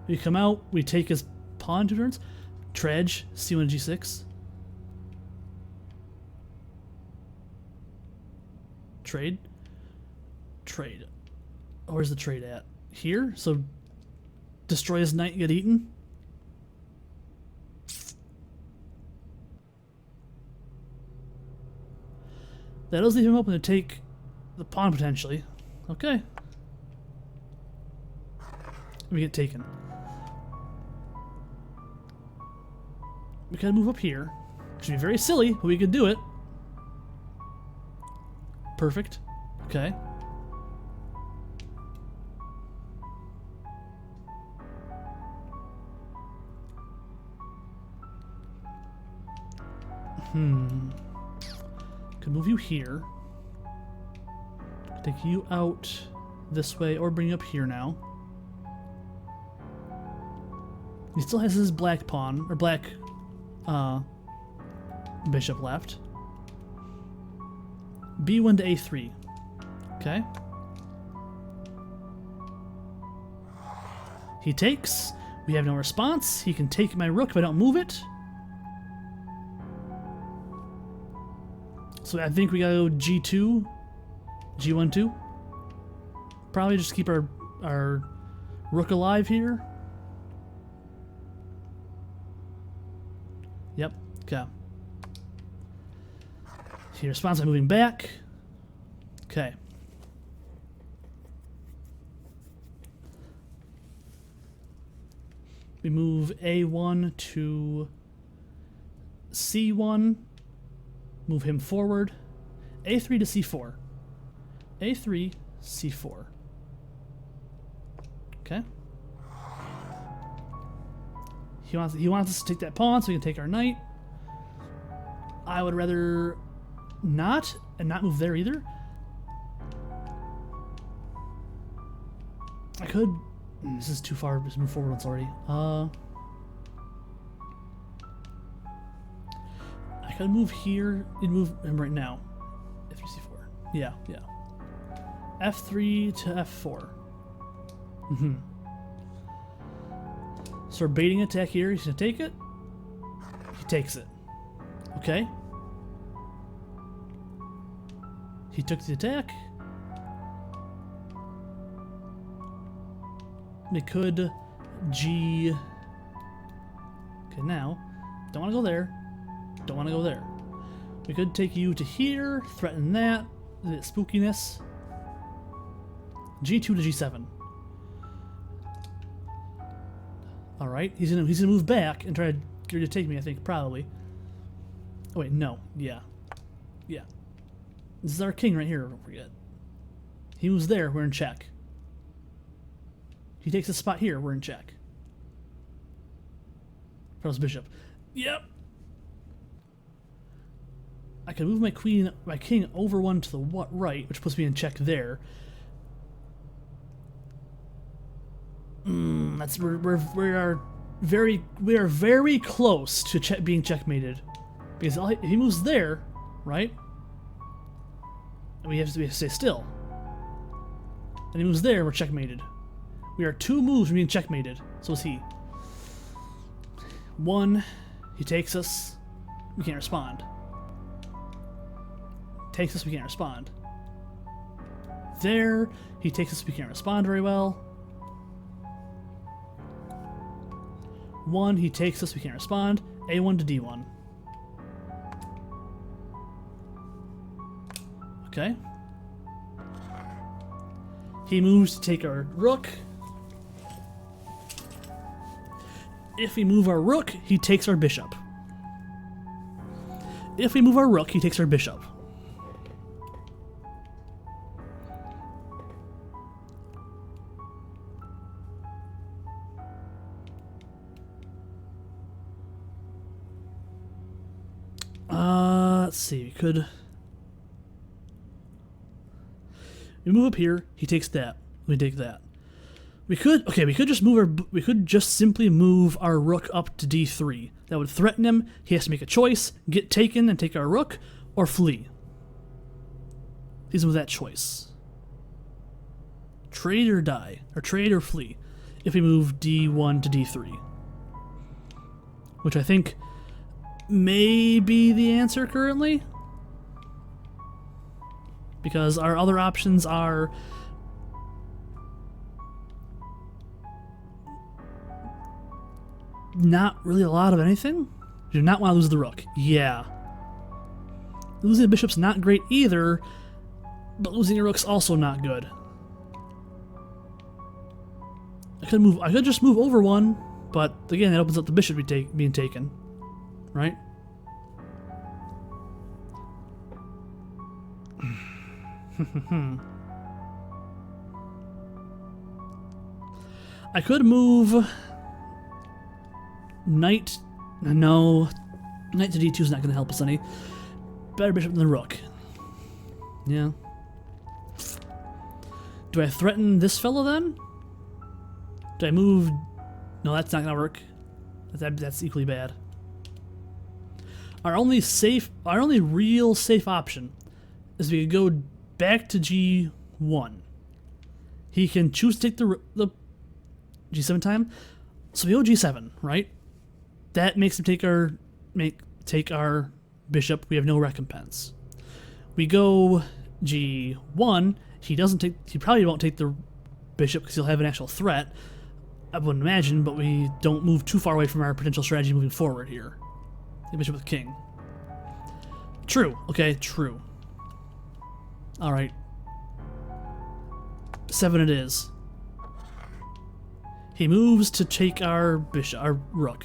We come out, we take his pawn 2 turns. Tredge, C1 to G6. Trade. Trade. Where's the trade at? Here? So destroy his knight and get eaten? That does leave him open to take the pawn potentially. Okay. We get taken. We could move up here. Which would be very silly, but we could do it. Perfect. Okay. Could move you here. Could take you out this way or bring you up here now. He still has his black pawn, or black bishop left. B1 to A3. Okay. He takes. We have no response. He can take my rook if I don't move it. So I think we gotta go G2. G1, 2. Probably just keep our rook alive here. Yep. Okay. He responds by moving back. Okay. We move A1 to C1. Move him forward. A3 to C4. A3, C4. Okay. He wants us to take that pawn so we can take our knight. I would rather not, and not move there either. I could. This is too far. Just move forward once already. I could move here and move him right now. F3, C4. Yeah. F3 to F4. So we're baiting attack here. He's gonna take it. He takes it. Okay. He took the attack. We could G. Okay, now don't want to go there. Don't want to go there. We could take you to here, threaten that, the spookiness. G2 to G7. All right, he's gonna move back and try to get ready to take me. I think probably. Oh wait, no, yeah. This is our king right here. Don't forget. He moves there. We're in check. He takes a spot here. We're in check. Pearl's bishop. Yep. I can move my king over one to the right, which puts me in check there. We are very close to being checkmated, because he moves there, right? And we have to stay still. And he moves there, we're checkmated. We are 2 moves from being checkmated. So is he. 1, he takes us, we can't respond. Takes us, we can't respond. There, he takes us, we can't respond very well. 1, he takes us, we can't respond. A1 to D1. Okay. He moves to take our rook. If we move our rook, he takes our bishop. If we move our rook, he takes our bishop. Let's see, we move up here, he takes that. We take that. We could just simply move our rook up to D3. That would threaten him. He has to make a choice, get taken and take our rook, or flee. He's with that choice. Trade or die, or trade or flee, if we move D1 to D3. Which I think may be the answer currently. Because our other options are not really a lot of anything. You do not want to lose the rook. Yeah. Losing the bishop's not great either, but losing your rook's also not good. I could just move over one, but again, it opens up the bishop being taken. Right? I could move knight. No, knight to D2 is not going to help us any. Better bishop than the rook. Yeah. Do I threaten this fellow then? Do I move? No, that's not going to work. That's equally bad. Our only real safe option is we could go back to G1. He can choose to take the G7 time. So we go G7, right? That makes him take our bishop. We have no recompense. We go G1. He probably won't take the bishop because he'll have an actual threat. I wouldn't imagine, but we don't move too far away from our potential strategy moving forward here. The bishop with king. True. Okay, true. Alright. 7 it is. He moves to take our bishop, our rook.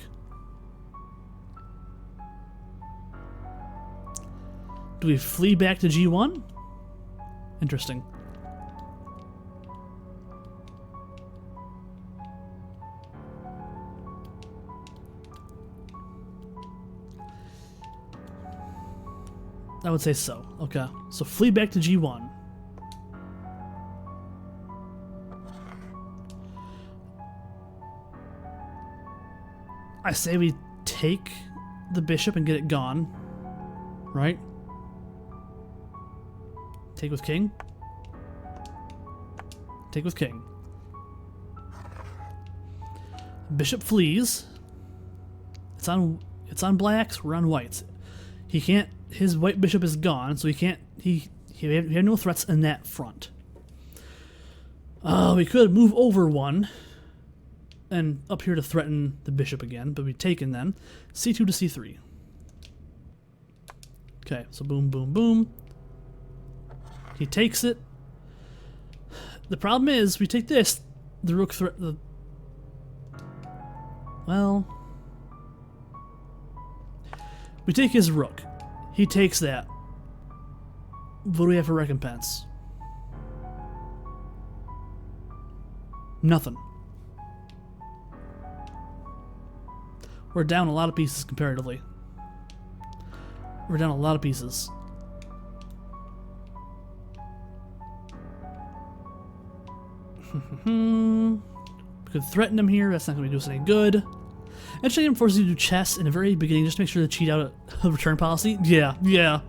Do we flee back to G1? Interesting. I would say so. Okay. So flee back to G1. I say we take the bishop and get it gone. Right? Take with king. Take with king. Bishop flees. It's on blacks, we're on whites. He can't. His white bishop is gone, so he can't. We have no threats in that front. We could move over one, and up here to threaten the bishop again, but we've taken then. C2 to C3. Okay, so boom, boom, boom. He takes it. The problem is, we take this. The rook well, we take his rook. He takes that. What do we have for recompense? Nothing. We're down a lot of pieces comparatively. We're down a lot of pieces. We could threaten him here. That's not going to do us any good. Actually, I'm forced to do chess in the very beginning just to make sure to cheat out a return policy. Yeah, yeah.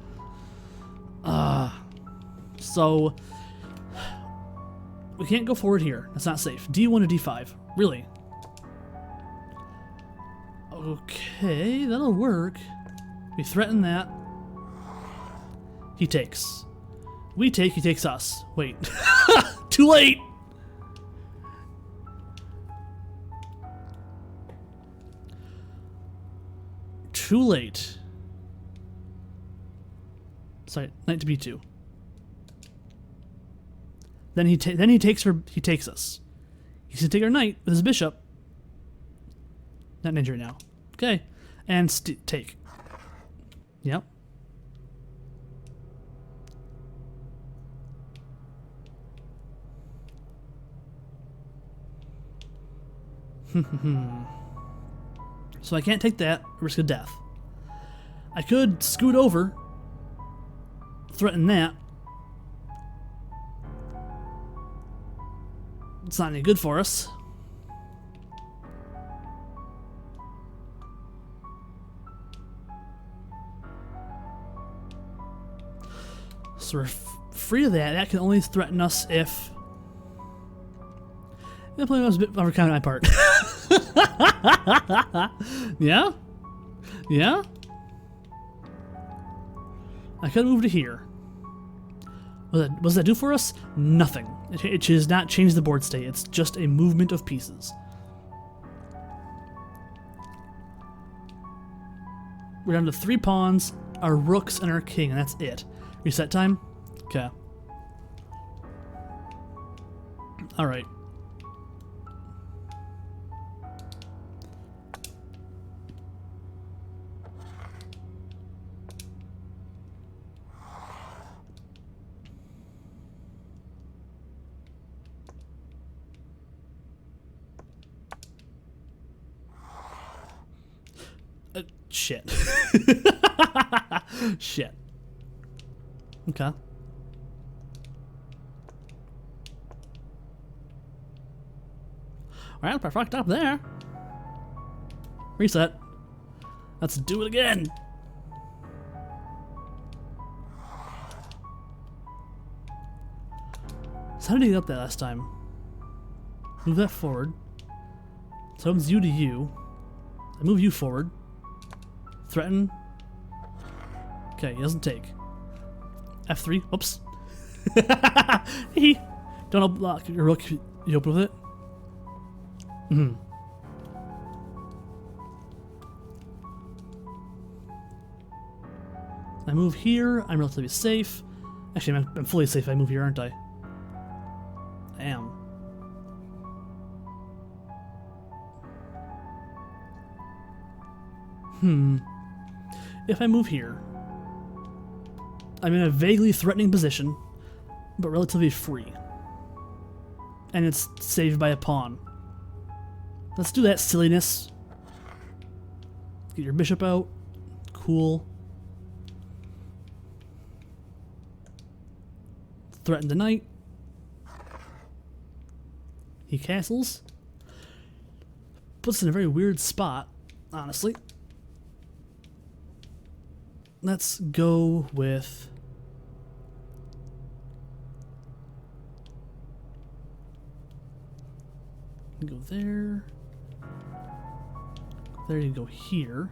So we can't go forward here. That's not safe. D1 to D5. Really? Okay, that'll work. We threaten that. He takes. We take, he takes us. Wait. Too late! Too late. Sorry, knight to b2. Then he takes us. He's gonna take our knight with his bishop. Not ninja right now. Okay, and take. Yep. So I can't take that, risk of death. I could scoot over, threaten that. It's not any good for us. So we're free of that. That can only threaten us if... That play was a bit overkind on my part. Yeah? Yeah? I could move to here. What does that do for us? Nothing. It does not change the board state. It's just a movement of pieces. We're down to 3 pawns, our rooks, and our king, and that's it. Reset time? Okay. Alright. Shit. Shit. Okay. Alright, I fucked up there. Reset. Let's do it again. So how did he get up that last time? Move that forward. So it moves you to you. I move you forward. Threaten. Okay, he doesn't take. F3. Oops. Don't block your rook. You open with it. I move here. I'm relatively safe. Actually, I'm fully safe if I move here, aren't I? I am. If I move here, I'm in a vaguely threatening position, but relatively free. And it's saved by a pawn. Let's do that silliness. Get your bishop out. Cool. Threaten the knight. He castles. Puts us in a very weird spot, honestly. Let's go with... Go there. There you go here.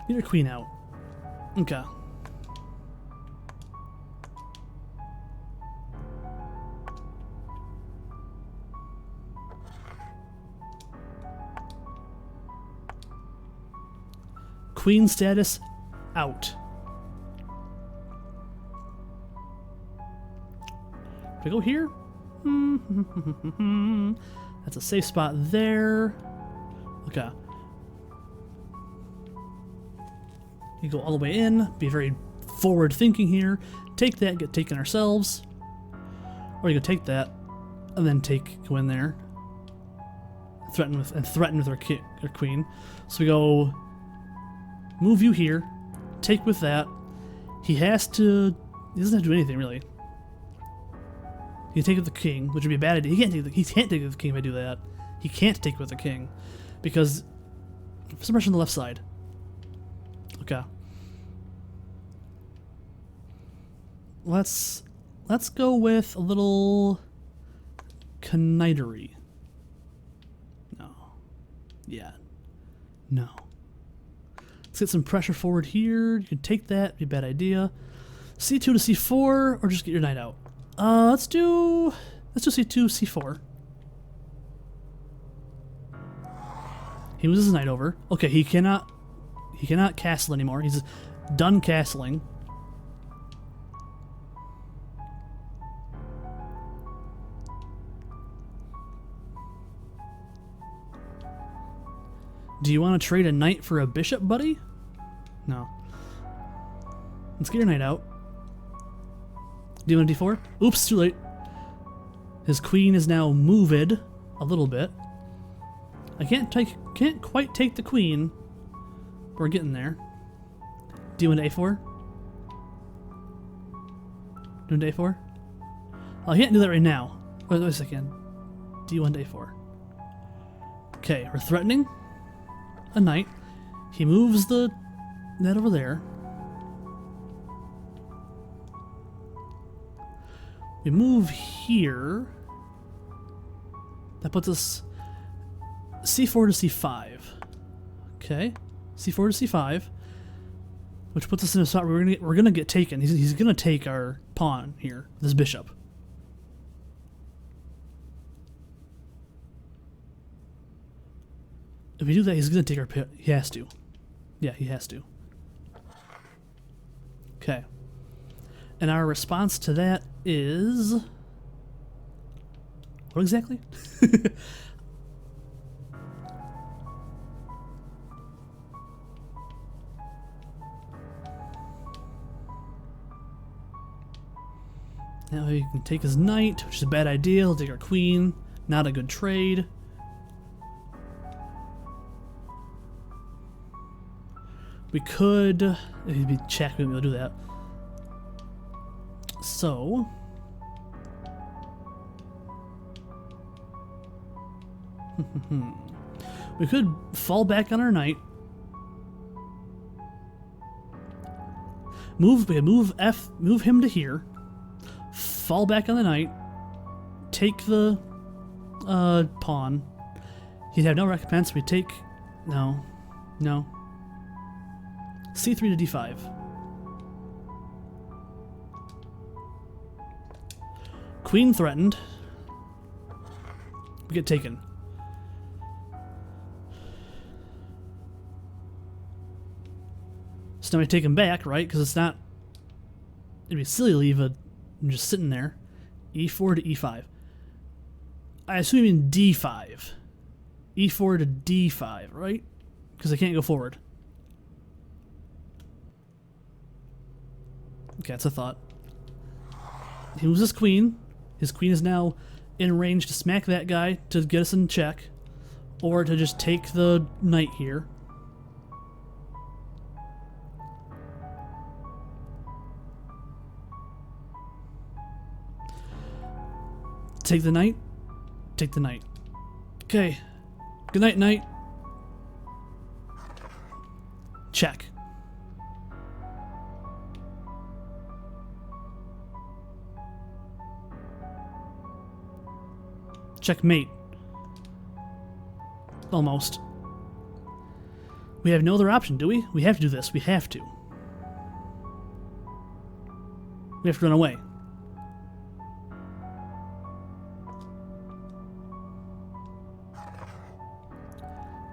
Get your queen out. Okay. Queen status out. Do I go here? That's a safe spot there. Okay. You go all the way in, be very forward thinking here. Take that, get taken ourselves. Or you can take that and then go in there. Threaten with our queen. So we go move you here, take with that. He doesn't have to do anything really. He can take with the king, which would be a bad idea. He can't take with the king if I do that. He can't take with the king because some pressure on the left side. Okay. Let's go with a little knightery. No. Yeah. No. Let's get some pressure forward here. You can take that. Be a bad idea. C2 to C4, or just get your knight out. Let's do C2, C4. He moves his knight over. Okay, he cannot castle anymore. He's done castling. Do you want to trade a knight for a bishop, buddy? No. Let's get your knight out. Do you want a d4? Oops, too late. His queen is now moved a little bit. I can't quite take the queen. We're getting there. Do you want a4? Do you want a4? Oh, I can't do that right now. Wait a second. Do you want a4? Okay, we're threatening a knight. He moves the net over there. We move here. That puts us c4 to c5. Okay, c4 to c5, which puts us in a spot where we're gonna get taken. He's gonna take our pawn here, this bishop. If we do that, he's gonna take our pit. He has to. Yeah, he has to. Okay. And our response to that is... what exactly? Now he can take his knight, which is a bad idea. He'll take our queen. Not a good trade. We could... if he'd be check, we'd be able to do that. So... we could fall back on our knight. We could move him to here. Fall back on the knight. Take the pawn. He'd have no recompense. We take... no. No. C3 to D5. Queen threatened. We get taken. So now we take him back, right? Because it's not... it'd be silly to leave him just sitting there. E4 to E5. I assume you mean D5. E4 to D5, right? Because I can't go forward. Okay, that's a thought. He moves his queen. His queen is now in range to smack that guy to get us in check. Or to just take the knight here. Take the knight. Take the knight. Okay. Good night, knight. Check. Checkmate. Almost. We have no other option, do we? We have to do this. We have to. We have to run away.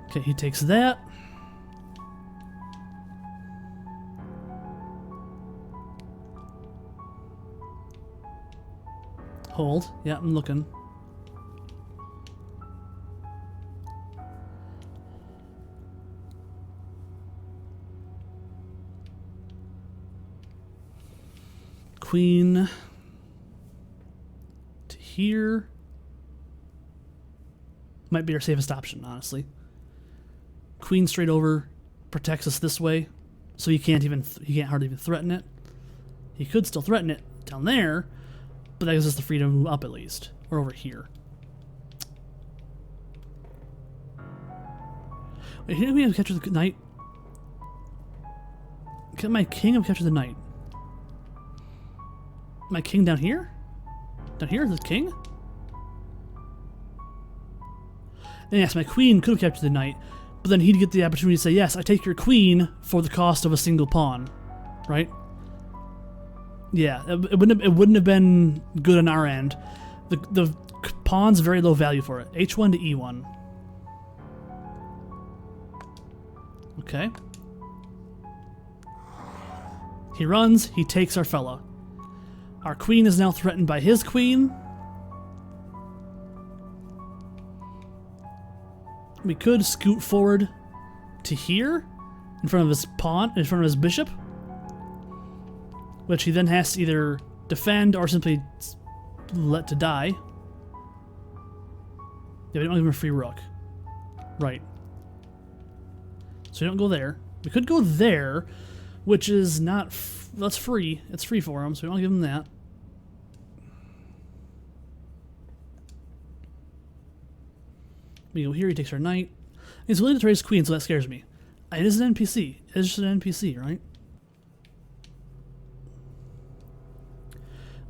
Okay, he takes that. Hold. Yeah, I'm looking. Queen to here. Might be our safest option, honestly. Queen straight over protects us this way, so he can't hardly even threaten it. He could still threaten it down there, but that gives us the freedom to move up at least, or over here. Wait, here we have capture the knight. Can my king have captured the knight? My king down here? Down here, the king? And yes, my queen could have captured the knight, But then he'd get the opportunity to say, yes, I take your queen for the cost of a single pawn, right? Yeah, it wouldn't have been good on our end. The pawn's very low value for it. H1 to E1. Okay. He runs, he takes our fella. Our queen is now threatened by his queen. We could scoot forward to here, in front of his pawn, in front of his bishop, which he then has to either defend or simply let to die. Yeah, we don't give him a free rook. Right. So we don't go there. We could go there, which is not... that's free. It's free for him, so we don't give him that. We go here, he takes our knight. He's willing to trade his queen, so that scares me. It is an NPC. It's just an NPC, right?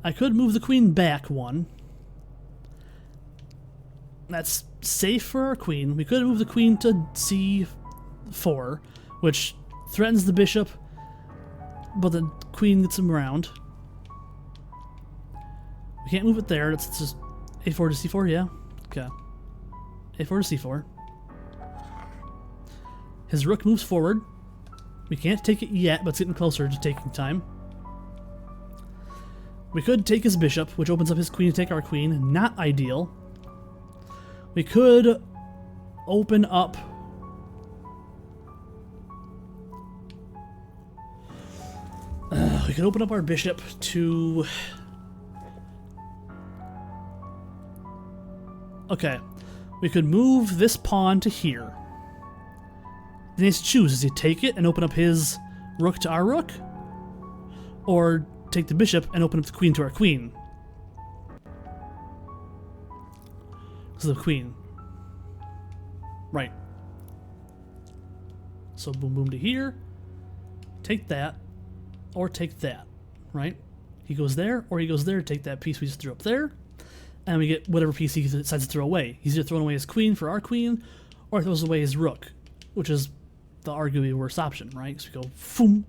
I could move the queen back one. That's safe for our queen. We could move the queen to C4, which threatens the bishop, but the queen gets him around. We can't move it there. It's just A4 to C4, yeah? Okay. A4 to C4. His rook moves forward. We can't take it yet, but it's getting closer to taking time. We could take his bishop, which opens up his queen to take our queen. Not ideal. We could open up... we could open up our bishop to... Okay. We could move this pawn to here. Then he has to choose. Does he take it and open up his rook to our rook? Or take the bishop and open up the queen to our queen? This is the queen. Right. So boom boom to here. Take that. Or take that. Right? He goes there, or he goes there to take that piece we just threw up there. And we get whatever piece he decides to throw away. He's either throwing away his queen for our queen, or throws away his rook, which is the arguably worst option, right? So we go boom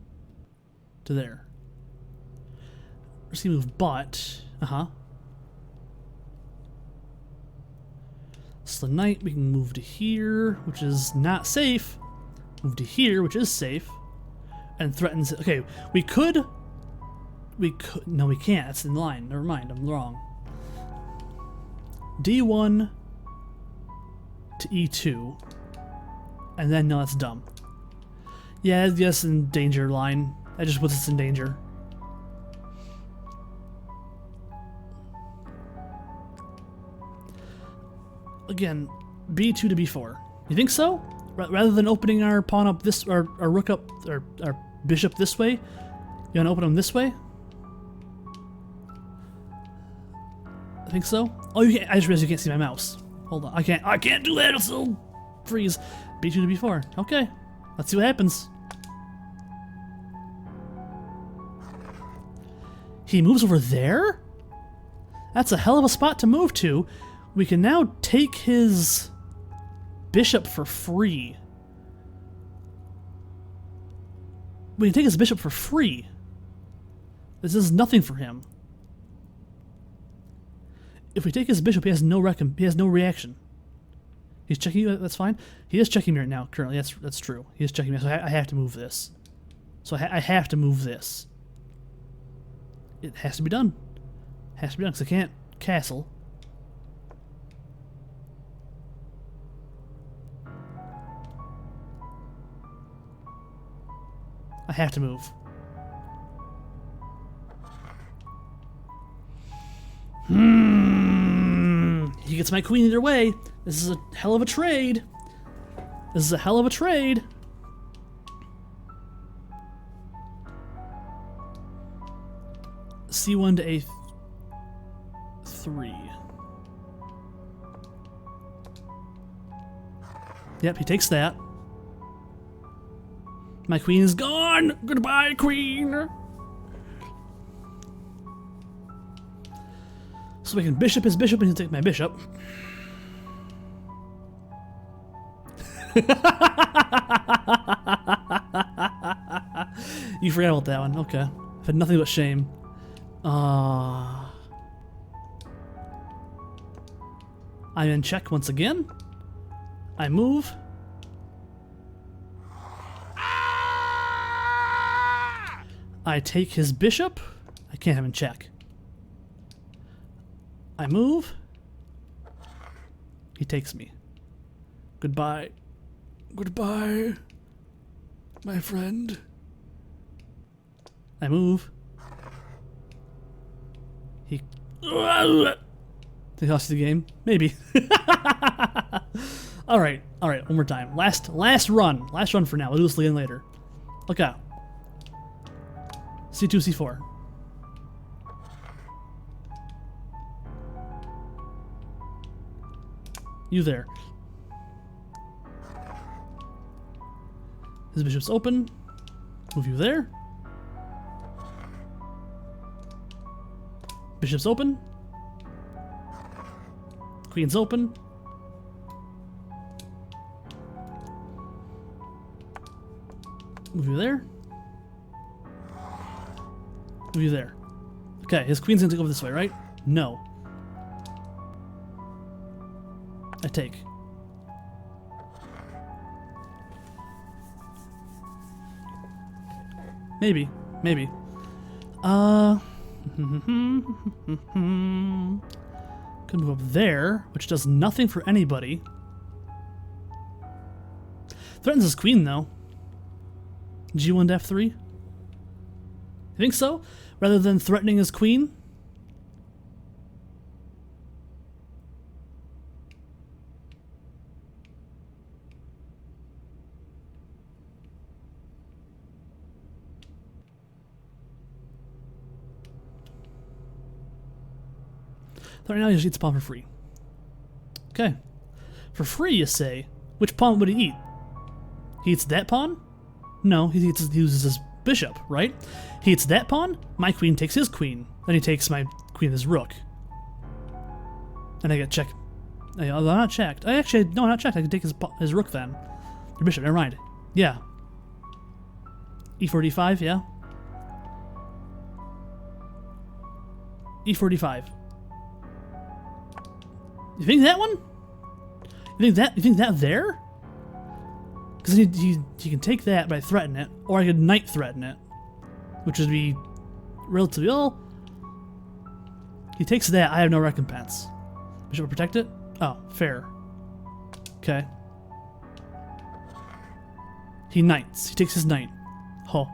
to there. We're just gonna move but, So the knight we can move to here, which is not safe. Move to here, which is safe, and threatens it. Okay, we could. No, we can't. It's in line. Never mind. I'm wrong. D1 to E2, and then no, that's dumb. Yeah, yes, in danger line. That just puts us in danger. Again, B2 to B4. You think so? Rather than opening our pawn up this, or our rook up, or our bishop this way, you want to open them this way? I think so. Oh, you can't. I just realized you can't see my mouse. Hold on. I can't do that. It'll freeze. B2 to B4. Okay. Let's see what happens. He moves over there? That's a hell of a spot to move to. We can now take his bishop for free. We can take his bishop for free. This is nothing for him. If we take his bishop, he has no reaction. He's checking you. That's fine. He is checking me right now. Currently, that's true. He is checking me. So I have to move this. So I have to move this. It has to be done. It has to be done because I can't castle. I have to move. He gets my queen either way. This is a hell of a trade. This is a hell of a trade. C1 to A3. Yep, he takes that. My queen is gone! Goodbye, queen! So we can bishop his bishop and he'll take my bishop. You forgot about that one. Okay. I've had nothing but shame. I'm in check once again. I move. I take his bishop. I can't have him check. I move. He takes me. Goodbye. Goodbye, my friend. I move. He lost the game? Maybe. Alright, one more time. Last run. Last run for now. We'll do this again later. Okay. C2, C4. You there. His bishop's open. Move you there. Bishop's open. Queen's open. Move you there. Move you there. Okay, his queen's gonna take over this way, right? No. I take. Maybe. Could move up there, which does nothing for anybody. Threatens his queen, though. G1 to F3? You think so? Rather than threatening his queen? Right now he just eats a pawn for free. Okay. For free, you say? Which pawn would he eat? He eats that pawn? No, he uses his bishop, right? He eats that pawn, my queen takes his queen. Then he takes my queen as rook. And I get checked. I'm not checked. No, I'm not checked. I can take his rook then. Your bishop, never mind. Yeah. E4, D5, yeah. E4, D5. You think that one? You think that there? Because he can take that by threaten it, or I could knight threaten it, which would be relatively well. He takes that. I have no recompense. Bishop will protect it. Oh, fair. Okay. He knights. He takes his knight. Oh.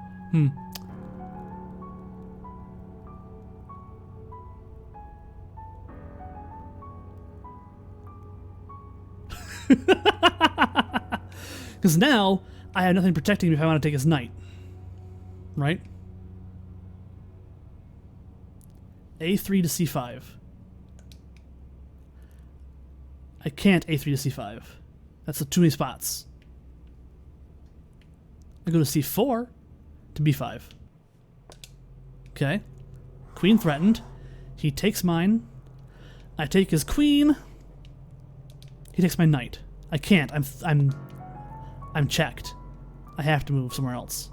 Because now I have nothing protecting me if I want to take his knight. Right? A3 to C5. I can't A3 to C5. That's too many spots. I go to C4 to B5. Okay. Queen threatened. He takes mine. I take his queen. He takes my knight. I can't. I'm checked. I have to move somewhere else.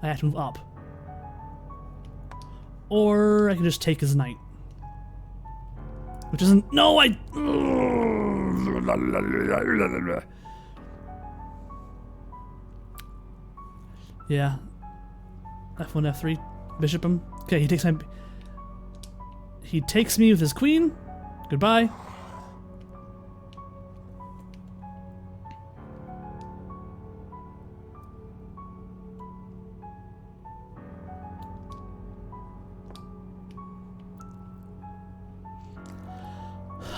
I have to move up. Or I can just take his knight. Which isn't... No, I... Yeah. F1, F3. Bishop him. Okay, he takes my... He takes me with his queen. Goodbye.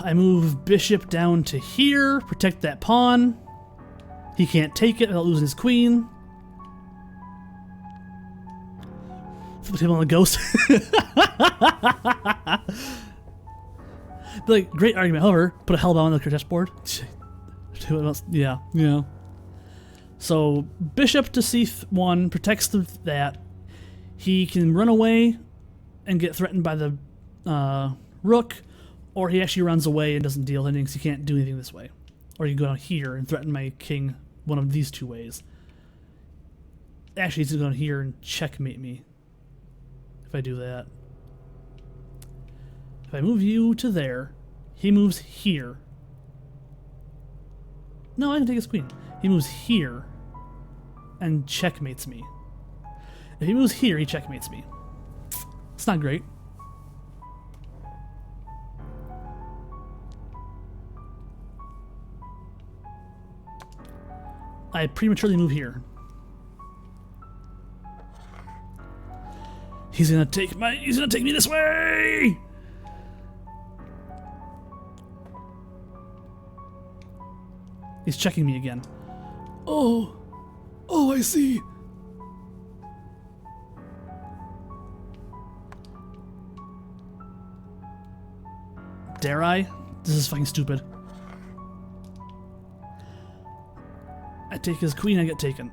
I move bishop down to here, protect that pawn. He can't take it without losing his queen. Flip the table on the ghost. Be like, great argument. However, put a hellbound on the chessboard. Yeah. So bishop to c1 protects that. He can run away and get threatened by the rook, or he actually runs away and doesn't deal anything because he can't do anything this way. Or you can go down here and threaten my king one of these two ways. Actually, he's going to go down here and checkmate me. If I do that. If I move you to there, he moves here. No, I can take his queen. He moves here and checkmates me. If he moves here, he checkmates me. It's not great. I prematurely move here. He's gonna take me this way! He's checking me again. Oh, I see. Dare I? This is fucking stupid. I take his queen, I get taken.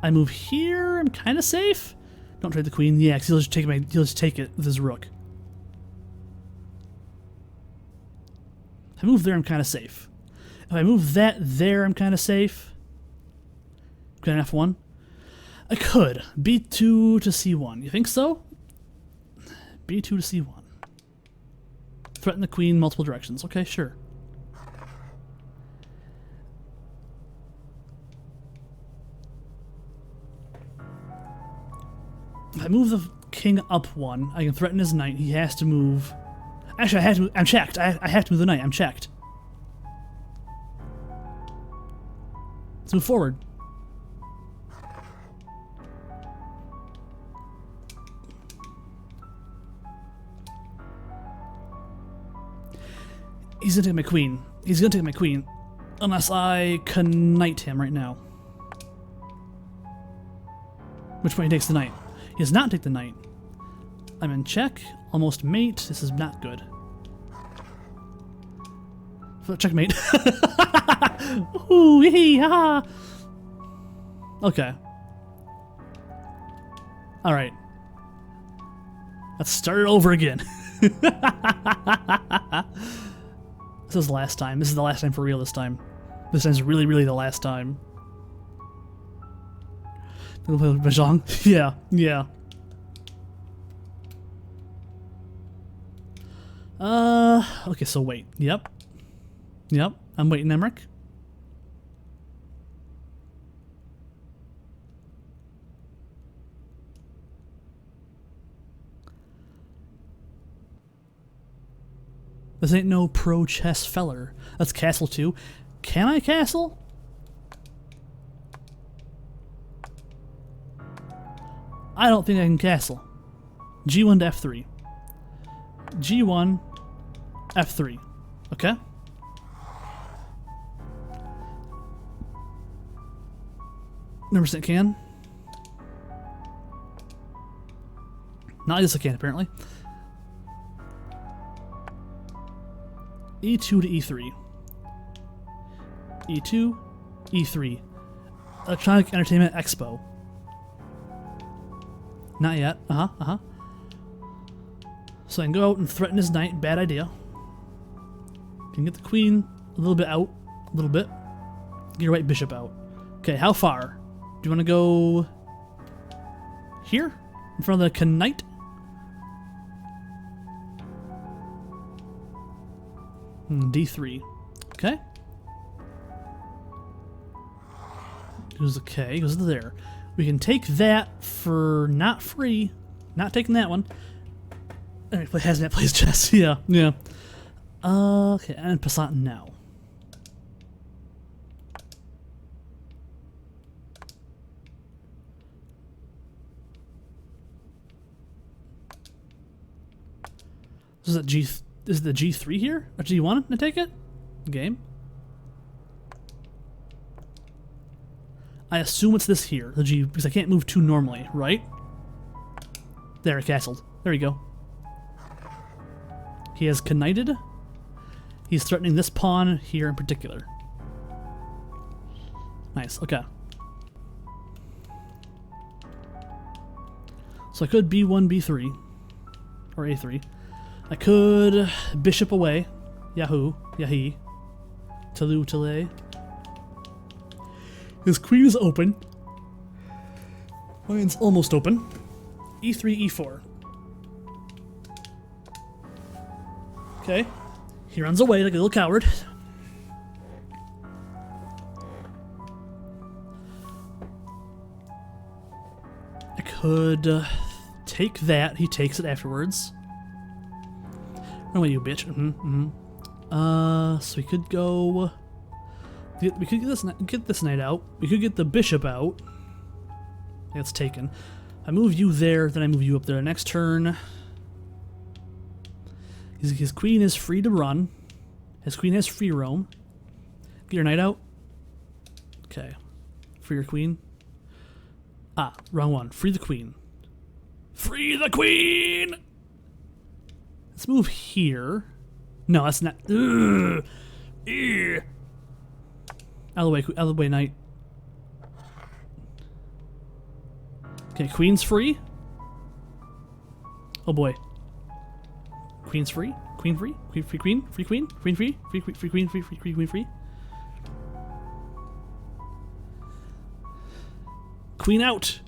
I move here, I'm kinda safe. Don't trade the queen, yeah, 'cause he'll just take it with his rook. If I move there, I'm kinda safe. If I move that there, I'm kinda safe. Can I F1? I could. B2 to C1. You think so? B2 to C1. Threaten the queen multiple directions. Okay, sure. If I move the king up one, I can threaten his knight. He has to move. Actually, I have to move. I'm checked. I have to move the knight. I'm checked. Let's move forward. He's gonna take my queen. He's gonna take my queen. Unless I knight him right now. Which point he takes the knight? He does not take the knight. I'm in check. Almost mate. This is not good. Checkmate. Ooh, hee, ha. Okay. Alright. Let's start it over again. This is the last time. This is the last time for real this time. This time's really, really the last time. Mahjong? Yeah, yeah. Okay, so wait. Yep. Yep, I'm waiting, Emmerich. This ain't no pro chess feller. Let's castle too. Can I castle? I don't think I can castle. G1 to F3. G1, F3. Okay? Never percent can. Not yes I can, apparently. E2 to E3. E2, E3. Electronic Entertainment Expo. Not yet. So I can go out and threaten his knight. Bad idea. Can get the queen a little bit out. A little bit. Get your white bishop out. Okay, how far? Do you want to go here? In front of the knight? D3. Okay. Goes the K, goes to there. We can take that for not free. Not taking that one. Alright, Hazmat plays chess. Yeah, yeah. Okay, and Passat now. Is it G? Is the G3 here? Or G1 to take it? Game. I assume it's this here, the G, because I can't move 2 normally, right? There, castled. There you go. He has knighted. He's threatening this pawn here in particular. Nice, okay. So I could B1, B3. Or A3. I could bishop away. Yahoo. Yahi. Talu Tale. His queen is open. Mine's almost open. E3, E4. Okay. He runs away like a little coward. I could take that. He takes it afterwards. Run away, you bitch. So we could go. We could get this knight out. We could get the bishop out. It's taken. I move you there, then I move you up there. Next turn, his queen is free to run. His queen has free roam. Get your knight out. Okay. Free your queen. Ah, wrong one. Free the queen. Free the queen! Let's move here. No, that's not. Ugh. Ugh. Out of the way, knight. Okay, queen's free. Oh boy. Queen's free. Queen free. Queen free. Queen free. Queen queen free. Free queen free. Queen free. Queen out.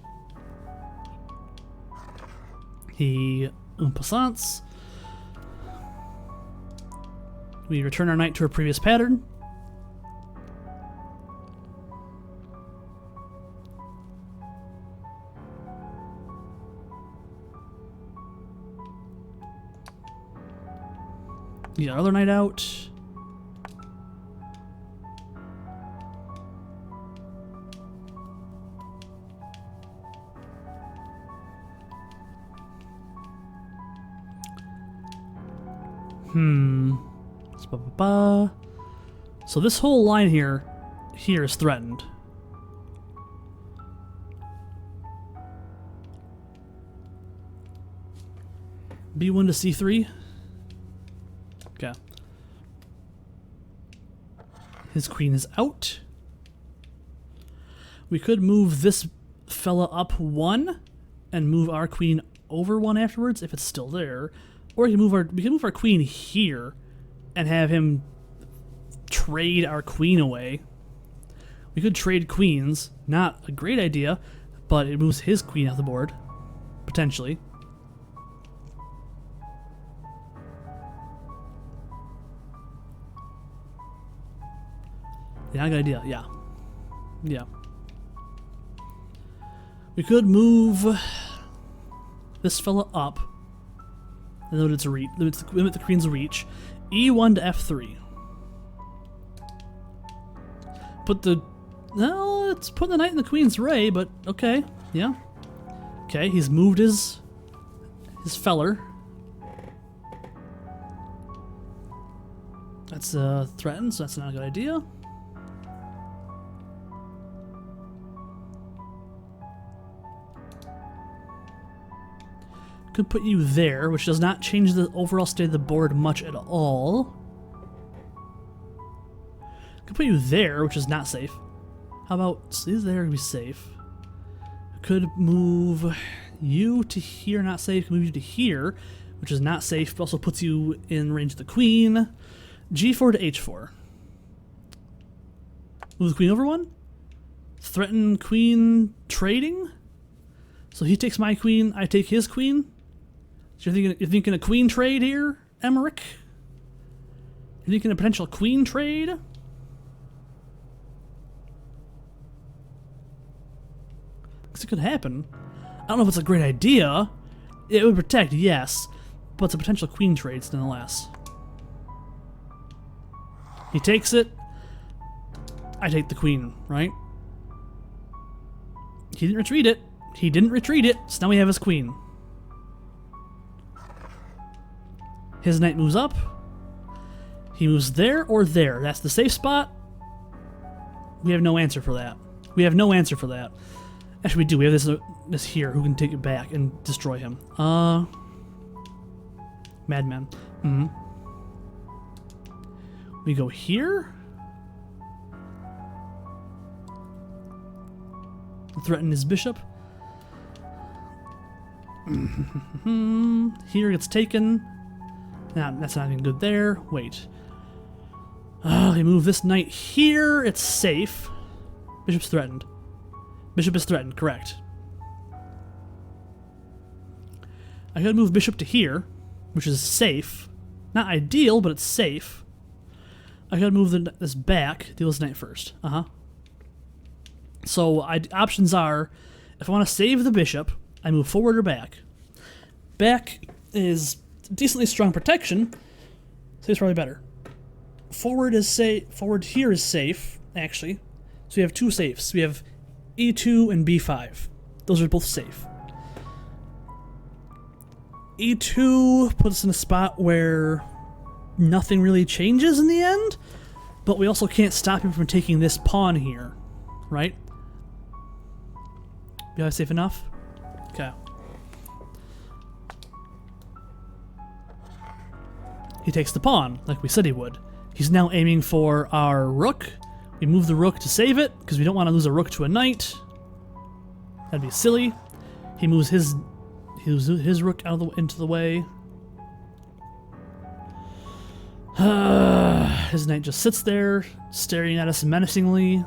He un passants. We return our knight to our previous pattern. Get our other knight out. So this whole line here is threatened. B1 to C3. Okay. His queen is out. We could move this fella up one and move our queen over one afterwards if it's still there. Or we can move our queen here and have him trade our queen away. We could trade queens. Not a great idea, but it moves his queen off the board. Potentially. Yeah, good idea. Yeah. Yeah. We could move this fella up. And limit the queen's reach. E1 to F3. It's putting the knight in the queen's ray, but okay. Yeah. Okay, he's moved his feller. That's threatened, so that's not a good idea. Could put you there, which does not change the overall state of the board much at all. Could put you there, which is not safe. How about, so there to be safe. Could move you to here, not safe. Could move you to here, which is not safe, but also puts you in range of the queen. G4 to H4. Move the queen over one. Threaten queen trading. So he takes my queen, I take his queen. So you're thinking a queen trade here, Emmerich? You're thinking a potential queen trade? Because it could happen. I don't know if it's a great idea. It would protect, yes, but it's a potential queen trade nonetheless. He takes it. I take the queen, right? He didn't retreat it. He didn't retreat it, so now we have his queen. His knight moves up. He moves there or there. That's the safe spot. We have no answer for that. We have no answer for that. Actually, we do. We have this here who can take it back and destroy him. Madman. We go here. Threaten his bishop. Here gets taken. Nah, that's not even good there. Wait. We move this knight here. It's safe. Bishop's threatened. Bishop is threatened, correct. I could move bishop to here, which is safe. Not ideal, but it's safe. I could move this back, deal this knight first. So options are, if I want to save the bishop, I move forward or back. Back is decently strong protection, so it's probably better. Forward is forward here is safe, actually. So we have two safes. We have E2 and B5. Those are both safe. E2 puts us in a spot where nothing really changes in the end, but we also can't stop him from taking this pawn here, right? You guys safe enough? Okay. He takes the pawn, like we said he would. He's now aiming for our rook. We move the rook to save it, because we don't want to lose a rook to a knight. That'd be silly. He moves his rook out of into the way. His knight just sits there, staring at us menacingly.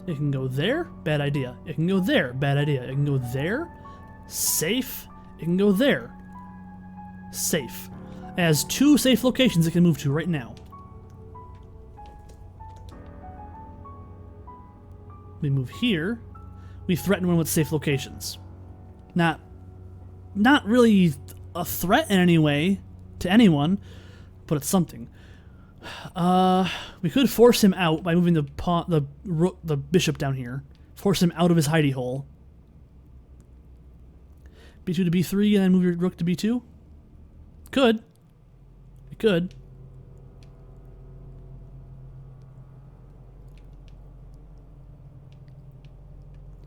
It can go there, bad idea. It can go there, bad idea. It can go there, safe. It can go there, safe. It has two safe locations it can move to right now. We move here. We threaten one with safe locations. Not really a threat in any way to anyone, but it's something. We could force him out by moving the bishop down here. Force him out of his hidey hole. B2 to B3 and then move your rook to B2? Could. We could.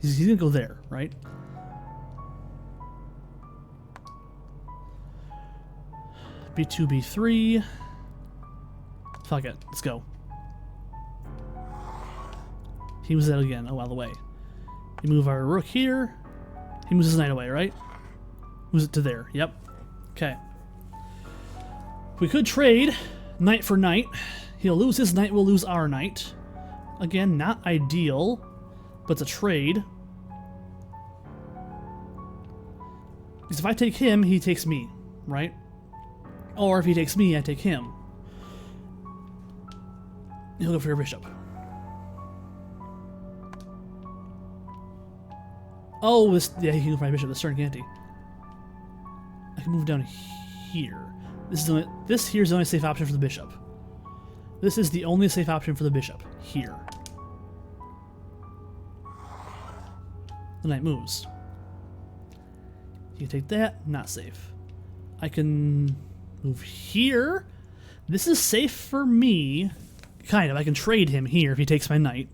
He's gonna go there, right? B2, B3. Fuck it, let's go. He moves that again, out of the way. You move our rook here. He moves his knight away, right? Moves it to there, yep. Okay. We could trade knight for knight. He'll lose his knight, we'll lose our knight. Again, not ideal, but it's a trade. Because if I take him, he takes me, right? Or if he takes me, I take him. He'll go for your bishop. Oh, yeah, he can go for my bishop this turn, can't he? I can move down here. This here's the only safe option for the bishop. This is the only safe option for the bishop. Here. The knight moves. You take that, not safe. I can move here. This is safe for me. Kind of. I can trade him here if he takes my knight.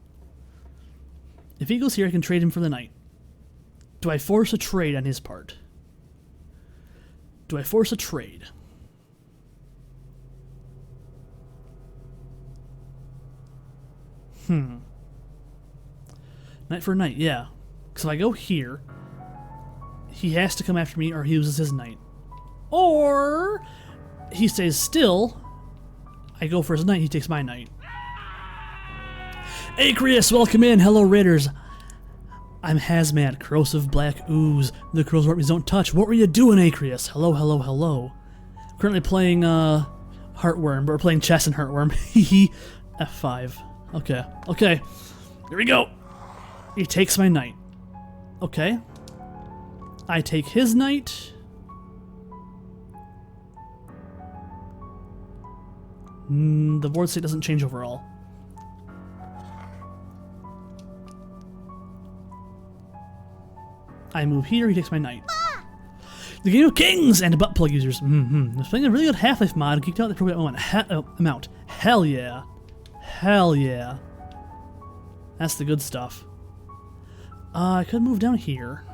If he goes here, I can trade him for the knight. Do I force a trade on his part? Do I force a trade? Knight for knight, yeah. Because if I go here, he has to come after me or he loses his knight. Or he stays still. I go for his knight, he takes my knight. Acreus, welcome in. Hello, Raiders. I'm Hazmat, corrosive black ooze. The crows what we don't touch. What were you doing, Acreus? Hello, hello, hello. Currently playing Heartworm, but we're playing chess in Heartworm. F5. Okay. Okay. Here we go. He takes my knight. Okay. I take his knight. The board state doesn't change overall. I move here, he takes my knight. The Game of Kings and butt plug users. I was playing a really good Half-Life mod, kicked out the appropriate amount. Hell yeah. Hell yeah. That's the good stuff. I could move down here.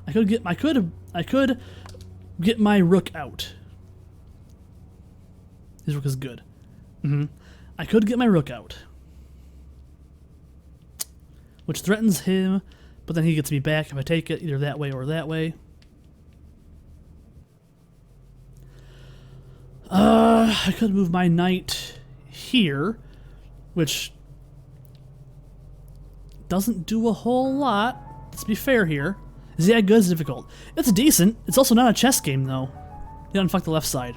I could get my rook out. His rook is good. I could get my rook out, which threatens him, But then he gets me back if I take it either that way or that way. I could move my knight here, which doesn't do a whole lot. Let's be fair here. Is that good? Is it difficult? It's decent. It's also not a chess game, though. You don't fuck the left side.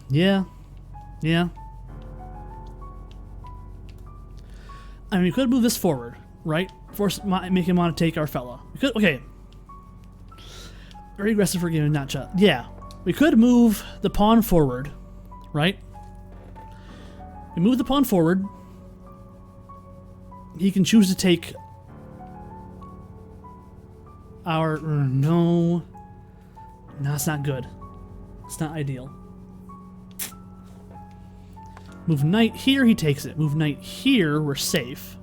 Yeah. Yeah. I mean, we could move this forward, right? Make him want to take our fella. We could, okay. Very aggressive for game, not chess. Yeah. We could move the pawn forward, right? We move the pawn forward. He can choose to take our... No. No, it's not good. It's not ideal. Move knight here, he takes it. Move knight here, we're safe.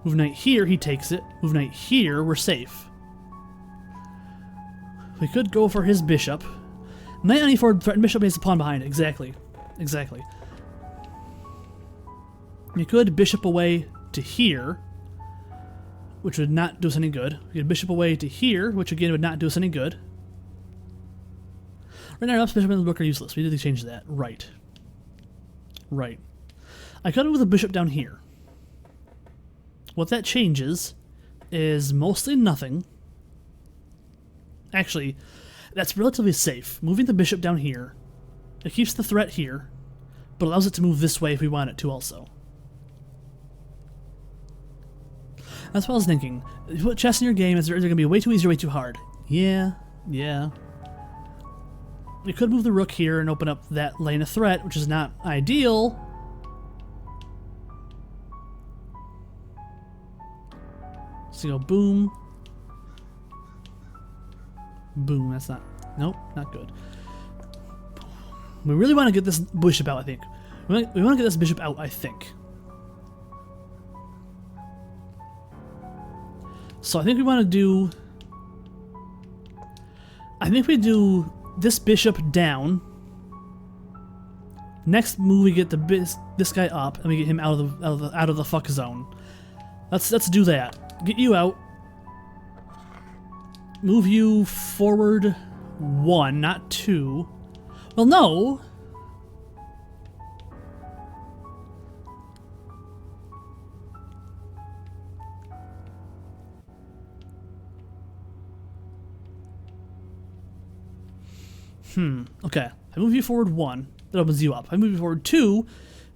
Move knight here, he takes it. Move knight here, we're safe. We could go for his bishop. Knight on e4, threaten bishop, has the pawn behind it. Exactly. Exactly. You could bishop away to here, which would not do us any good. We could bishop away to here, which again would not do us any good. Right now, left bishop and the rook are useless. We need to change that. Right. Right. I could move the bishop down here. What that changes is mostly nothing. Actually, that's relatively safe. Moving the bishop down here, it keeps the threat here, but allows it to move this way if we want it to also. That's what I was thinking. If you put chess in your game, is it going to be way too easy or way too hard? Yeah, yeah. We could move the rook here and open up that lane of threat, which is not ideal. So you go boom. Boom, that's not... Nope, not good. We really want to get this bishop out, I think. We want to get this bishop out, I think. So I think we want to do... I think we do this bishop down. Next move, we get this guy up, and we get him out of the fuck zone. Let's do that. Get you out. Move you forward 1, not 2. Well, no. Okay. I move you forward 1. That opens you up. I move you forward 2.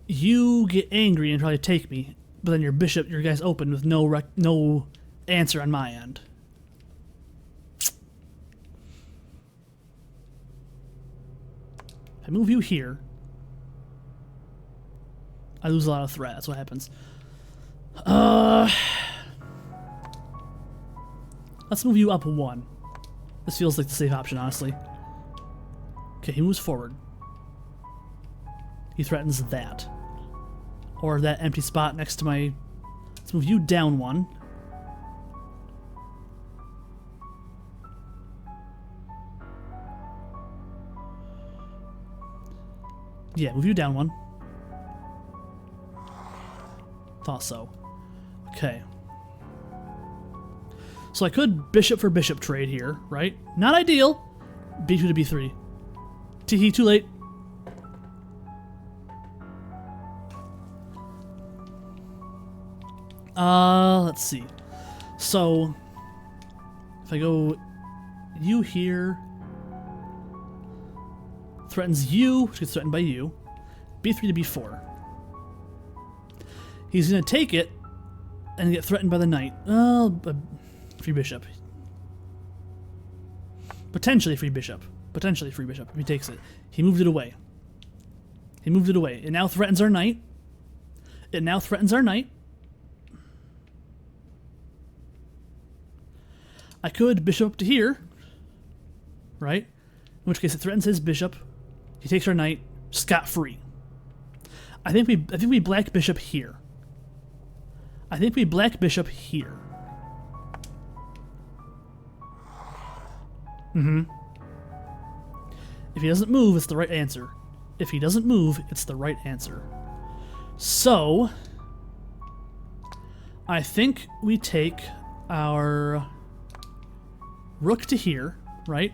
You get angry and try to take me, but then your guy's open with no answer on my end. I move you here. I lose a lot of threat. That's what happens. Let's move you up 1. This feels like the safe option, honestly. Okay, he moves forward. He threatens that. Or that empty spot next to my... Let's move you down 1. Yeah, move you down 1. Thought so. Okay. So I could bishop for bishop trade here, right? Not ideal. B2 to B3. Tee, too late. Let's see. So, if I go you here, threatens you, which gets threatened by you. B3 to B4. He's going to take it and get threatened by the knight. Free bishop. Potentially free bishop. Potentially free bishop if he takes it. He moved it away. He moved it away. It now threatens our knight. It now threatens our knight. I could bishop up to here, right? In which case it threatens his bishop. He takes our knight, scot-free. I think we black bishop here. I think we black bishop here. If he doesn't move, it's the right answer. If he doesn't move, it's the right answer. So, I think we take our rook to here, right?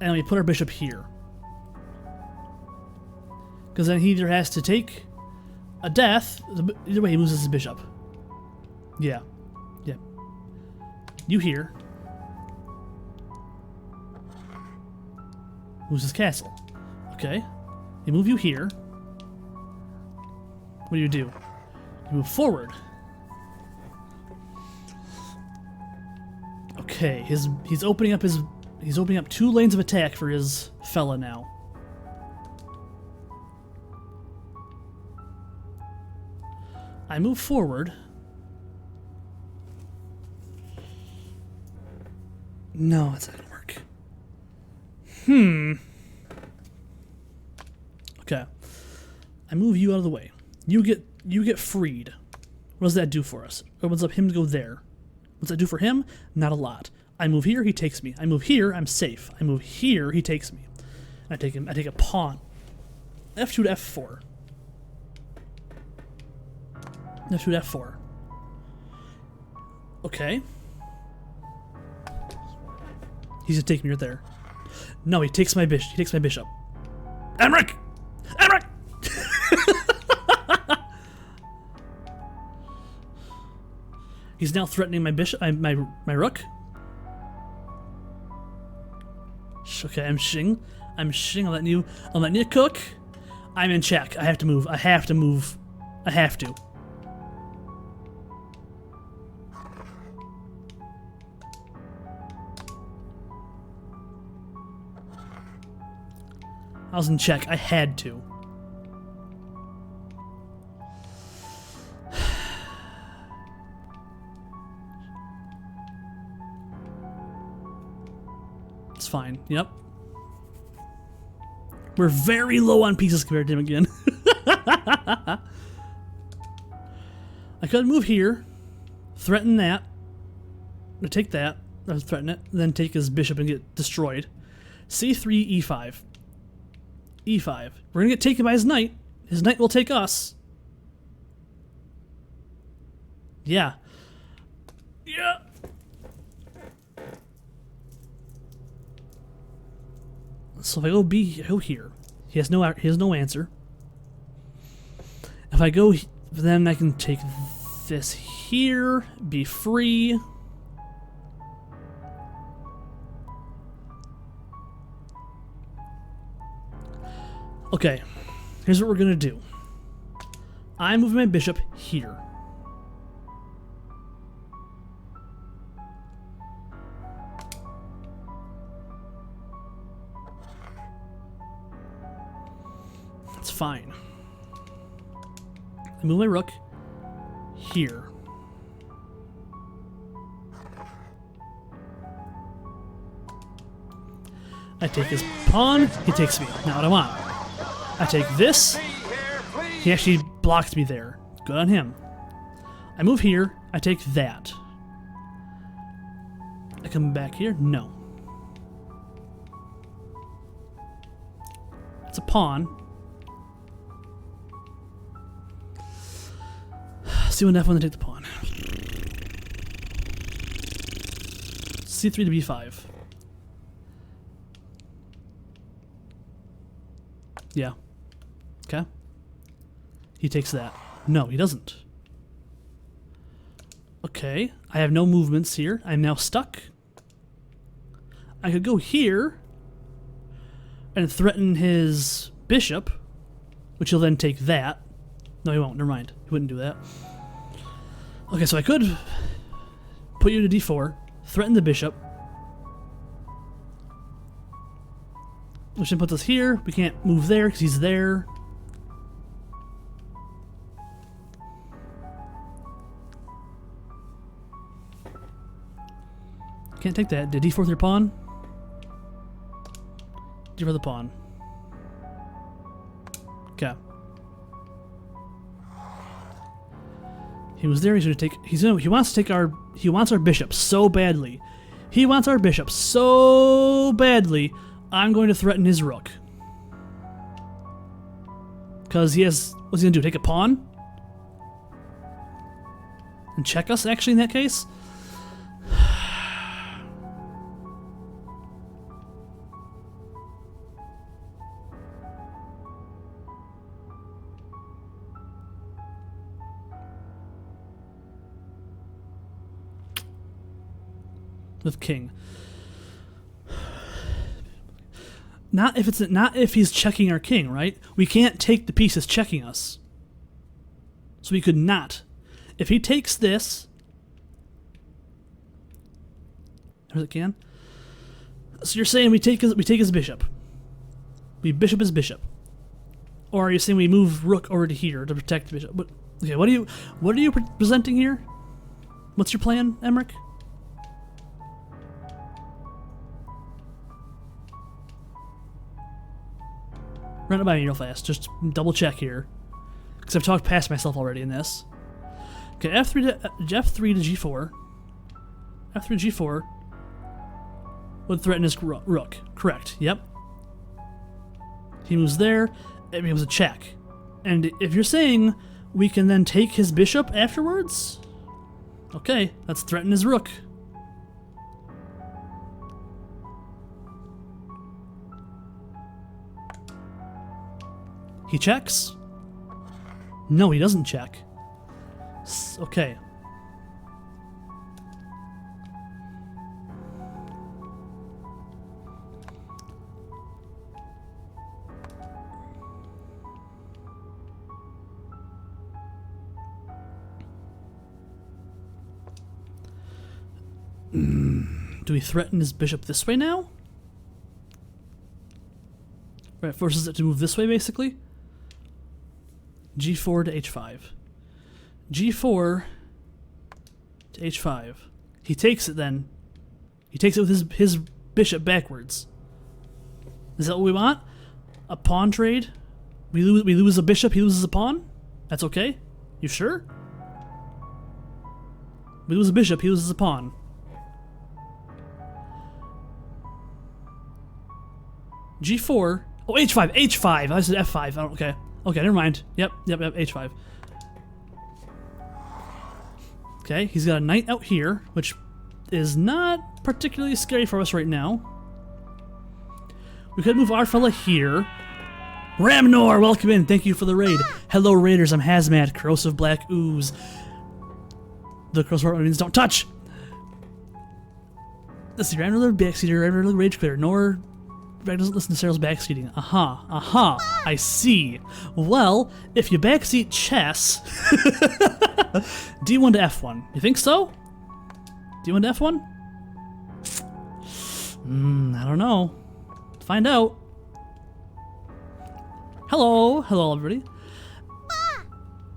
And we put our bishop here. Because then he either has to take a death, either way he loses his bishop. Yeah. Yeah. You here. Moves his castle. Okay. They move you here. What do? You move forward. Okay, he's opening up 2 lanes of attack for his fella now. I move forward. No, it's not gonna work. Okay. I move you out of the way. You get freed. What does that do for us? It opens up him to go there. What's that do for him? Not a lot. I move here, he takes me. I move here, I'm safe. I move here, he takes me. I take a pawn. F2 to F4. F2 to F4. Okay. He's gonna take me right there. No, he takes my bishop. He takes my bishop. Emmerich! Emmerich! He's now threatening my bishop, my rook. Okay, I'm shing. I'm letting you cook. I'm in check. I have to move. I have to. I was in check. I had to. It's fine. Yep. We're very low on pieces compared to him again. I could move here, threaten that, or take that, or threaten it, then take his bishop and get destroyed. C3, E5. E5. We're gonna get taken by his knight. His knight will take us. Yeah. Yeah. So if I go here. He has no answer. If I go, then I can take this here, be free. Okay, here's what we're gonna do. I'm moving my bishop here. That's fine. I move my rook here. I take his pawn, he takes me. Not what I want. I take this. He actually blocked me there. Good on him. I move here. I take that. I come back here. No. It's a pawn. C1 F1 to take the pawn. C3 to B5. Yeah. Okay. He takes that. No, he doesn't. Okay. I have no movements here. I'm now stuck. I could go here and threaten his bishop, which he'll then take that. No, he won't. Never mind. He wouldn't do that. Okay, so I could put you to D4, threaten the bishop, which then puts us here. We can't move there because he's there. Can't take that. Did D4 with your pawn? D4 the pawn. Okay. He was there. He's gonna take. He wants to take our. He wants our bishop so badly. He wants our bishop so badly. I'm going to threaten his rook. Because he has. What's he gonna do? Take a pawn? And check us, actually, in that case? With king. Not if he's checking our king, right? We can't take the piece that's checking us. So we could not. If he takes this, or it can. So you're saying we take his bishop. We bishop his bishop. Or are you saying we move rook over to here to protect the bishop? Okay, what are you presenting here? What's your plan, Emmerich? Run it by me real fast. Just double check here, because I've talked past myself already in this. Okay, F3 to G4. F3 to G4 would threaten his rook. Correct. Yep. He moves there. It was a check. And if you're saying we can then take his bishop afterwards, okay, let's threaten his rook. He checks? No, he doesn't check. Okay. Do we threaten his bishop this way now? Right, forces it to move this way, basically. G4 to H5. G4 to H5. He takes it then. He takes it with his bishop backwards. Is that what we want? A pawn trade? We lose a bishop, he loses a pawn? That's okay? You sure? We lose a bishop, he loses a pawn. G4. Oh, H5, H5. I said F5. Oh, okay. Okay, never mind. Yep, H5. Okay, he's got a knight out here, which is not particularly scary for us right now. We could move our fella here. Ramnor, welcome in. Thank you for the raid. Hello, raiders. I'm Hazmat, corrosive black ooze. The corrosive means don't touch. Let's see, Ramnor backseater, Ramnor rage clear, nor doesn't listen to Cyril's backseating. Aha, I see. Well, if you backseat chess, D1 to F1. You think so? D1 to F1? I don't know. Find out. Hello everybody.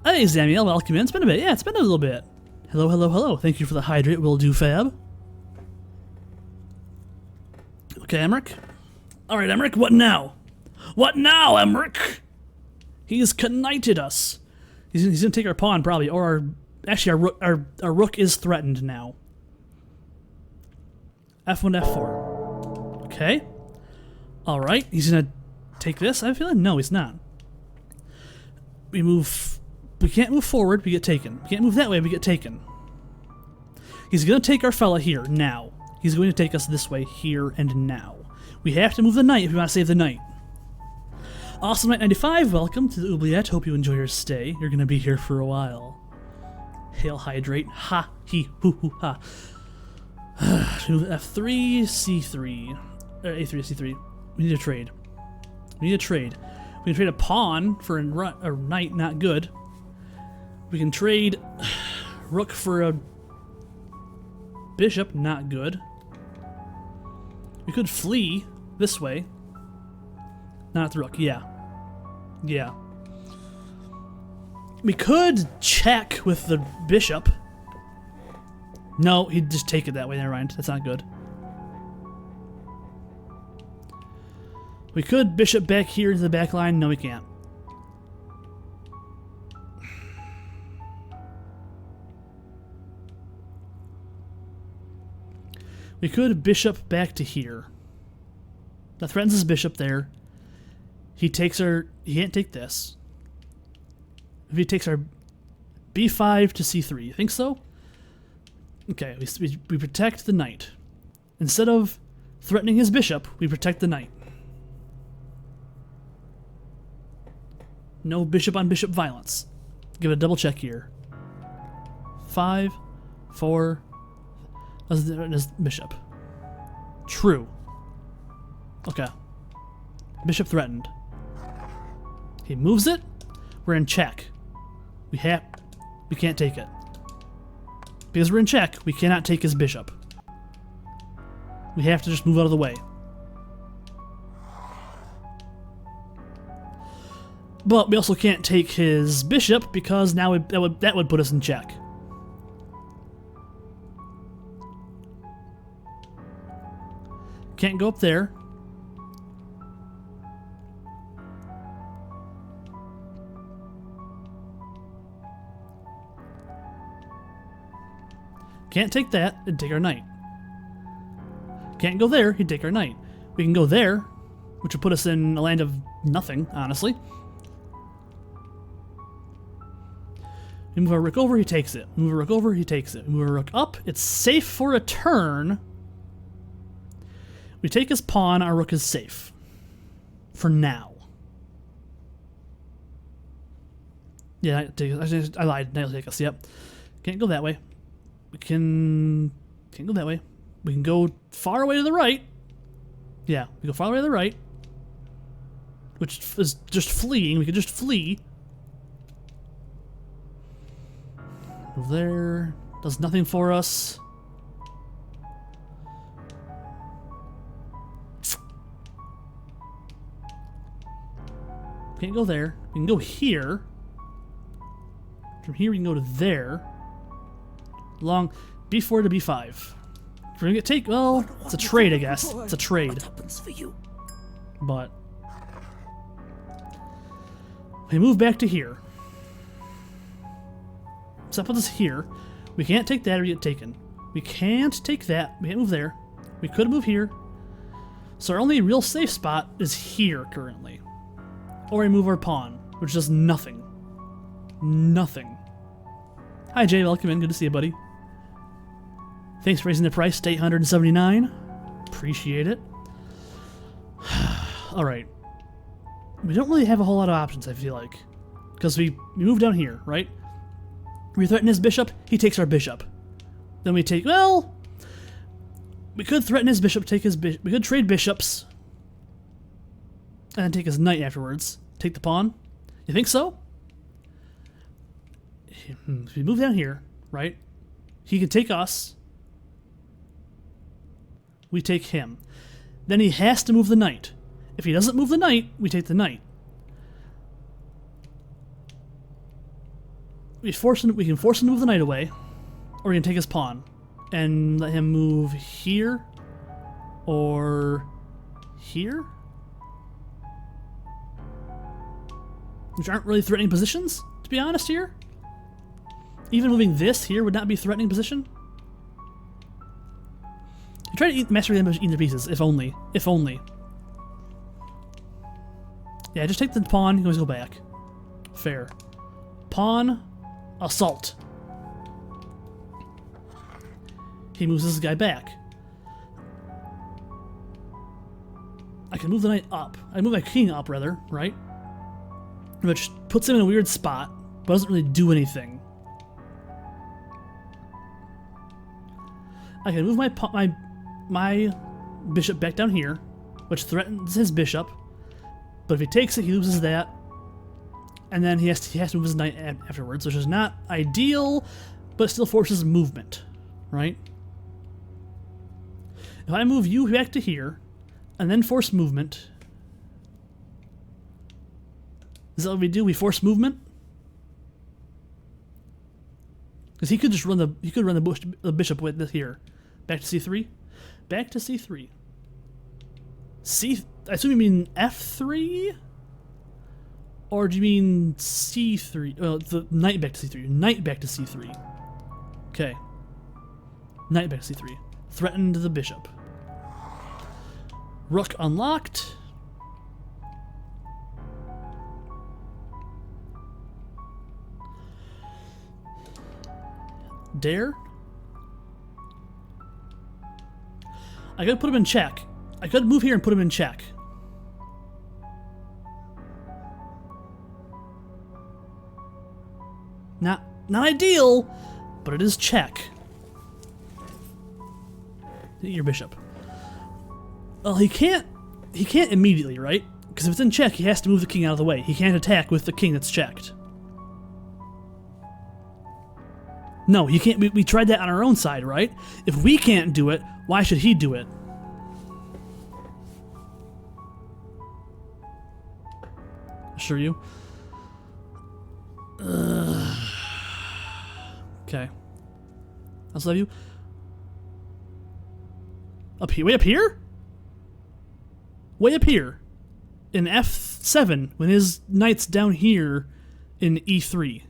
Hey Zamiel, welcome in. It's been a bit. Yeah, it's been a little bit. Hello. Thank you for the hydrate. Will do, Fab. Okay, Emmerich. Alright, Emmerich, what now? What now, Emmerich? He's knighted us. He's gonna take our pawn, probably. Or actually, our rook is threatened now. F1 to F4. Okay. Alright, he's gonna take this, I feel like? No, he's not. We can't move forward, we get taken. We can't move that way, we get taken. He's gonna take our fella here, now. He's going to take us this way, here and now. We have to move the knight if we want to save the knight. Awesome Knight 95, welcome to the oubliette. Hope you enjoy your stay. You're going to be here for a while. Hail hydrate. Ha, he, hoo, ha. Move F3, C3. Or A3, C3. We need a trade. We can trade a pawn for a knight, not good. We can trade rook for a bishop, not good. We could flee this way. Not the rook, yeah. We could check with the bishop. No, he'd just take it that way, never mind. That's not good. We could bishop back here into the back line. No, we can't. We could bishop back to here. That threatens his bishop there. He takes our... He can't take this. If he takes our b5 to c3. You think so? Okay, we protect the knight. Instead of threatening his bishop, we protect the knight. No bishop on bishop violence. Give it a double check here. 5, 4. That's bishop. True. Okay. Bishop threatened. He moves it. We're in check. We can't take it. Because we're in check, we cannot take his bishop. We have to just move out of the way. But we also can't take his bishop because now that would put us in check. Can't go up there. Can't take that and take our knight. Can't go there, he'd take our knight. We can go there, which would put us in a land of nothing, honestly. We move our rook over, he takes it. Move our rook over, he takes it. We move our rook up, it's safe for a turn. We take his pawn, our rook is safe. For now. Yeah, I lied. Knight will take us, yep. Can't go that way. We can't go that way. We can go far away to the right. Yeah, we go far away to the right. Which is just fleeing. We could just flee. Move there. Does nothing for us. Can't go there. We can go here. From here we can go to there. Long b4 to b5. We're gonna get take. Well, it's a trade, I guess. It's a trade. For you. But we move back to here. So that puts us here. We can't take that or get taken. We can't take that. We can't move there. We could move here. So our only real safe spot is here currently. Or we move our pawn, which does nothing. Nothing. Hi Jay, welcome in. Good to see you, buddy. Thanks for raising the price to $879. Appreciate it. Alright. We don't really have a whole lot of options, I feel like. Because we move down here, right? We threaten his bishop, he takes our bishop. Then we take, well, we could threaten his bishop, take his bishop. We could trade bishops. And then take his knight afterwards. Take the pawn. You think so? If we move down here, right? He can take us. We take him. Then he has to move the knight. If he doesn't move the knight, we take the knight. We can force him to move the knight away, or we can take his pawn and let him move here or here, which aren't really threatening positions, to be honest here. Even moving this here would not be a threatening position. You try to eat the master of the eating the pieces, if only. If only. Yeah, just take the pawn, you can always go back. Fair. Pawn, assault. He moves this guy back. I can move the knight up. I move my king up, rather, right? Which puts him in a weird spot, but doesn't really do anything. I can move my bishop back down here, which threatens his bishop. But if he takes it, he loses that. And then he has to move his knight afterwards, which is not ideal, but still forces movement, right? If I move you back to here, and then force movement, is that what we do? We force movement? Because he could just run the bishop with this here. Back to c3? Back to c3. I assume you mean f3? Or do you mean c3? Well, the knight back to c3. Knight back to c3. Okay. Knight back to c3. Threatened the bishop. Rook unlocked. Dare. I could put him in check. I could move here and put him in check. Not ideal, but it is check. Your bishop. Well, he can't immediately, right? Because if it's in check, he has to move the king out of the way. He can't attack with the king that's checked. No, he can't. We tried that on our own side, right? If we can't do it, why should he do it? Assure you. Okay. I'll still have you. Up here? Way up here? Way up here. In F7, when his knight's down here in E3.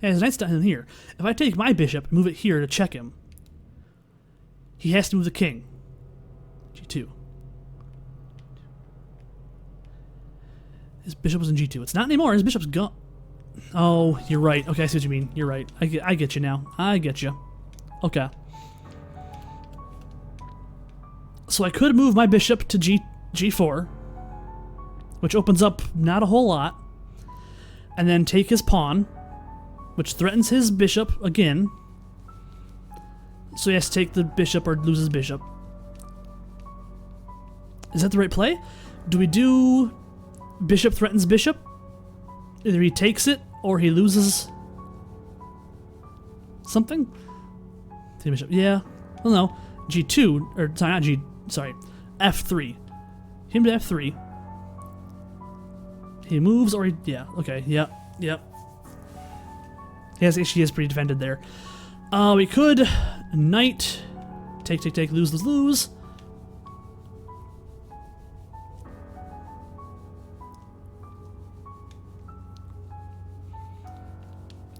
Yeah, his knight's down here. If I take my bishop and move it here to check him, he has to move the king. G2. His bishop was in G2. It's not anymore. His bishop's gone. Oh, you're right. Okay, I see what you mean. You're right. I get you now. I get you. Okay. So I could move my bishop to G4, which opens up not a whole lot, and then take his pawn, which threatens his bishop again. So he has to take the bishop or lose his bishop. Is that the right play? Do we do bishop threatens bishop? Either he takes it or he loses something? Take bishop. Yeah. Well, no. G2, or sorry, not G. Sorry, F3. Him to F3. He moves or he... Yeah, okay, yep. He is pretty defended there. We could knight, take, lose.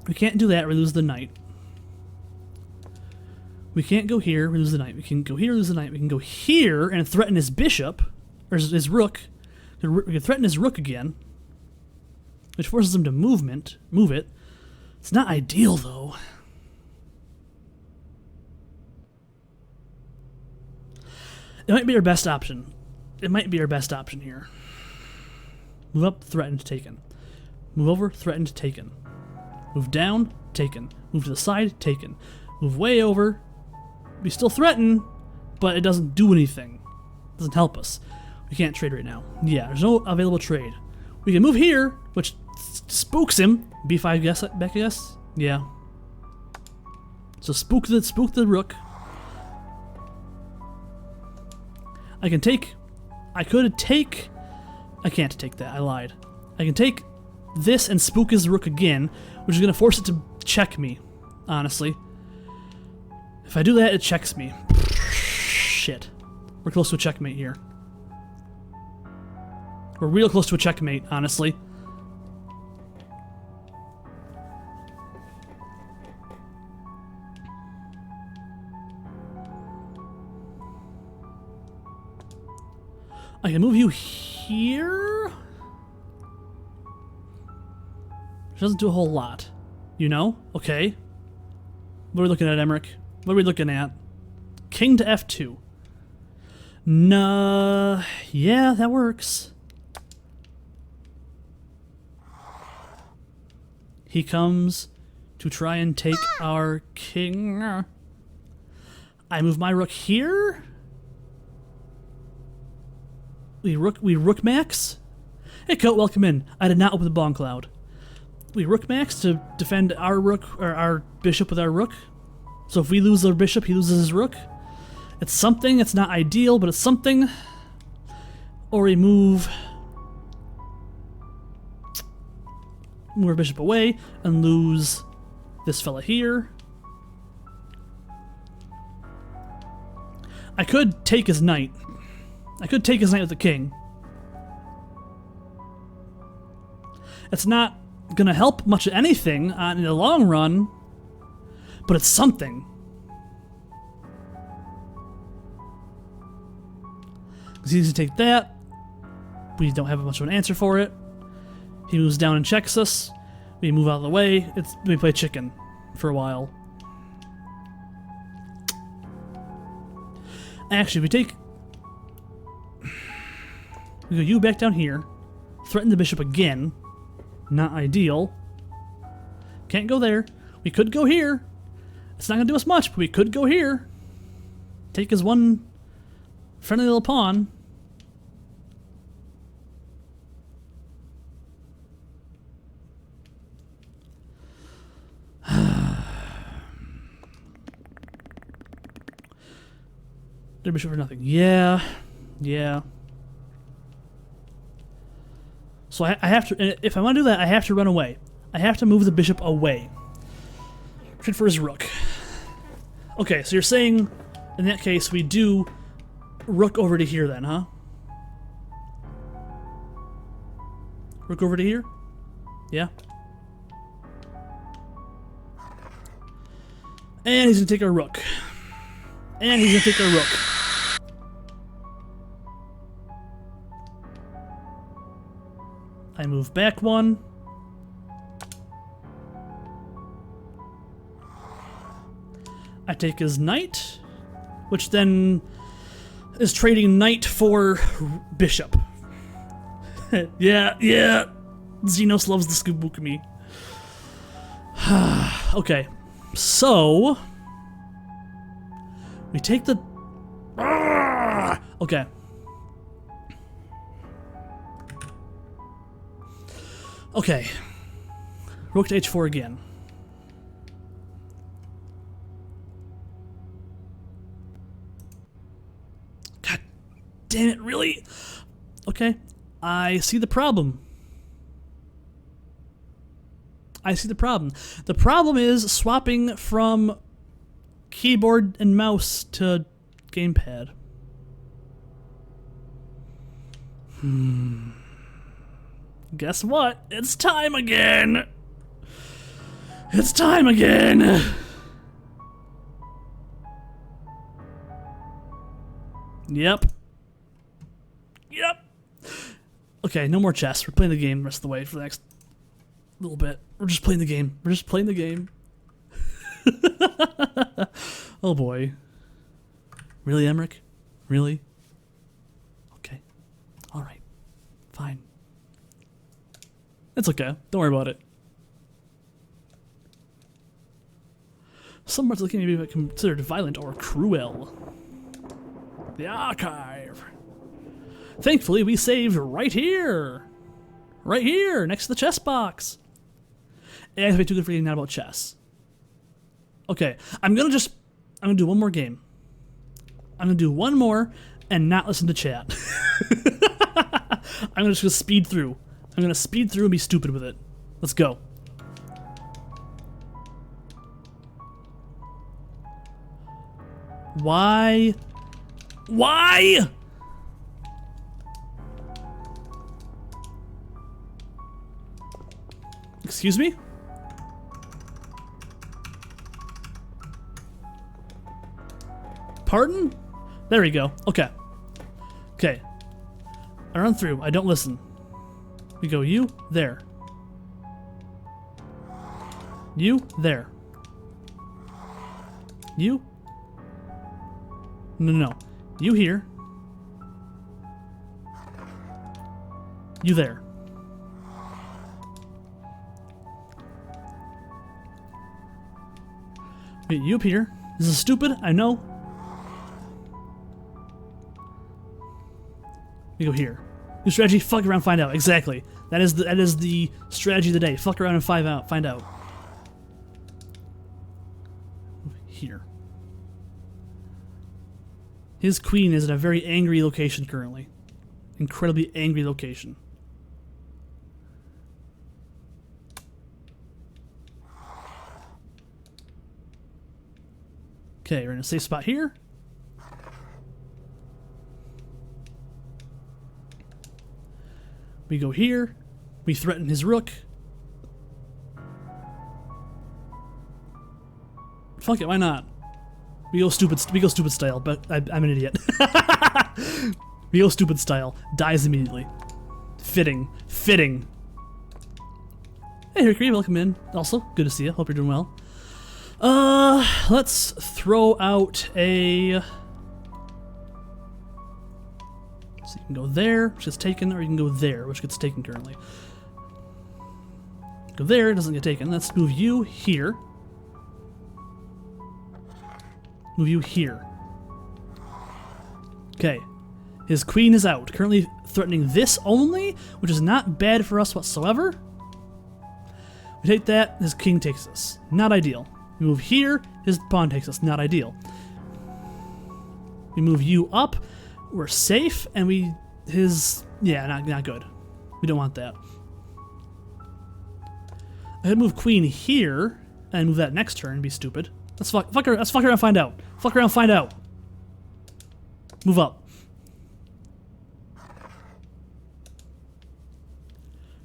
We can't do that, we lose the knight. We can't go here, we lose the knight. We can go here, lose the knight. We can go here and threaten his bishop, or his rook. We can threaten his rook again, which forces him to move it. It's not ideal, though. It might be our best option. It might be our best option here. Move up, threatened, taken. Move over, threatened, taken. Move down, taken. Move to the side, taken. Move way over. We still threaten, but it doesn't do anything. It doesn't help us. We can't trade right now. Yeah, there's no available trade. We can move here, which spooks him. B5 guess, back, I guess? Yeah. So spook the rook. I could take... I can't take that, I lied. I can take this and spook his rook again, which is going to force it to check me, honestly. If I do that, it checks me. Shit. We're close to a checkmate here. We're real close to a checkmate, honestly. I can move you here? Which doesn't do a whole lot. You know? Okay. What are we looking at, Emmerich? What are we looking at? King to F2. Nah, yeah, that works. He comes to try and take our king. I move my rook here. We rook max. Hey, Coat, welcome in. I did not open the bomb cloud. We rook max to defend our rook or our bishop with our rook. So if we lose our bishop, he loses his rook. It's something. It's not ideal, but it's something. Or we move our bishop away and lose this fella here. I could take his knight. I could take his knight with the king. It's not gonna help much of anything in the long run, but it's something. It's easy to take that. We don't have much of an answer for it. He moves down and checks us. We move out of the way. We play chicken for a while. Actually, we take... We go you back down here. Threaten the bishop again. Not ideal. Can't go there. We could go here. It's not going to do us much, but we could go here. Take his one friendly little pawn. Their bishop for nothing. Yeah. Yeah. So I have to, if I want to do that, I have to run away. I have to move the bishop away. Trade for his rook. Okay, so you're saying, in that case, we do rook over to here then, huh? Rook over to here? Yeah? And he's gonna take our rook. And he's gonna take our rook. I move back one. I take his knight, which then is trading knight for bishop. yeah. Xenos loves the Skubukumi. Okay, so we take the... Okay. Okay. Rook to h4 again. God damn it, really? Okay. I see the problem. I see the problem. The problem is swapping from keyboard and mouse to gamepad. Guess what? It's time again! It's time again! Yep. Okay, no more chess. We're playing the game the rest of the way for the next little bit. We're just playing the game. We're just playing the game. Oh boy. Really, Emmerich? Really? Okay. Alright. Fine. It's okay. Don't worry about it. Some parts of the game may be considered violent or cruel. The archive. Thankfully, we saved right here. Right here, next to the chess box. It has to be too good for getting out about chess. Okay, I'm gonna do one more game. I'm gonna do one more and not listen to chat. I'm just gonna speed through. I'm gonna speed through and be stupid with it. Let's go. Why? Why? Excuse me? Pardon? There we go. Okay. Okay. I run through. I don't listen. We go you, there. You, there. You. No. You here. You there. Wait, you up here. This is stupid, I know. We go here. New strategy, fuck around, find out. Exactly. That is the strategy of the day. Fuck around and find out. Here. His queen is in a very angry location currently. Incredibly angry location. Okay, we're in a safe spot here. We go here. We threaten his rook. Fuck it, why not? We go stupid style, but I'm an idiot. We go stupid style. Dies immediately. Fitting. Hey, Hickory, welcome in. Also, good to see you. Hope you're doing well. Let's throw out a So you can go there, which gets taken, or you can go there, which gets taken currently. Go there, it doesn't get taken. Let's move you here. Move you here. Okay. His queen is out, currently threatening this only, which is not bad for us whatsoever. We take that, his king takes us. Not ideal. We move here, his pawn takes us. Not ideal. We move you up, we're safe, and yeah, not good. We don't want that. I could move queen here, and move that next turn, be stupid. Let's fuck around and find out. Fuck around and find out. Move up.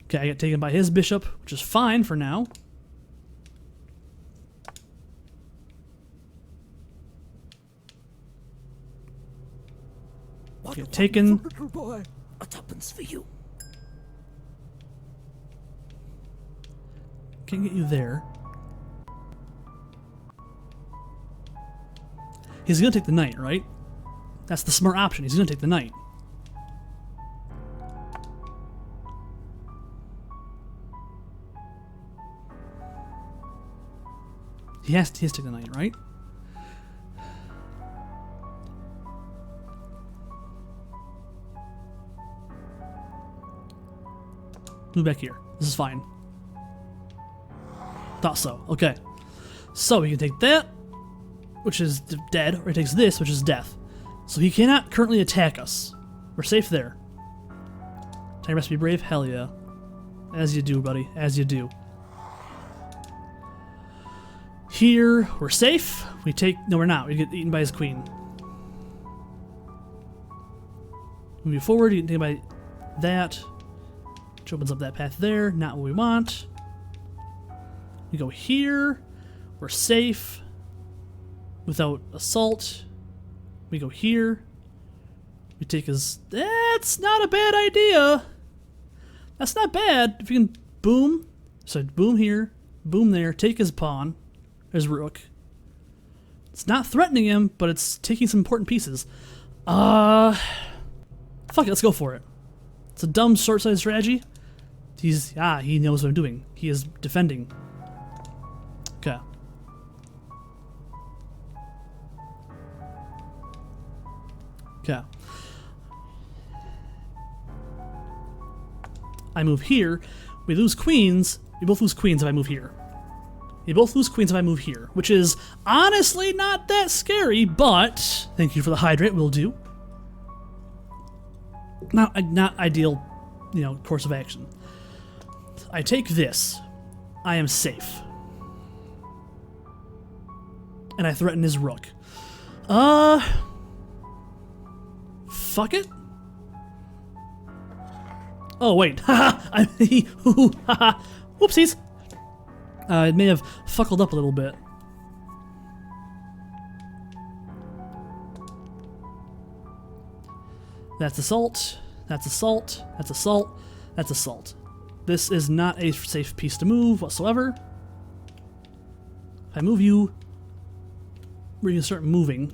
Okay, I get taken by his bishop, which is fine for now. Get taken. Little boy, a tuppence for you. Can't get you there. He's gonna take the knight, right? That's the smart option. He's gonna take the knight. He has to take the knight, right? Move back here. This is fine. Thought so. Okay. So he can take that, which is dead, or he takes this, which is death. So he cannot currently attack us. We're safe there. Time rest be brave? Hell yeah. As you do, buddy. As you do. Here, we're safe. We take... No, we're not. We get eaten by his queen. Move forward, you can take by that. Which opens up that path there. Not what we want. We go here. We're safe. Without assault. We go here. We take his... That's not a bad idea. That's not bad. If you can boom. So boom here. Boom there. Take his pawn. His rook. It's not threatening him, but it's taking some important pieces. Fuck it, let's go for it. It's a dumb short-sighted strategy. He knows what I'm doing. He is defending. Okay. Okay. I move here. We lose queens. We both lose queens if I move here. We both lose queens if I move here, which is honestly not that scary, but thank you for the hydrate, will do. Not ideal, course of action. I take this. I am safe. And I threaten his rook. Fuck it. Oh wait, haha, whoopsies. It may have fuckled up a little bit. That's assault. That's assault. That's assault. That's assault. This is not a safe piece to move whatsoever. If I move you, we're gonna start moving.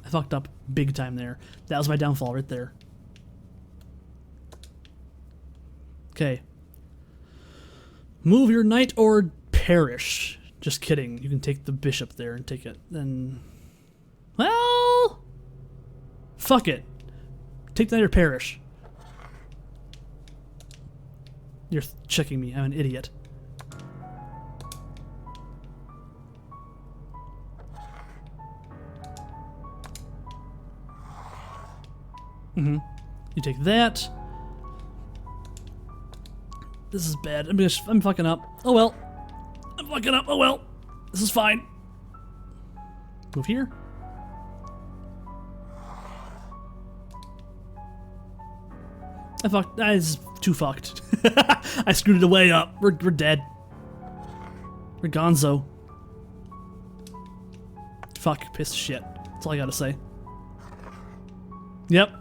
I fucked up big time there. That was my downfall right there. Okay. Move your knight or perish. Just kidding. You can take the bishop there and take it. Then, well, fuck it. Take the knight or perish. You're checking me. I'm an idiot. You take that. This is bad. I'm fucking up. Oh well. I'm fucking up. Oh well. This is fine. Move here. I fucked. That is too fucked. I screwed it way up. We're dead. We're gonzo. Fuck. Piece of shit. That's all I gotta say. Yep.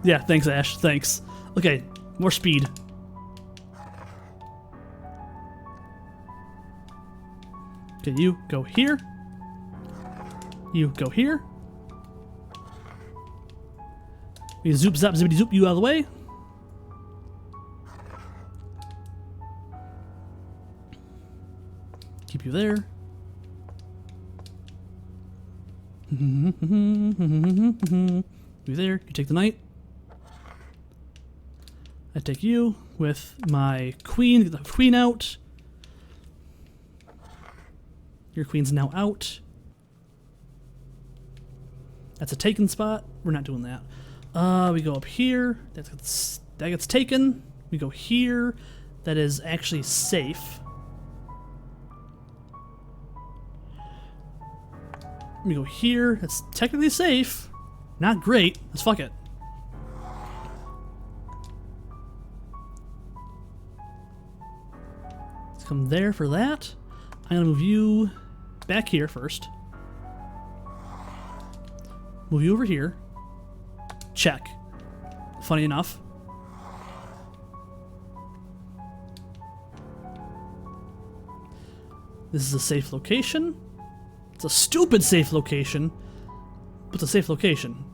Yeah, thanks, Ash. Thanks. Okay, more speed. Okay, you go here. You go here. We zoop zap zippity zoop you out of the way. Keep you there. You there. You take the knight. I take you with my queen. Get the queen out. Your queen's now out. That's a taken spot. We're not doing that. We go up here. That gets taken. We go here. That is actually safe. We go here. That's technically safe. Not great. Let's fuck it. Let's come there for that. I'm gonna move you back here first. Move you over here. Check. Funny enough. This is a safe location. It's a stupid safe location, but it's a safe location.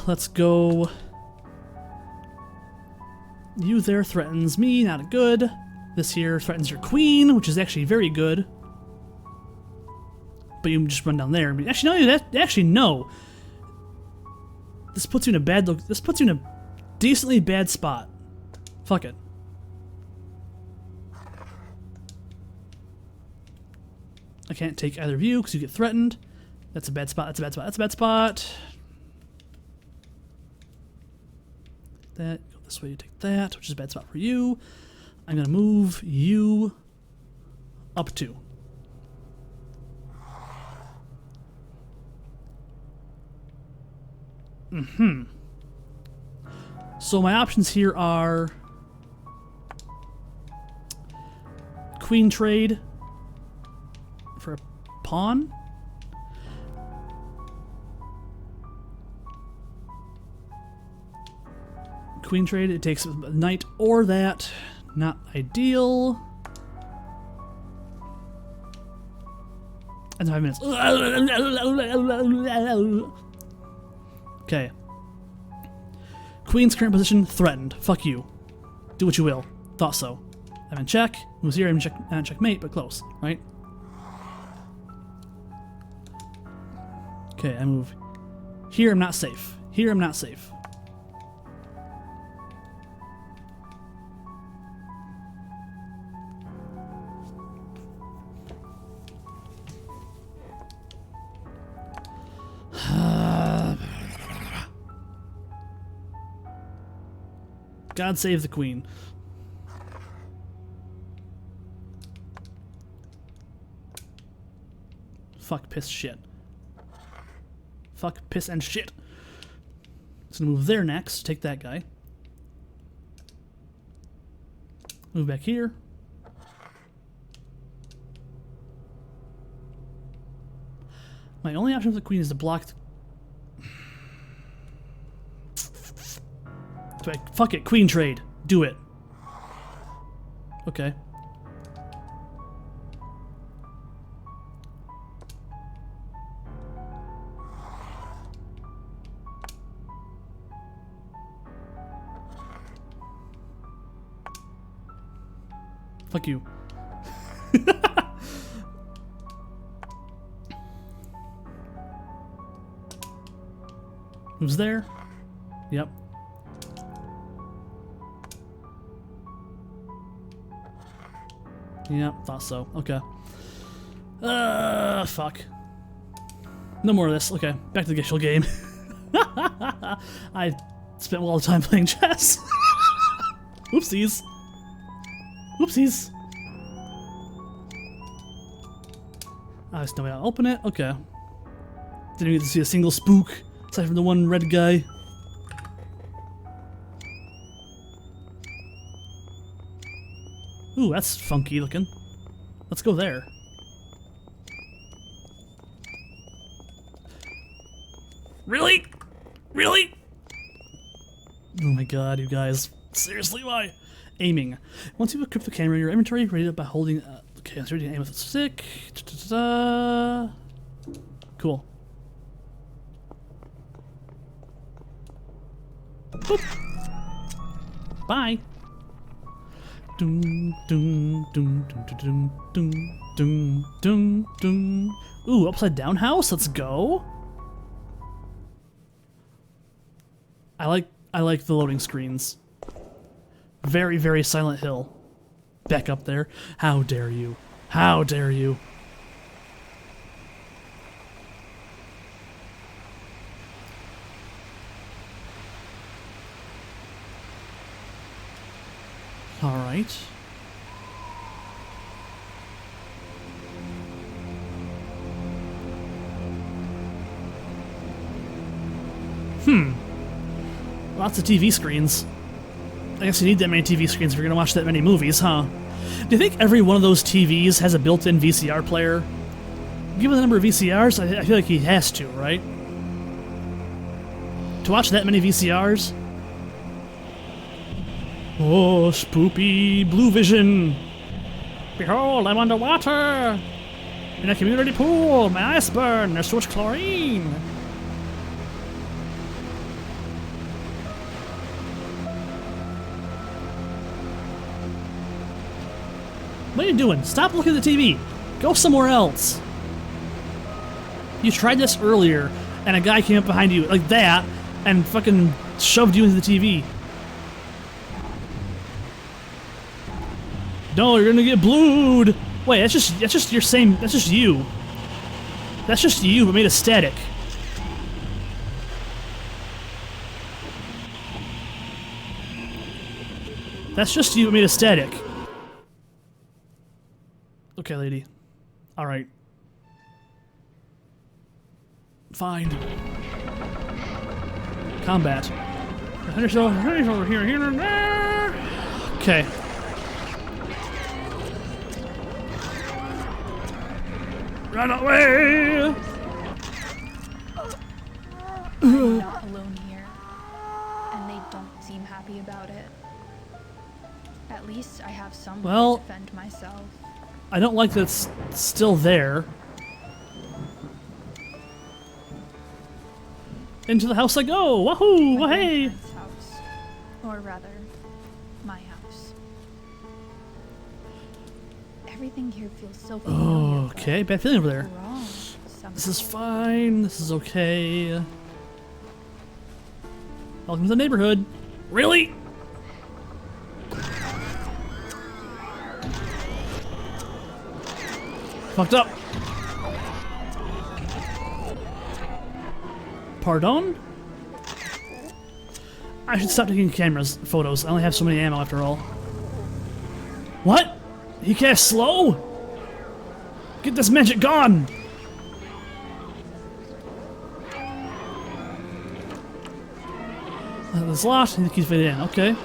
Let's go. You there threatens me, not good. This here threatens your queen, which is actually very good. But you just run down there. Actually, no. Actually, no. This puts you in a bad look. This puts you in a decently bad spot. Fuck it. I can't take either of you because you get threatened. That's a bad spot. That's a bad spot. That's a bad spot. That. Go this way. You take that, which is a bad spot for you. I'm gonna move you up 2. So my options here are queen trade for a pawn. Queen trade, it takes a knight or that. Not ideal. And 5 minutes. Okay. Queen's current position threatened. Fuck you. Do what you will. Thought so. I'm in check. Moves here. I'm in checkmate, but close, right? Okay, I move. Here I'm not safe. Here I'm not safe. God save the queen. Fuck, piss, shit. Fuck, piss, and shit. So move there next. Take that guy. Move back here. My only option for the queen is to block. Fuck it, queen trade. Do it. Okay. Fuck you. Who's there? Yep. Yep, thought so. Okay. Fuck. No more of this. Okay, back to the actual game. I spent a lot of time playing chess. Oopsies. Oopsies. There's no way I'll open it. Okay. Didn't even get to see a single spook, aside from the one red guy. Ooh, that's funky looking. Let's go there. Really? Really? Oh my god, you guys. Seriously, why? Aiming. Once you equip the camera, your inventory rated by holding... okay, I'm starting to aim with a stick. cool. Boop. Bye. Dum dum dum dum dum dum dum dum dum. Ooh, upside down house. Let's go. I like the loading screens. Very, very Silent Hill. Back up there. How dare you? How dare you? All right. Lots of TV screens. I guess you need that many TV screens if you're gonna watch that many movies, huh? Do you think every one of those TVs has a built-in VCR player? Given the number of VCRs, I feel like he has to, right? To watch that many VCRs? Oh, spoopy blue vision! Behold, I'm underwater! In a community pool, my eyes burn, there's too much chlorine! What are you doing? Stop looking at the TV! Go somewhere else! You tried this earlier, and a guy came up behind you like that, and fucking shoved you into the TV. No, you're gonna get blued! Wait, that's just your same, that's just you. That's just you, but made of static. That's just you, but made of static. Okay, lady. Alright. Fine. Combat. Over here, here, and there. Okay. Run away! I'm not alone here, and they don't seem happy about it. At least I have someone to defend myself. I don't like that it's still there. Into the house I go! Wahoo! My Hey! grandparents' house. Or rather, my house. Everything here feels so familiar. Okay, bad feeling over there. Wrong, somehow. This is fine. This is okay. Welcome to the neighborhood. Really? Fucked up. Pardon? I should stop taking photos. I only have so many ammo after all. What? He cast slow? Get this magic gone! There's a lot, and the keys faded in. Okay.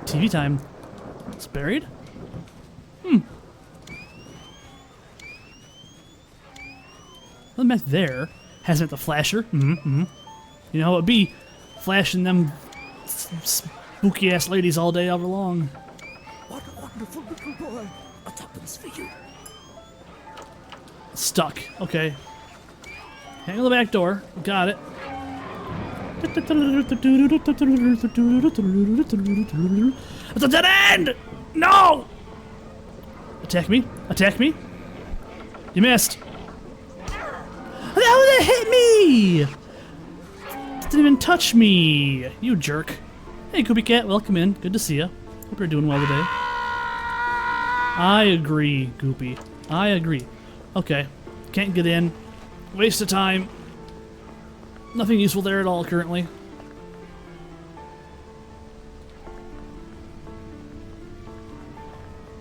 TV time. It's buried? Nothing back there. Hazmat the flasher. You know how it be. Flashing them spooky ass ladies all day over long. What a wonderful little boy. A tuppence for you. Stuck. Okay. Hang on the back door. Got it. It's a dead end! No! Attack me. Attack me. You missed. How did it hit me? It didn't even touch me. You jerk. Hey, Goopy Cat. Welcome in. Good to see you. Hope you're doing well today. I agree, Goopy. I agree. Okay. Can't get in. Waste of time. Nothing useful there at all currently.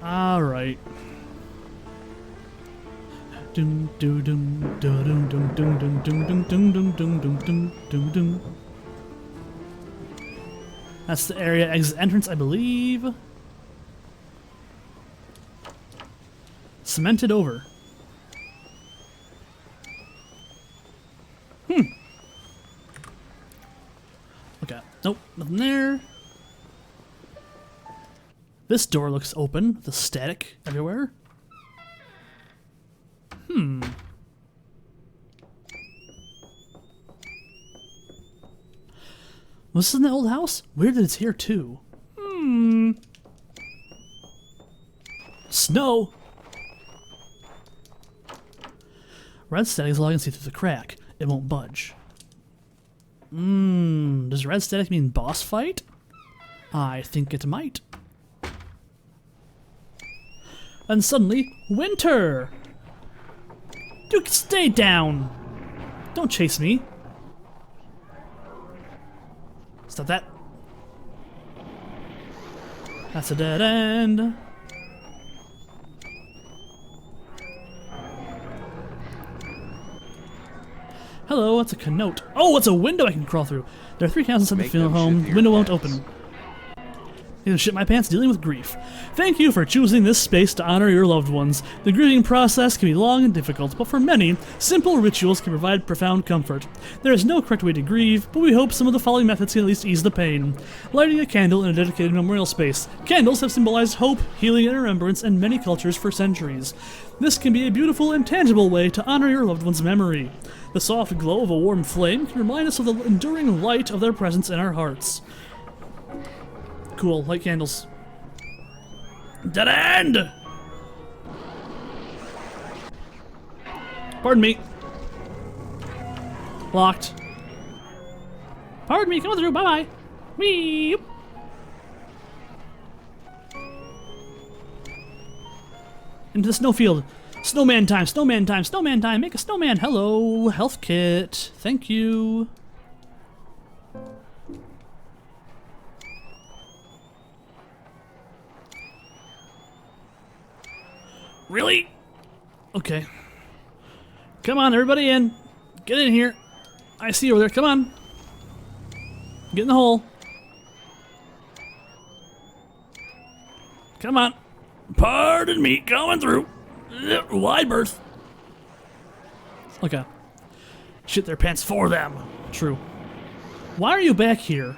Alright. Dum dum dum dum dum dum dum dum dum dum dum dum dum dum. That's the area exit entrance, I believe. Cemented over. Okay. Nope, nothing there. This door looks open. The static everywhere. Was this in the old house? Weird that it's here too. Snow! Red static is all I can see through the crack. It won't budge. Does red static mean boss fight? I think it might. And suddenly, winter! You can stay down! Don't chase me. Stop that. That's a dead end. Hello, what's a connote? Oh, it's a window I can crawl through. There are 3 candles inside the Make funeral them home. shit The window won't your pants. open. I'm gonna shit my pants dealing with grief. Thank you for choosing this space to honor your loved ones. The grieving process can be long and difficult, but for many, simple rituals can provide profound comfort. There is no correct way to grieve, but we hope some of the following methods can at least ease the pain. Lighting a candle in a dedicated memorial space. Candles have symbolized hope, healing, and remembrance in many cultures for centuries. This can be a beautiful and tangible way to honor your loved one's memory. The soft glow of a warm flame can remind us of the enduring light of their presence in our hearts. Cool, light candles. Dead end! Pardon me. Locked. Pardon me, coming through, bye-bye. Whee! Into the snowfield. Snowman time, snowman time, snowman time. Make a snowman. Hello, health kit. Thank you. Really? Okay. Come on, everybody in. Get in here. I see you over there. Come on. Get in the hole. Come on. Pardon me, coming through. Wide berth. Okay. Shit their pants for them. True. Why are you back here?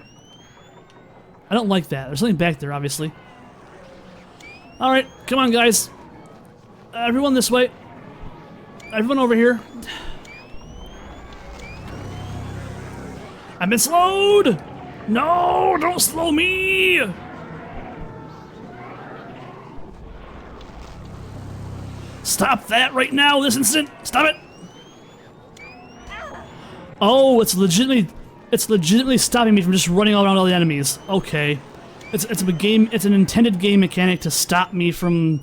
I don't like that. There's something back there, obviously. Alright, come on, guys. Everyone this way. Everyone over here. I've been slowed! No, don't slow me! Stop that right now, this instant! Stop it! Oh, it's legitimately stopping me from just running all around all the enemies. Okay. It's a game, it's an intended game mechanic to stop me from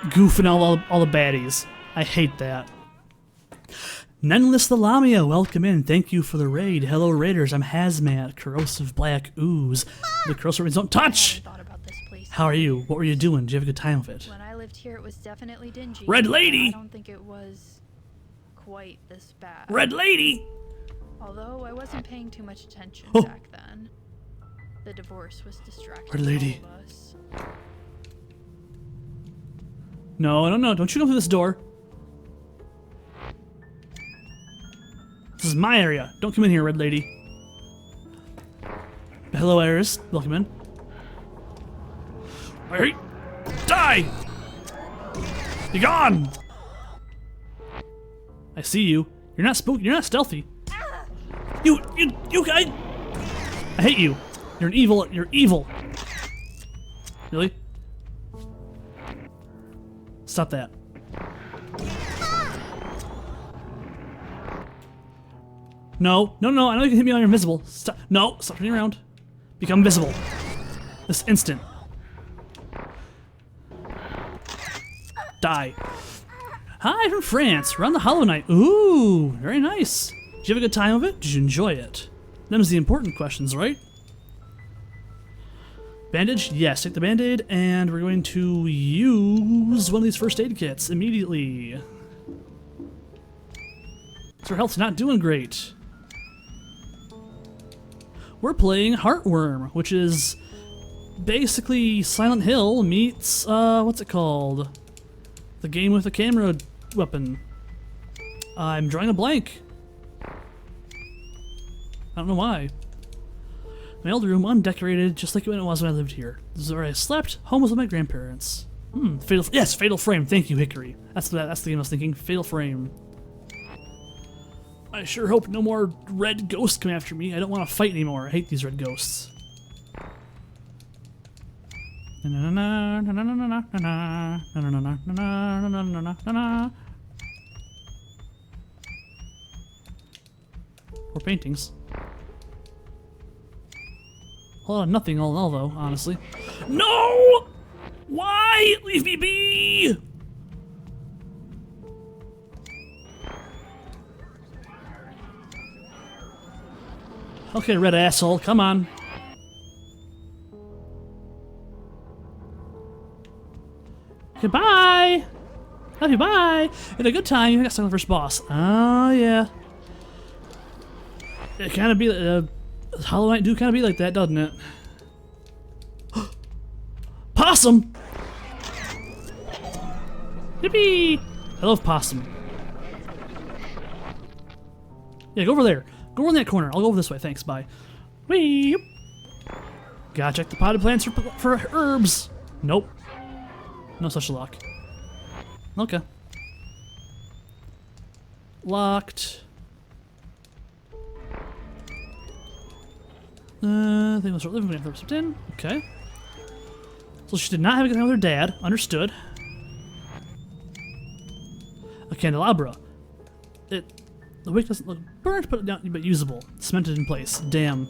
goofing all the baddies. I hate that. Nenless the Lamia, welcome in. Thank you for the raid. Hello Raiders, I'm Hazmat, corrosive black ooze. The corrosive raids don't touch! Thought about this place. How are you? What were you doing? Did you have a good time of it? When I lived here, it was definitely dingy. Red lady! I don't think it was quite this bad. Red lady! Although I wasn't paying too much attention Oh. back then. The divorce was distracting Red lady. all of us. No, don't you come through this door. This is my area. Don't come in here, red lady. Hello, Iris. Welcome in. Hey! Die! Be gone! I see you. You're not spooky. You're not stealthy. You guys! I hate you. You're an evil. You're evil. Really? Stop that. No. I know you can hit me when you're invisible. Stop. No, stop turning around. Become visible. This instant. Die. Hi from France. We're on the Hollow Knight. Ooh, very nice. Did you have a good time of it? Did you enjoy it? Them's the important questions, right? Bandage? Yes, take the band-aid, and we're going to use one of these first aid kits immediately. So our health's not doing great. We're playing Heartworm, which is basically Silent Hill meets, what's it called? The game with the camera weapon. I'm drawing a blank. I don't know why. My old room, undecorated, just like it was when I lived here. This is where I slept. Home was with my grandparents. Fatal Frame. Thank you, Hickory. That's the game I was thinking. Fatal Frame. I sure hope no more red ghosts come after me. I don't want to fight anymore. I hate these red ghosts. Or paintings. A lot of nothing all in all, though, honestly. No! Why? Leave me be! Okay, red asshole, come on. Goodbye! Love you, bye! You had a good time, you got stuck on the first boss. Oh, yeah. It kind of be, Hollow Knight do kind of be like that, doesn't it? Possum! Yippee! I love possum. Yeah, go over there. Go in that corner. I'll go over this way. Thanks, bye. Whee! Gotta check the potted plants for herbs. Nope. No such luck. Okay. Locked. I think we'll start living with her in. Okay. So she did not have a good time with her dad. Understood. A candelabra. The wick doesn't look burnt, but usable. Cemented in place. Damn.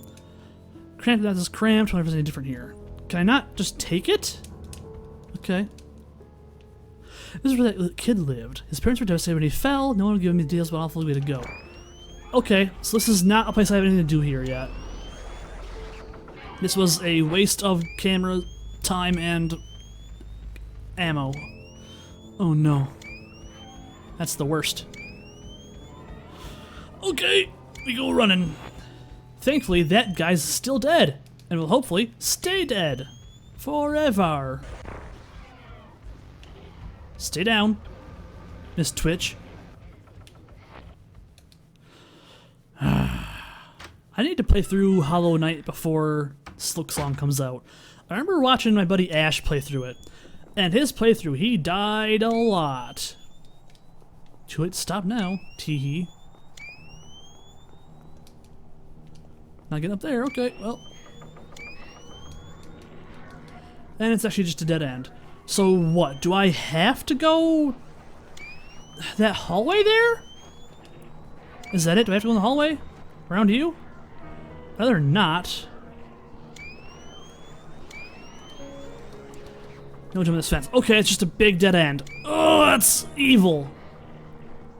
Cramped, that is cramped. Whatever's any different here. Can I not just take it? Okay. This is where that kid lived. His parents were devastated when he fell. No one would give him the details about how awful way to go. Okay, so this is not a place I have anything to do here yet. This was a waste of camera time and ammo. Oh no. That's the worst. Okay, we go running. Thankfully, that guy's still dead, and will hopefully stay dead. Forever. Stay down, Miss Twitch. I need to play through Hollow Knight before Silksong comes out. I remember watching my buddy Ash play through it, and his playthrough, he died a lot. Too late to stop now, teehee. Not getting up there, okay, well. And it's actually just a dead end. So what, do I have to go that hallway there? Is that it? Do I have to go in the hallway? Around you? I'd rather not. No jump this fence. Okay, it's just a big dead end. Oh, that's evil.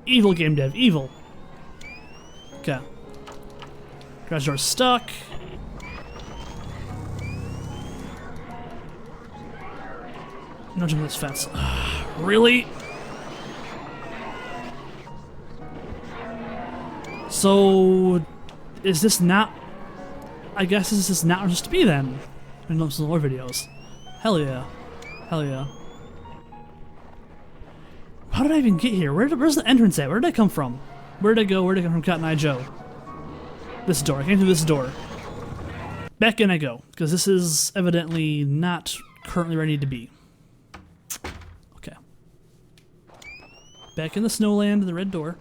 Evil game dev, evil. Okay. Garage door's stuck. No jump this fence. Really? So, is this not... I guess this is not supposed to be then. In those lore videos. Hell yeah. Hell yeah. How did I even get here? Where's the entrance at? Where did I come from? Where did I go? Where did I come from Cotton Eye Joe? This door. I came through this door. Back in I go. Because this is evidently not currently where I need to be. Okay. Back in the snowland, the red door.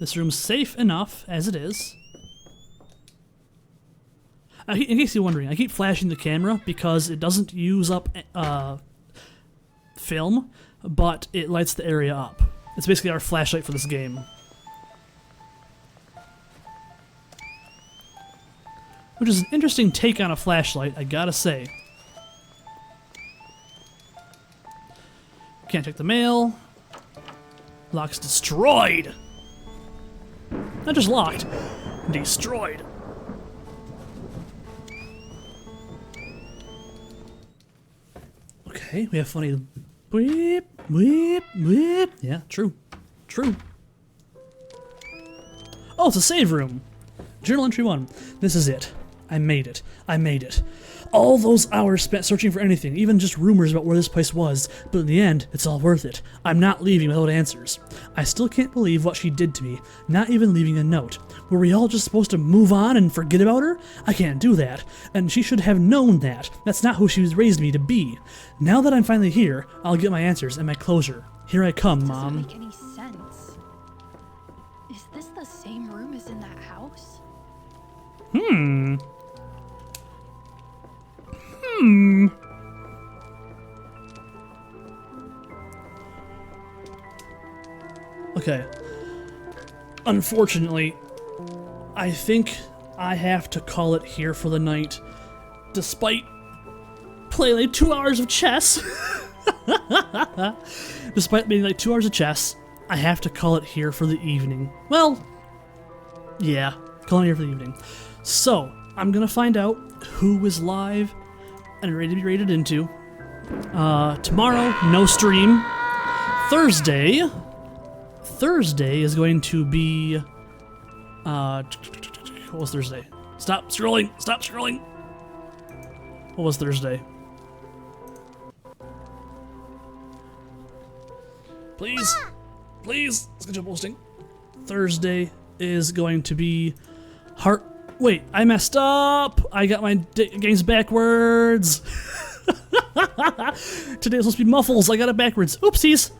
This room's safe enough as it is. In case you're wondering, I keep flashing the camera because it doesn't use up film, but it lights the area up. It's basically our flashlight for this game. Which is an interesting take on a flashlight, I gotta say. Can't check the mail. Lock's destroyed! Not just locked, destroyed. Okay, we have funny whip, whip, whip. Yeah, true. True. Oh, it's a save room. Journal entry 1. This is it. I made it. I made it. All those hours spent searching for anything, even just rumors about where this place was, but in the end, it's all worth it. I'm not leaving without answers. I still can't believe what she did to me, not even leaving a note. Were we all just supposed to move on and forget about her? I can't do that, and she should have known that. That's not who she was raised me to be. Now that I'm finally here, I'll get my answers and my closure. Here I come, Mom. Doesn't make any sense. Is this the same room as in that house? Okay. Unfortunately, I think I have to call it here for the night, despite playing like 2 hours of chess. Despite being like 2 hours of chess, I have to call it here for the evening. Well, yeah, calling it here for the evening. So, I'm gonna find out who is live and ready to be rated into. Tomorrow, no stream. Thursday is going to be, what was Thursday? Stop scrolling! Stop scrolling! What was Thursday? Please! Please! Schedule posting. Thursday is going to be Wait, I messed up! I got my games backwards! Today was supposed to be Muffles, I got it backwards. Oopsies!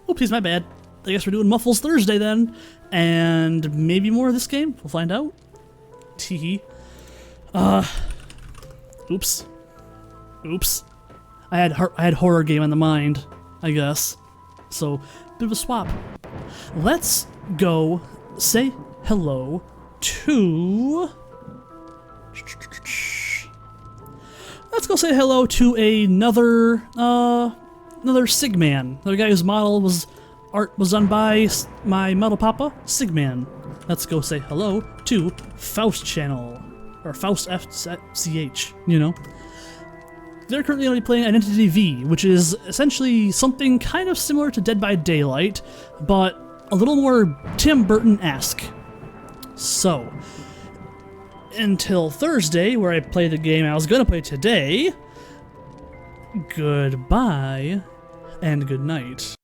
Oopsies, my bad. I guess we're doing Muffles Thursday then. And maybe more of this game? We'll find out. Teehee. Oops. Oops. I had horror game on the mind, I guess. So, bit of a swap. Let's go say hello to... Let's go say hello to another Sigman. Another guy whose art was done by my Metal Papa, Sigman. Let's go say hello to Faust Channel. Or Faust FCH, you know. They're currently only playing Identity V, which is essentially something kind of similar to Dead by Daylight, but a little more Tim Burton-esque. So, until Thursday, where I play the game I was going to play today, goodbye and good night.